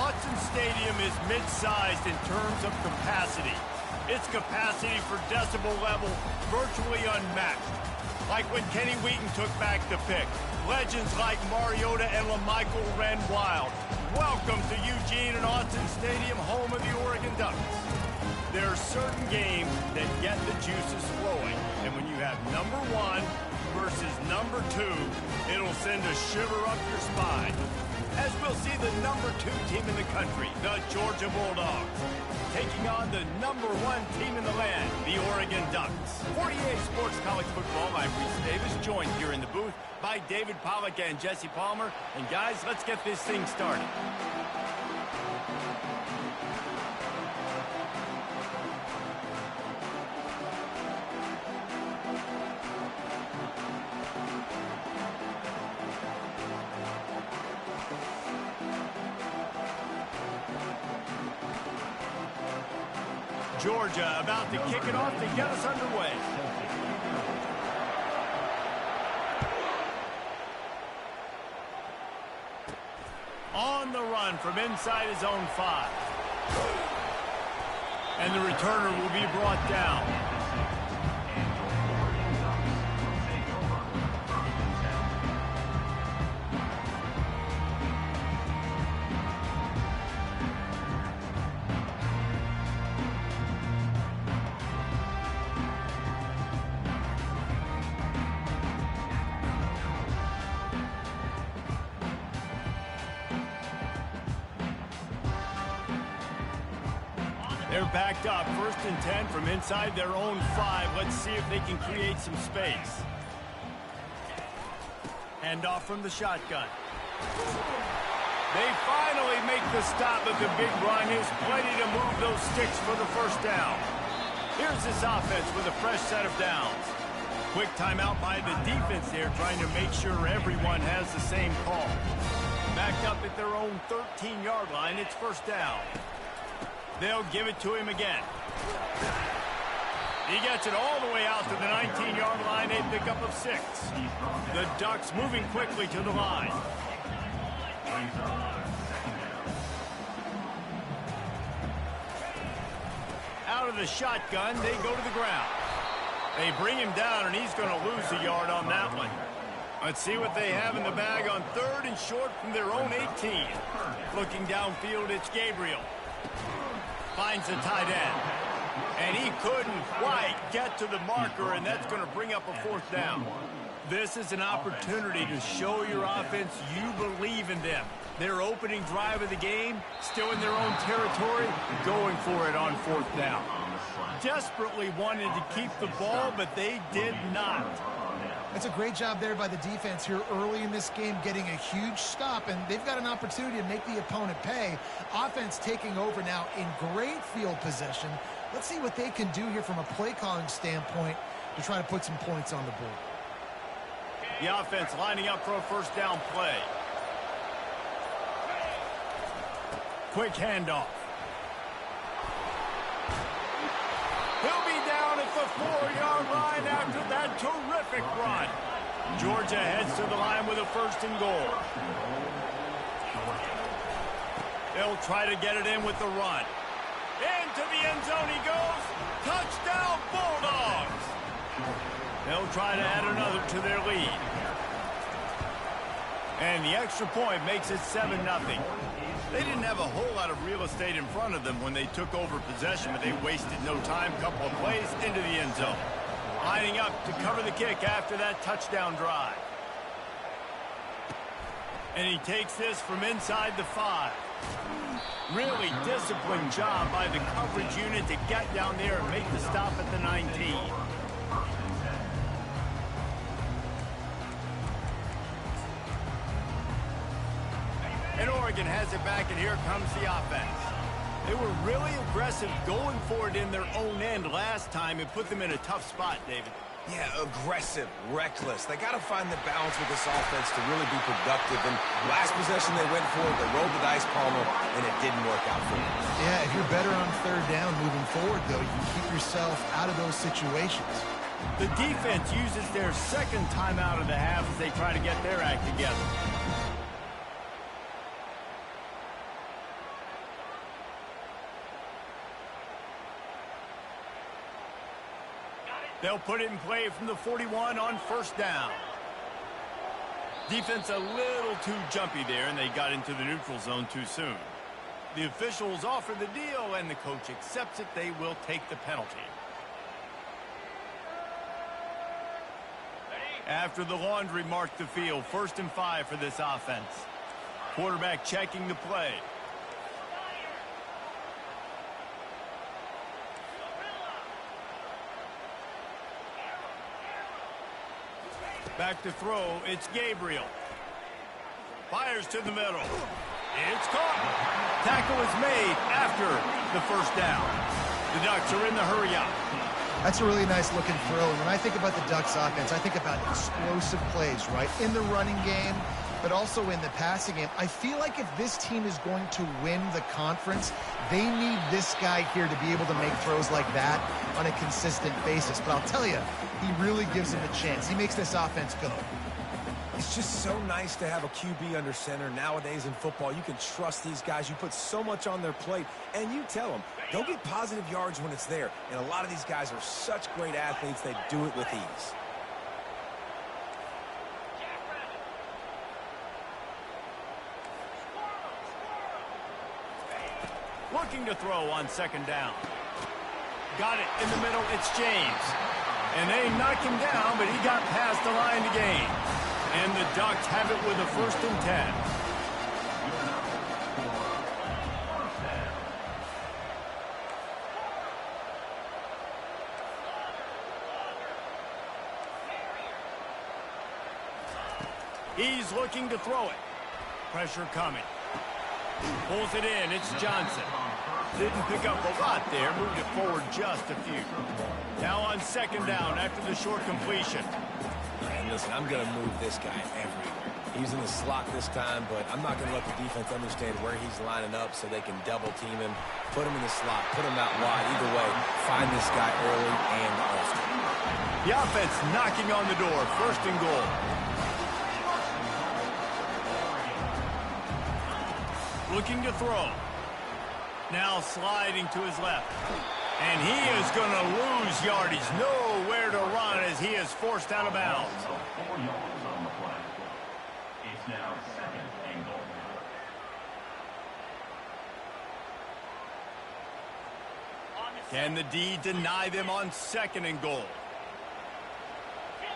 Autzen Stadium is mid-sized in terms of capacity. Its capacity for decibel level virtually unmatched. Like when Kenny Wheaton took back the pick. Legends like Mariota and LaMichael ran wild. Welcome to Eugene and Autzen Stadium, home of the Oregon Ducks. There are certain games that get the juices flowing. And when you have number 1 versus number 2, it'll send a shiver up your spine. As we'll see the number 2 team in the country, the Georgia Bulldogs, taking on the number 1 team in the land, the Oregon Ducks. 48 Sports College Football, I'm Reese Davis, joined here in the booth by David Pollack and Jesse Palmer. And guys, let's get this thing started. Georgia about to kick it off to get us underway. On the run from inside his own 5. And the returner will be brought down. They're backed up, 1st and 10 from inside their own 5. Let's see if they can create some space. Handoff from the shotgun. They finally make the stop at the big run. There's plenty to move those sticks for the first down. Here's this offense with a fresh set of downs. Quick timeout by the defense there, trying to make sure everyone has the same call. Backed up at their own 13-yard line, it's 1st down. They'll give it to him again. He gets it all the way out to the 19-yard line, a pickup of 6. The Ducks moving quickly to the line. Out of the shotgun, they go to the ground. They bring him down, and he's going to lose a yard on that one. Let's see what they have in the bag on 3rd and short from their own 18. Looking downfield, it's Gabriel. Finds the tight end. And he couldn't quite get to the marker, and that's going to bring up a 4th down. This is an opportunity to show your offense you believe in them. Their opening drive of the game, still in their own territory, going for it on 4th down. Desperately wanted to keep the ball, but they did not. That's a great job there by the defense here early in this game, getting a huge stop, and they've got an opportunity to make the opponent pay. Offense taking over now in great field possession. Let's see what they can do here from a play calling standpoint to try to put some points on the board. The offense lining up for a 1st down play. Quick handoff. He'll be down at the 4-yard line after that terrific run. Georgia heads to the line with a 1st and goal. They'll try to get it in with the run. Into the end zone he goes. Touchdown, Bulldogs. They'll try to add another to their lead. And the extra point makes it 7-0. They didn't have a whole lot of real estate in front of them when they took over possession, but they wasted no time. Couple of plays into the end zone. Lining up to cover the kick after that touchdown drive. And he takes this from inside the 5. Really disciplined job by the coverage unit to get down there and make the stop at the 19. And Oregon has it back, and here comes the offense. They were really aggressive going for it in their own end last time. It put them in a tough spot, David. Yeah, aggressive, reckless. They got to find the balance with this offense to really be productive. And last possession they went for it, they rolled the dice, Palmer, and it didn't work out for them. Yeah, if you're better on third down moving forward, though, you can keep yourself out of those situations. The defense uses their second timeout of the half as they try to get their act together. They'll put it in play from the 41 on first down. Defense a little too jumpy there, and they got into the neutral zone too soon. The officials offer the deal, and the coach accepts it. They will take the penalty. After the laundry marked the field, 1st and 5 for this offense. Quarterback checking the play. Back to throw, it's Gabriel. Fires to the middle. It's caught. Tackle is made after the first down. The Ducks are in the hurry-up. That's a really nice looking throw. And when I think about the Ducks offense, I think about explosive plays, right? In the running game, but also in the passing game. I feel like if this team is going to win the conference, they need this guy here to be able to make throws like that on a consistent basis. But I'll tell you, he really gives him a chance. He makes this offense go. It's just so nice to have a QB under center. Nowadays in football, you can trust these guys. You put so much on their plate, and you tell them, go get positive yards when it's there. And a lot of these guys are such great athletes, they do it with ease. Looking to throw on second down. Got it in the middle, it's James. And they knock him down, but he got past the line to gain. And the Ducks have it with a 1st and 10. He's looking to throw it. Pressure coming. Pulls it in, it's Johnson. Didn't pick up a lot there, moved it forward just a few. Now on second down after the short completion. And listen, I'm going to move this guy everywhere. He's in the slot this time, but I'm not going to let the defense understand where he's lining up so they can double team him, put him in the slot, put him out wide. Either way, find this guy early and often. The offense knocking on the door, 1st and goal. Looking to throw. Now sliding to his left. And he is going to lose yardage. Nowhere to run as he is forced out of bounds. 4 yards on the play. It's now 2nd and goal. Can the D deny them on 2nd and goal?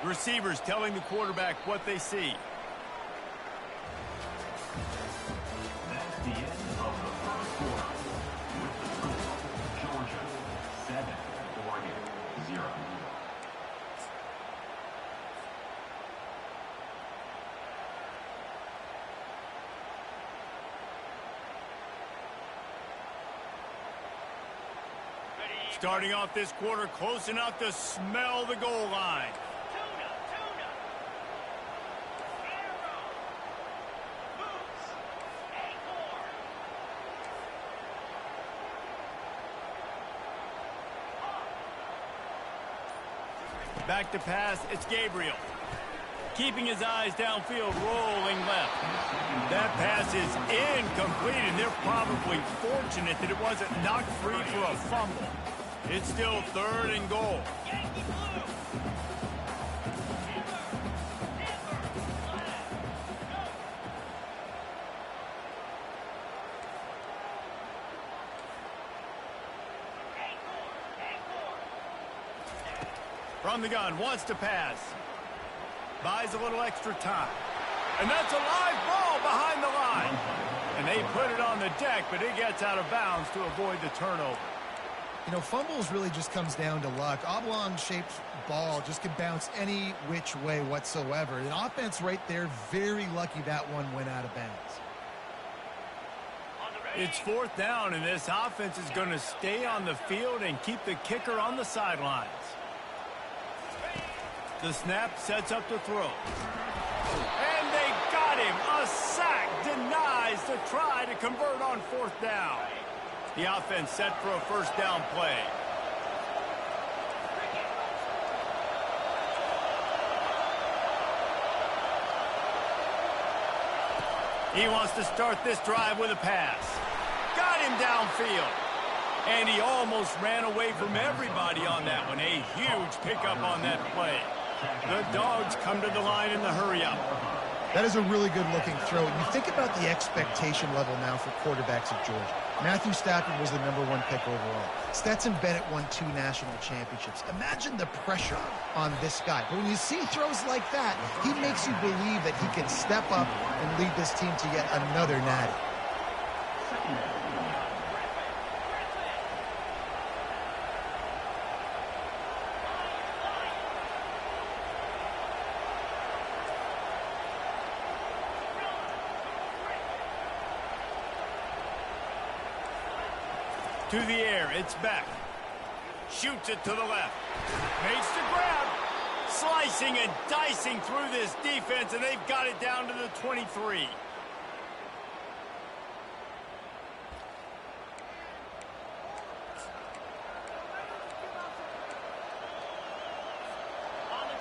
Receivers telling the quarterback what they see. That's the end of the first quarter. With the score, Georgia 7, Oregon 0. Starting off this quarter close enough to smell the goal line. Back to pass, it's Gabriel. Keeping his eyes downfield, rolling left. That pass is incomplete, and they're probably fortunate that it wasn't knocked free for a fumble. It's still 3rd and goal. From the gun, wants to pass. Buys a little extra time. And that's a live ball behind the line. And they put it on the deck, but it gets out of bounds to avoid the turnover. You know, fumbles really just comes down to luck. Oblong-shaped ball just can bounce any which way whatsoever. The offense right there, very lucky that one went out of bounds. It's 4th down, and this offense is going to stay on the field and keep the kicker on the sidelines. The snap sets up the throw. And they got him. A sack denies the try to convert on 4th down. The offense set for a first down play. He wants to start this drive with a pass. Got him downfield. And he almost ran away from everybody on that one. A huge pickup on that play. The Dogs come to the line in the hurry-up. That is a really good-looking throw. You think about the expectation level now for quarterbacks at Georgia. Matthew Stafford was the #1 pick overall. Stetson Bennett won 2 national championships. Imagine the pressure on this guy. But when you see throws like that, he makes you believe that he can step up and lead this team to yet another natty. To the air, it's back. Shoots it to the left. Makes the grab. Slicing and dicing through this defense, and they've got it down to the 23.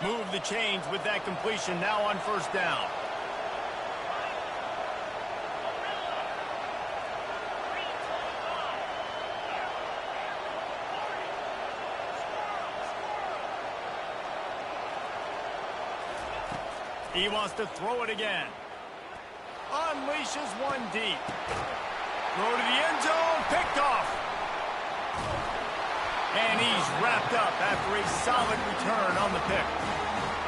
Move the chains with that completion now on first down. He wants to throw it again. Unleashes one deep. Throw to the end zone. Picked off. And he's wrapped up after a solid return on the pick.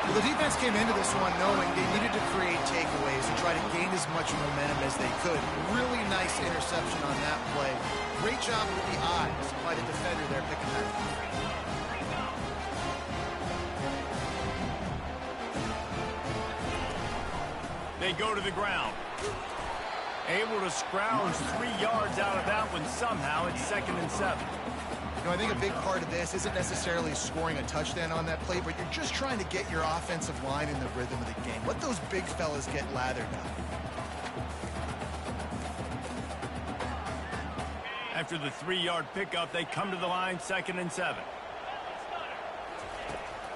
Well, the defense came into this one knowing they needed to create takeaways and try to gain as much momentum as they could. Really nice interception on that play. Great job with the eyes by the defender there picking that up. They go to the ground. Able to scrounge 3 yards out of that one somehow. It's 2nd and 7. You know, I think a big part of this isn't necessarily scoring a touchdown on that play, but you're just trying to get your offensive line in the rhythm of the game. Let those big fellas get lathered up. After the 3-yard pickup, they come to the line, 2nd and 7.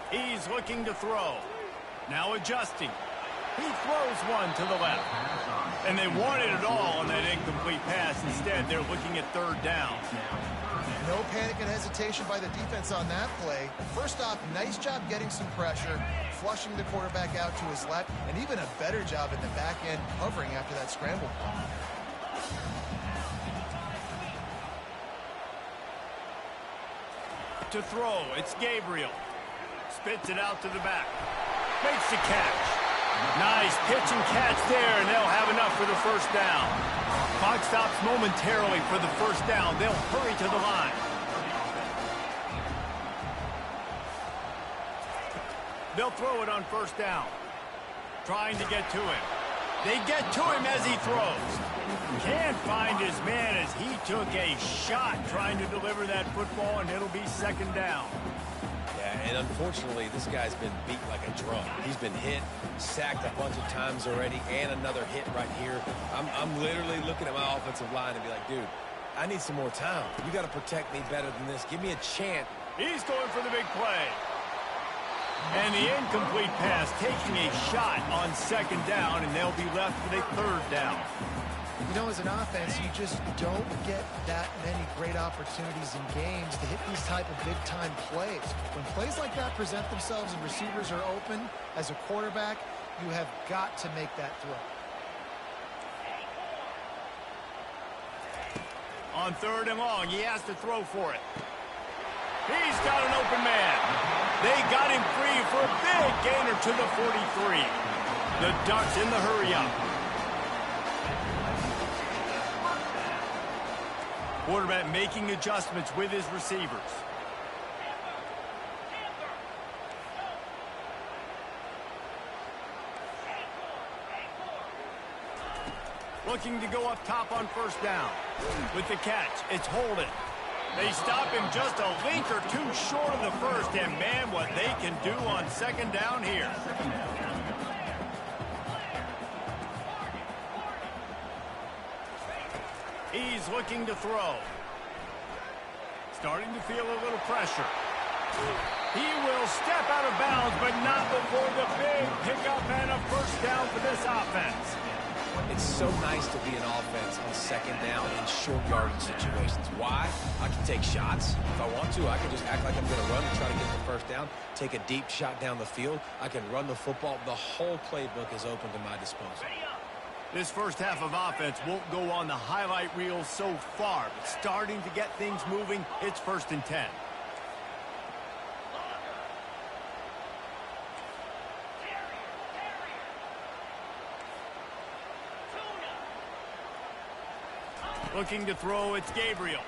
He's looking to throw. Now adjusting. He throws one to the left. And they wanted it all on that incomplete pass. Instead, they're looking at 3rd down. No panic and hesitation by the defense on that play. First off, nice job getting some pressure, flushing the quarterback out to his left, and even a better job in the back end covering after that scramble. To throw, it's Gabriel. Spits it out to the back. Makes the catch. Nice pitch and catch there, and they'll have enough for the first down. Clock stops momentarily for the first down. They'll hurry to the line. They'll throw it on first down. Trying to get to him. They get to him as he throws. Can't find his man as he took a shot trying to deliver that football, and it'll be 2nd down. Yeah, and unfortunately, this guy's been beat like a drum. He's been hit, sacked a bunch of times already, and another hit right here. I'm literally looking at my offensive line and be like, dude, I need some more time. You got to protect me better than this. Give me a chance. He's going for the big play. And the incomplete pass taking a shot on 2nd down, and they'll be left with a 3rd down. You know, as an offense, you just don't get that many great opportunities in games to hit these type of big-time plays. When plays like that present themselves and receivers are open, as a quarterback, you have got to make that throw. On 3rd and long, he has to throw for it. He's got an open man. They got him free for a big gainer to the 43. The Ducks in the hurry-up. Quarterback making adjustments with his receivers. Looking to go up top on first down. With the catch, it's Holden. They stop him just a link or two short of the first, and man, what they can do on second down here. He's looking to throw. Starting to feel a little pressure. He will step out of bounds, but not before the big pickup and a first down for this offense. It's so nice to be an offense on second down in short yardage situations. Why? I can take shots. If I want to, I can just act like I'm going to run and try to get the first down, take a deep shot down the field. I can run the football. The whole playbook is open to my disposal. This first half of offense won't go on the highlight reel so far, but starting to get things moving, it's 1st and 10. Looking to throw, it's Gabriel.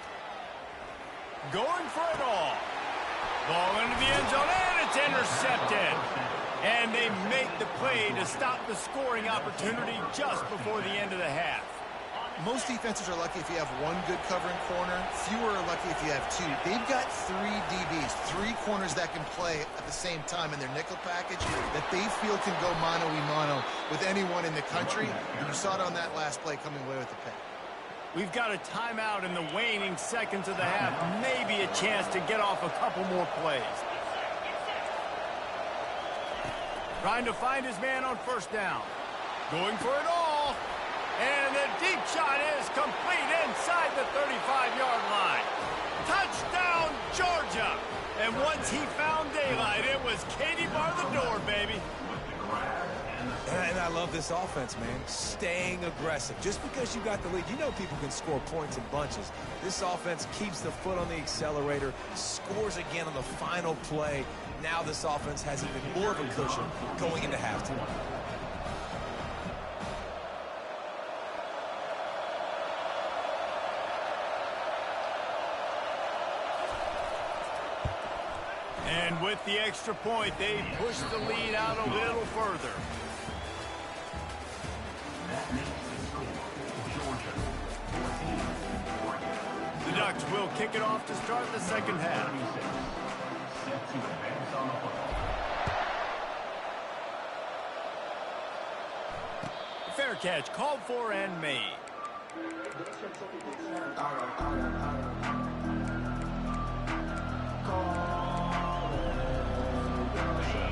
Going for it all. Ball into the end zone, and it's intercepted. And they make the play to stop the scoring opportunity just before the end of the half. Most defenses are lucky if you have one good covering corner. Fewer are lucky if you have two. They've got 3 DBs, 3 corners that can play at the same time in their nickel package that they feel can go mano-a-mano with anyone in the country. And you saw it on that last play coming away with the pick. We've got a timeout in the waning seconds of the half. Maybe a chance to get off a couple more plays. Trying to find his man on first down. Going for it all. And the deep shot is complete inside the 35-yard line. Touchdown, Georgia. And once he found daylight, it was Katie bar the door, baby. And I love this offense, man. Staying aggressive. Just because you got the lead, you know people can score points in bunches. This offense keeps the foot on the accelerator, scores again on the final play. Now this offense has even more of a cushion going into halftime. And with the extra point, they push the lead out a little further. The Ducks will kick it off to start the second half. Fair catch called for and made.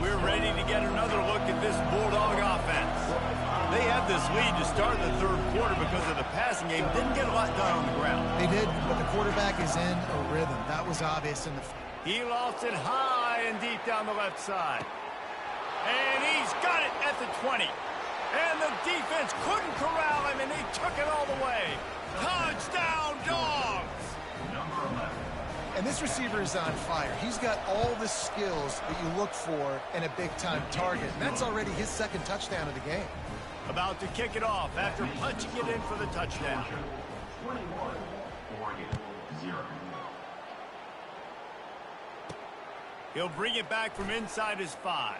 We're ready to get another look at this Bulldog offense. They had this lead to start the third quarter because of the passing game. Didn't get a lot done on the ground. They did, but the quarterback is in a rhythm. That was obvious in the... He lofts it high and deep down the left side. And he's got it at the 20. And the defense couldn't corral him, and he took it all the way. Touchdown, Dogs! And this receiver is on fire. He's got all the skills that you look for in a big-time target. And that's already his 2nd touchdown of the game. About to kick it off after punching it in for the touchdown. 21, Oregon, 0. He'll bring it back from inside his 5.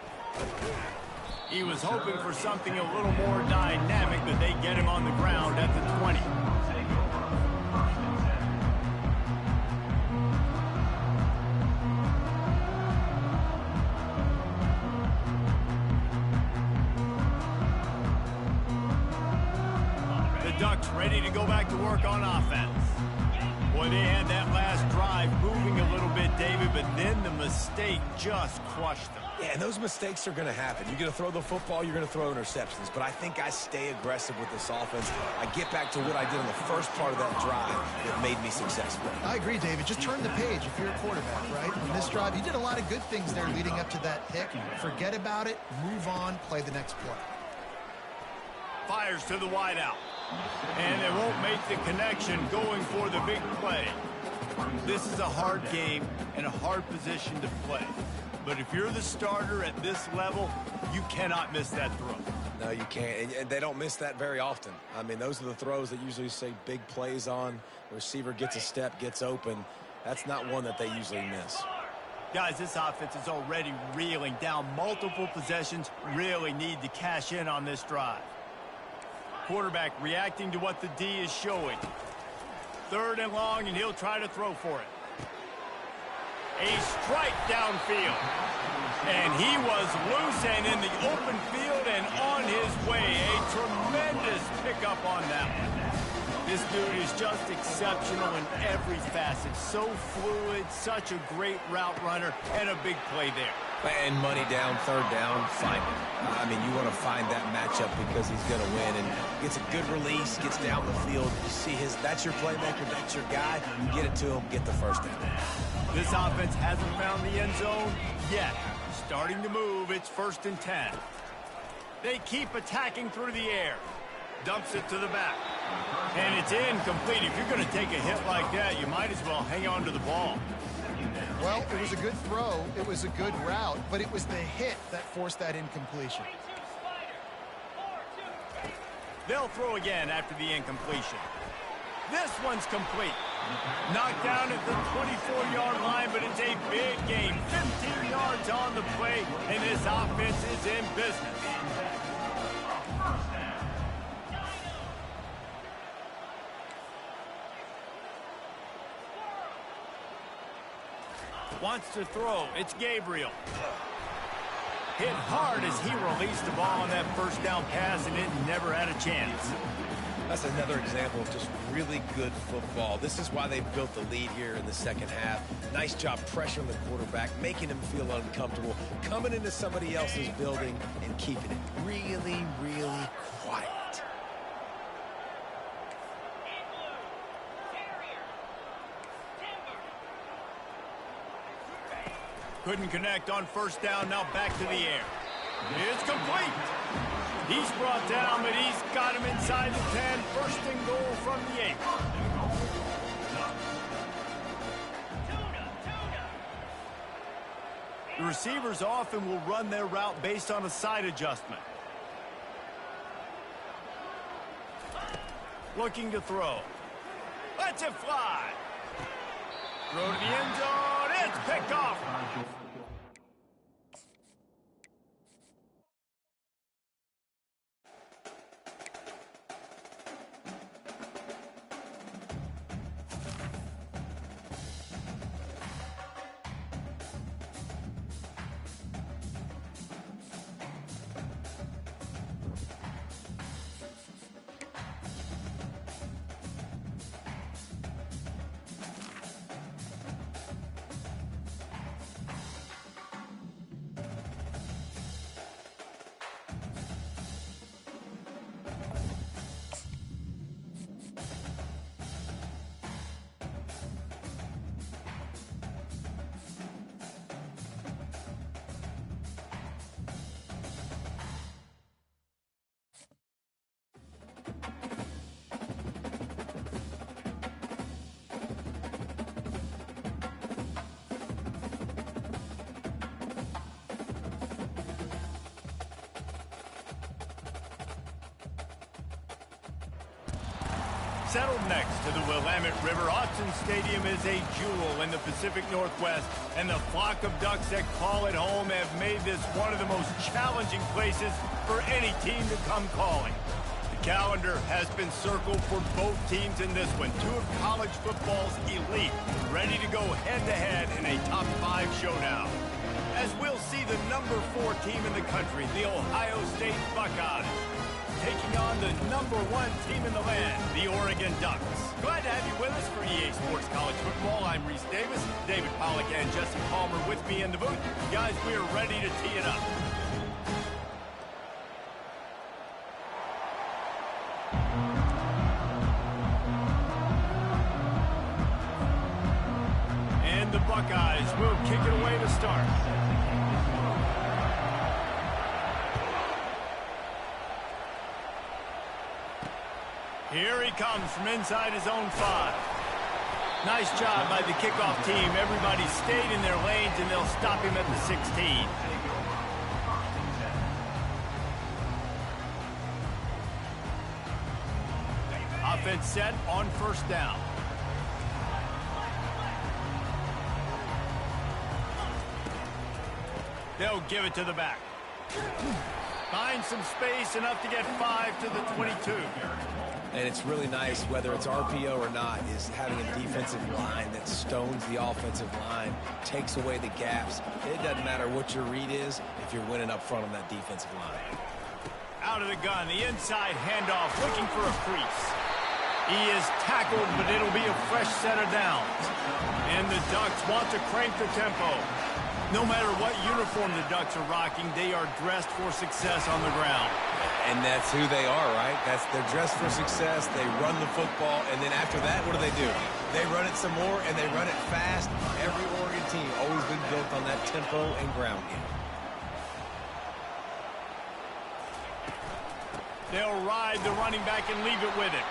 He was hoping for something a little more dynamic, but they get him on the ground at the 20. Ducks ready to go back to work on offense. Boy, they had that last drive moving a little bit, David, but then the mistake just crushed them. Yeah, and those mistakes are going to happen. You're going to throw the football, you're going to throw interceptions. But I think I stay aggressive with this offense. I get back to what I did in the first part of that drive that made me successful. I agree, David. Just turn the page if you're a quarterback, right? On this drive, you did a lot of good things there leading up to that pick. Forget about it, move on, play the next play. Fires to the wideout. And they won't make the connection going for the big play. This is a hard game and a hard position to play. But if you're the starter at this level, you cannot miss that throw. No, you can't. And they don't miss that very often. I mean, those are the throws that usually say big plays on. The receiver gets a step, gets open. That's not one that they usually miss. Guys, this offense is already reeling down multiple possessions. Really need to cash in on this drive. Quarterback reacting to what the D is showing. 3rd and long, and he'll try to throw for it. A strike downfield. And he was loose and in the open field and on his way. A tremendous pickup on that one. This dude is just exceptional in every facet. So fluid, such a great route runner, and a big play there. And money down, 3rd down, find him. I mean, you want to find that matchup because he's going to win. And gets a good release, gets down the field. You see that's your playmaker, that's your guy. Get it to him, get the 1st down. This offense hasn't found the end zone yet. Starting to move, it's 1st and 10. They keep attacking through the air. Dumps it to the back. And it's incomplete. If you're going to take a hit like that, you might as well hang on to the ball. Well, it was a good throw. It was a good route, but it was the hit that forced that incompletion. They'll throw again after the incompletion. This one's complete. Knocked down at the 24-yard line, but it's a big game. 15 yards on the play, and this offense is in business. Wants to throw. It's Gabriel. Hit hard as he released the ball on that 1st down pass, and it never had a chance. That's another example of just really good football. This is why they've built the lead here in the 2nd half. Nice job pressuring the quarterback, making him feel uncomfortable, coming into somebody else's building and keeping it really, really quiet. Couldn't connect on 1st down, now back to the air. It's complete. He's brought down, but he's got him inside the 10. 1st and goal from the 8. The receivers often will run their route based on a side adjustment. Looking to throw. Lets it fly. Throw to the end zone. It's picked off. Settled next to the Willamette River, Autzen Stadium is a jewel in the Pacific Northwest, and the flock of ducks that call it home have made this one of the most challenging places for any team to come calling. The calendar has been circled for both teams in this one. 2 of college football's elite, ready to go head-to-head in a top 5 showdown. As we'll see the number 4 team in the country, the Ohio State Buckeyes, taking on the number 1 team in the land, the Oregon Ducks. Glad to have you with us for EA Sports College Football. I'm Reese Davis, David Pollack and Jesse Palmer with me in the booth. Guys, we are ready to tee it up. And the Buckeyes will kick it away to start. Here he comes from inside his own 5. Nice job by the kickoff team. Everybody stayed in their lanes, and they'll stop him at the 16. Offense set on first down. They'll give it to the back. Find some space, enough to get 5 to the 22. And it's really nice, whether it's RPO or not, is having a defensive line that stones the offensive line, takes away the gaps. It doesn't matter what your read is if you're winning up front on that defensive line. Out of the gun, the inside handoff, looking for a crease. He is tackled, but it'll be a fresh set of downs. And the Ducks want to crank the tempo. No matter what uniform the Ducks are rocking, they are dressed for success on the ground. And that's who they are, right? They're dressed for success. They run the football, and then after that, what do? They run it some more, and they run it fast. Every Oregon team always been built on that tempo and ground game. They'll ride the running back and leave it with him.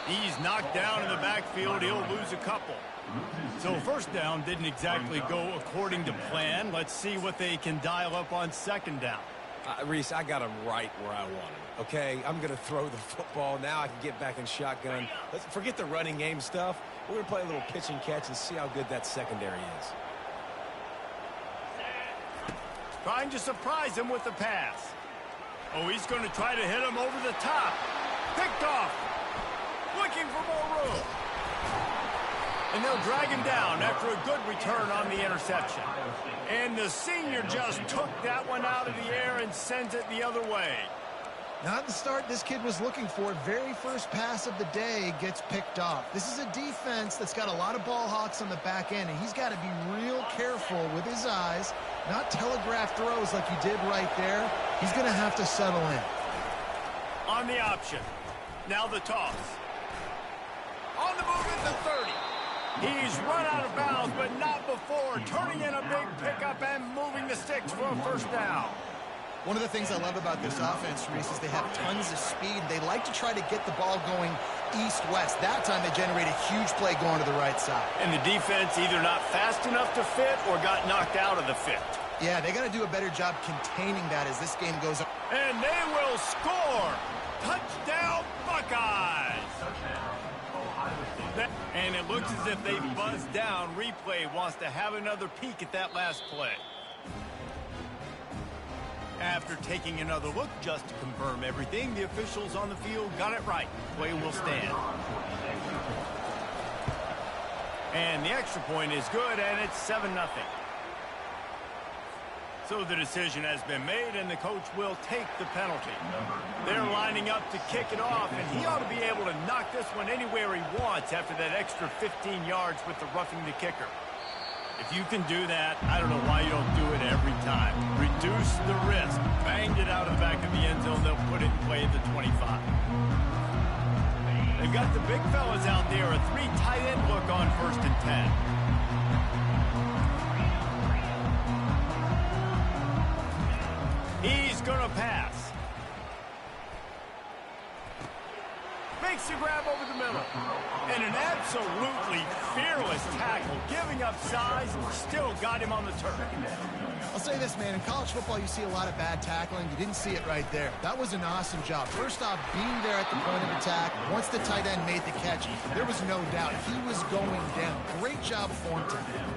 He's knocked down in the backfield. He'll lose a couple. So first down didn't exactly go according to plan. Let's see what they can dial up on second down. Reese, I got him right where I want him, okay? I'm going to throw the football. Now I can get back in shotgun. Let's forget the running game stuff. We're going to play a little pitch and catch and see how good that secondary is. Trying to surprise him with the pass. Oh, he's going to try to hit him over the top. Picked off. Looking for more room. And they'll drag him down after a good return on the interception. And the senior just took that one out of the air and sent it the other way. Not the start this kid was looking for. Very first pass of the day gets picked off. This is a defense that's got a lot of ball hawks on the back end, and he's got to be real careful with his eyes, not telegraph throws like he did right there. He's going to have to settle in. On the option. Now the toss. On the move at the 30. He's run out of bounds, but not before. Turning in a big pickup and moving the sticks for a first down. One of the things I love about this offense, Reese, is they have tons of speed. They like to try to get the ball going east-west. That time they generate a huge play going to the right side. And the defense either not fast enough to fit or got knocked out of the fit. Yeah, they got to do a better job containing that as this game goes on. And they will score. Touchdown, Buckeyes. And it looks as if they buzzed down. Replay wants to have another peek at that last play. After taking another look just to confirm everything, the officials on the field got it right. Play will stand. And the extra point is good, and it's 7-0. So the decision has been made, and the coach will take the penalty. They're lining up to kick it off, and he ought to be able to knock this one anywhere he wants after that extra 15 yards with the roughing the kicker. If you can do that, I don't know why you don't do it every time. Reduce the risk. Banged it out of the back of the end zone. They'll put it in play at the 25. They've got the big fellas out there. A 3 tight end look on 1st and 10. He's going to pass. Makes a grab over the middle. And an absolutely fearless tackle. Giving up size, still got him on the turf. I'll say this, man. In college football, you see a lot of bad tackling. You didn't see it right there. That was an awesome job. First off, being there at the point of attack. Once the tight end made the catch, there was no doubt he was going down. Great job form to him.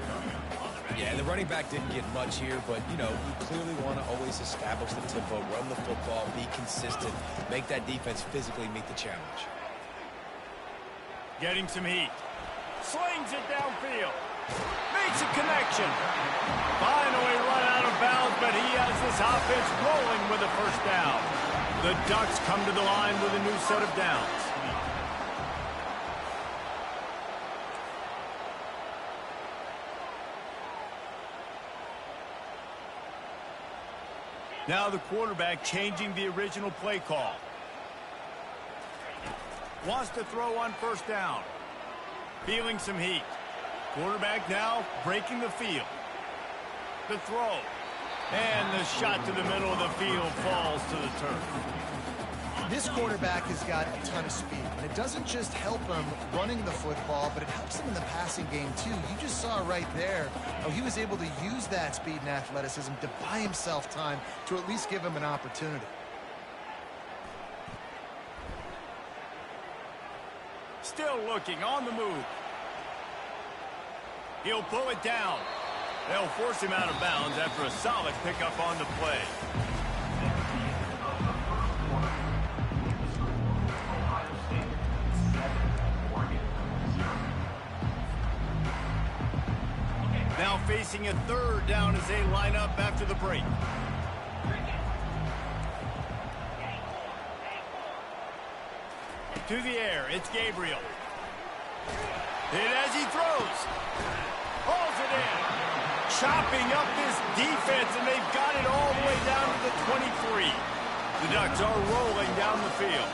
Yeah, the running back didn't get much here, but, you know, you clearly want to always establish the tempo, run the football, be consistent, make that defense physically meet the challenge. Getting some heat. Slings it downfield. Makes a connection. Finally run out of bounds, but he has this offense rolling with a first down. The Ducks come to the line with a new set of downs. Now the quarterback changing the original play call. Wants to throw on first down. Feeling some heat. Quarterback now breaking the field. The throw. And the shot to the middle of the field falls to the turf. This quarterback has got a ton of speed, and it doesn't just help him running the football, but it helps him in the passing game too. You just saw right there how he was able to use that speed and athleticism to buy himself time to at least give him an opportunity. Still looking on the move. He'll pull it down. They'll force him out of bounds after a solid pickup on the play. Now facing a third down as they line up after the break. To the air, it's Gabriel. Hit as he throws. Hauls it in. Chopping up this defense, and they've got it all the way down to the 23. The Ducks are rolling down the field.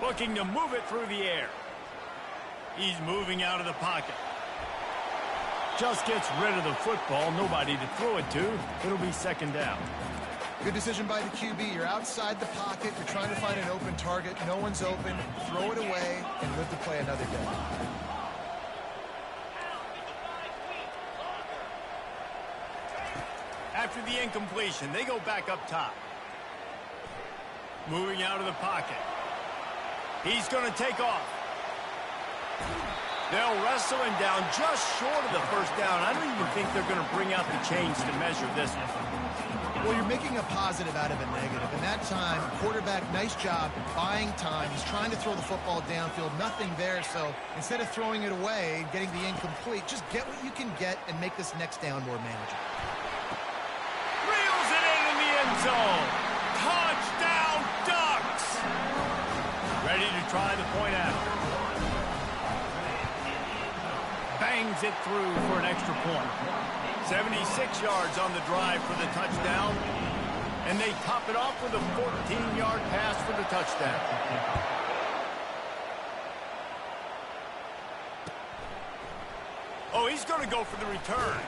Looking to move it through the air. He's moving out of the pocket. Just gets rid of the football. Nobody to throw it to. It'll be second down. Good decision by the QB. You're outside the pocket. You're trying to find an open target. No one's open. Throw it away and live to play another day. After the incompletion, they go back up top. Moving out of the pocket. He's going to take off. They'll wrestle him down just short of the first down. I don't even think they're going to bring out the chains to measure this one. Well, you're making a positive out of a negative. And that time, quarterback, nice job buying time. He's trying to throw the football downfield. Nothing there. So instead of throwing it away, getting the incomplete, just get what you can get and make this next down more manageable. Reels it in the end zone. Touchdown, Ducks! Ready to try the point after. Bangs it through for an extra point. 76 yards on the drive for the touchdown. And they top it off with a 14-yard pass for the touchdown. Oh, he's going to go for the return.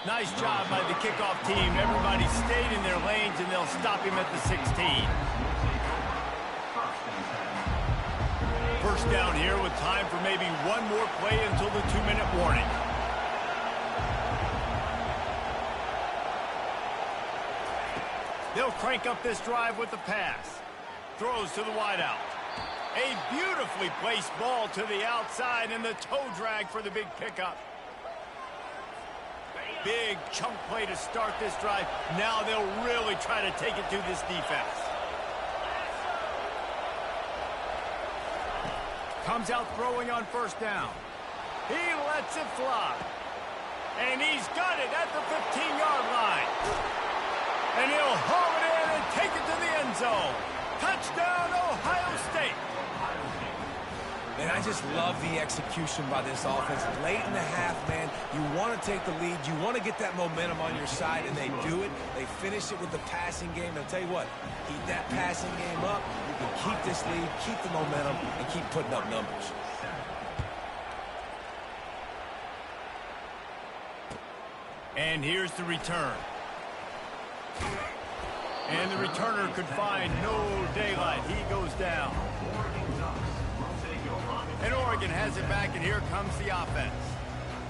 Nice job by the kickoff team. Everybody stayed in their lanes, and they'll stop him at the 16. First down here with time for maybe one more play until the 2-minute warning. They'll crank up this drive with the pass. Throws to the wideout. A beautifully placed ball to the outside and the toe drag for the big pickup. Big chunk play to start this drive. Now they'll really try to take it to this defense. Comes out throwing on first down. He lets it fly. And he's got it at the 15-yard line. And he'll haul it in and take it to the end zone. Touchdown, Ohio State. And I just love the execution by this offense. Late in the half, man, you want to take the lead. You want to get that momentum on your side, and they do it. They finish it with the passing game. I'll tell you what, keep that passing game up. You can keep this lead, keep the momentum, and keep putting up numbers. And here's the return. And the returner could find no daylight. He goes down. And Oregon has it back, and here comes the offense.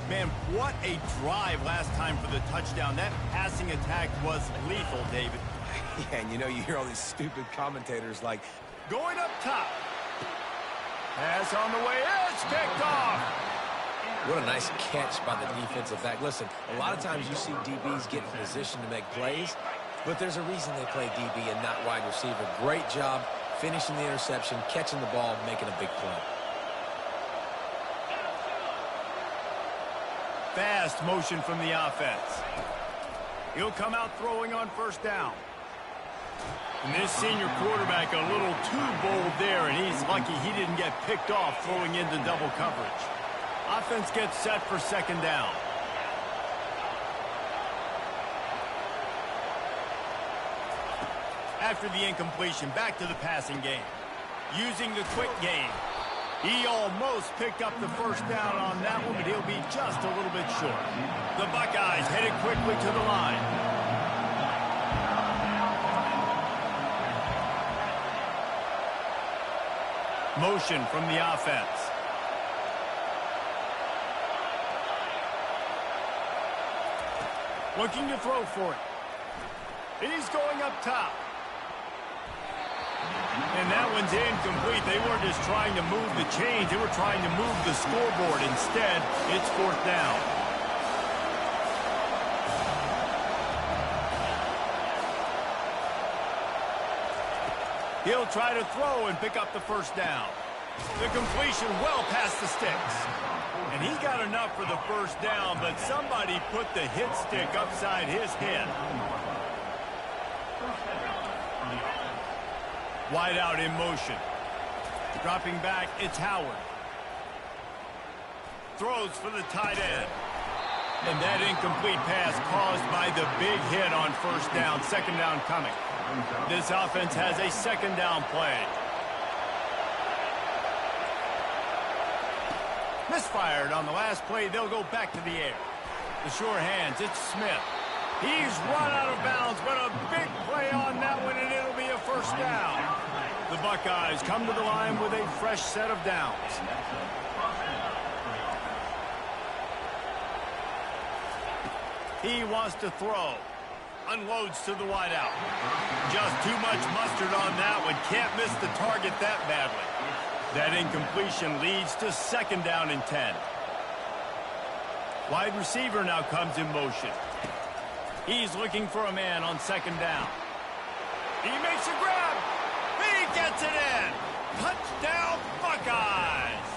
Man, what a drive last time for the touchdown. That passing attack was lethal, David. Yeah, and you know, you hear all these stupid commentators like, going up top. Pass on the way. It's picked off. what a nice catch by the defensive back. Listen, a lot of times you see DBs get in position to make plays, but there's a reason they play DB and not wide receiver. Great job finishing the interception, catching the ball, making a big play. Fast motion from the offense. He'll come out throwing on first down. And this senior quarterback a little too bold there, and he's lucky he didn't get picked off throwing into double coverage. Offense gets set for second down. After the incompletion, back to the passing game. Using the quick game. He almost picked up the first down on that one, but he'll be just a little bit short. The Buckeyes headed quickly to the line. Motion from the offense. Looking to throw for it. He's going up top. And that one's incomplete. They weren't just trying to move the chains. They were trying to move the scoreboard. Instead, it's fourth down. He'll try to throw and pick up the first down. The completion well past the sticks. And he got enough for the first down, but somebody put the hit stick upside his head. Wide out in motion. Dropping back, it's Howard. Throws for the tight end. And that incomplete pass caused by the big hit on first down. Second down coming. This offense has a second down play. Misfired on the last play. They'll go back to the air. The sure hands, it's Smith. He's run out of bounds, but a big play on that one, and it'll be a first down. The Buckeyes come to the line with a fresh set of downs. He wants to throw. Unloads to the wideout. Just too much mustard on that one. Can't miss the target that badly. That incompletion leads to second down and 10. Wide receiver now comes in motion. He's looking for a man on second down. He makes a grab. He gets it in. Touchdown, Buckeyes.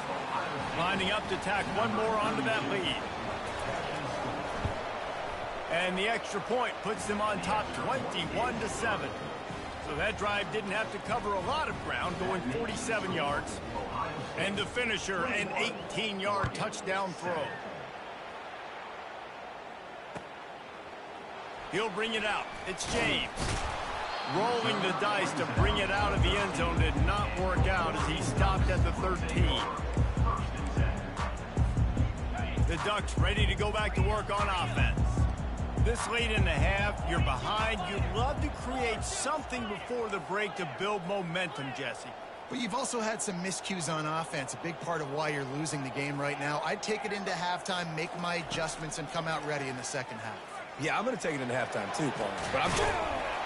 Lining up to tack one more onto that lead. And the extra point puts them on top 21-7. So that drive didn't have to cover a lot of ground, going 47 yards. And the finisher, an 18-yard touchdown throw. He'll bring it out. It's James. Rolling the dice to bring it out of the end zone did not work out as he stopped at the 13. The Ducks ready to go back to work on offense. This late in the half, you're behind. You'd love to create something before the break to build momentum, Jesse. But you've also had some miscues on offense, a big part of why you're losing the game right now. I'd take it into halftime, make my adjustments, and come out ready in the second half. Yeah, I'm going to take it into halftime too, Paul. But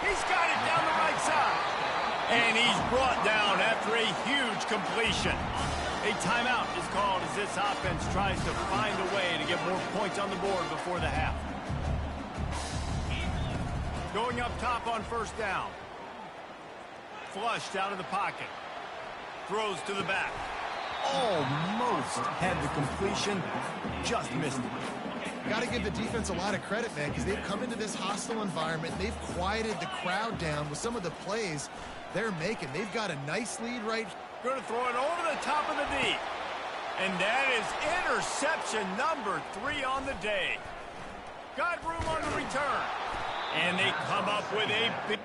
He's got it down the right side. And he's brought down after a huge completion. A timeout is called as this offense tries to find a way to get more points on the board before the half. Going up top on first down. Flushed out of the pocket. Throws to the back. Almost had the completion. Just missed it. Got to give the defense a lot of credit, man, because they've come into this hostile environment. They've quieted the crowd down with some of the plays they're making. They've got a nice lead right. Going to throw it over the top of the D. And that is interception number 3 on the day. Got room on the return. And they come up with a big...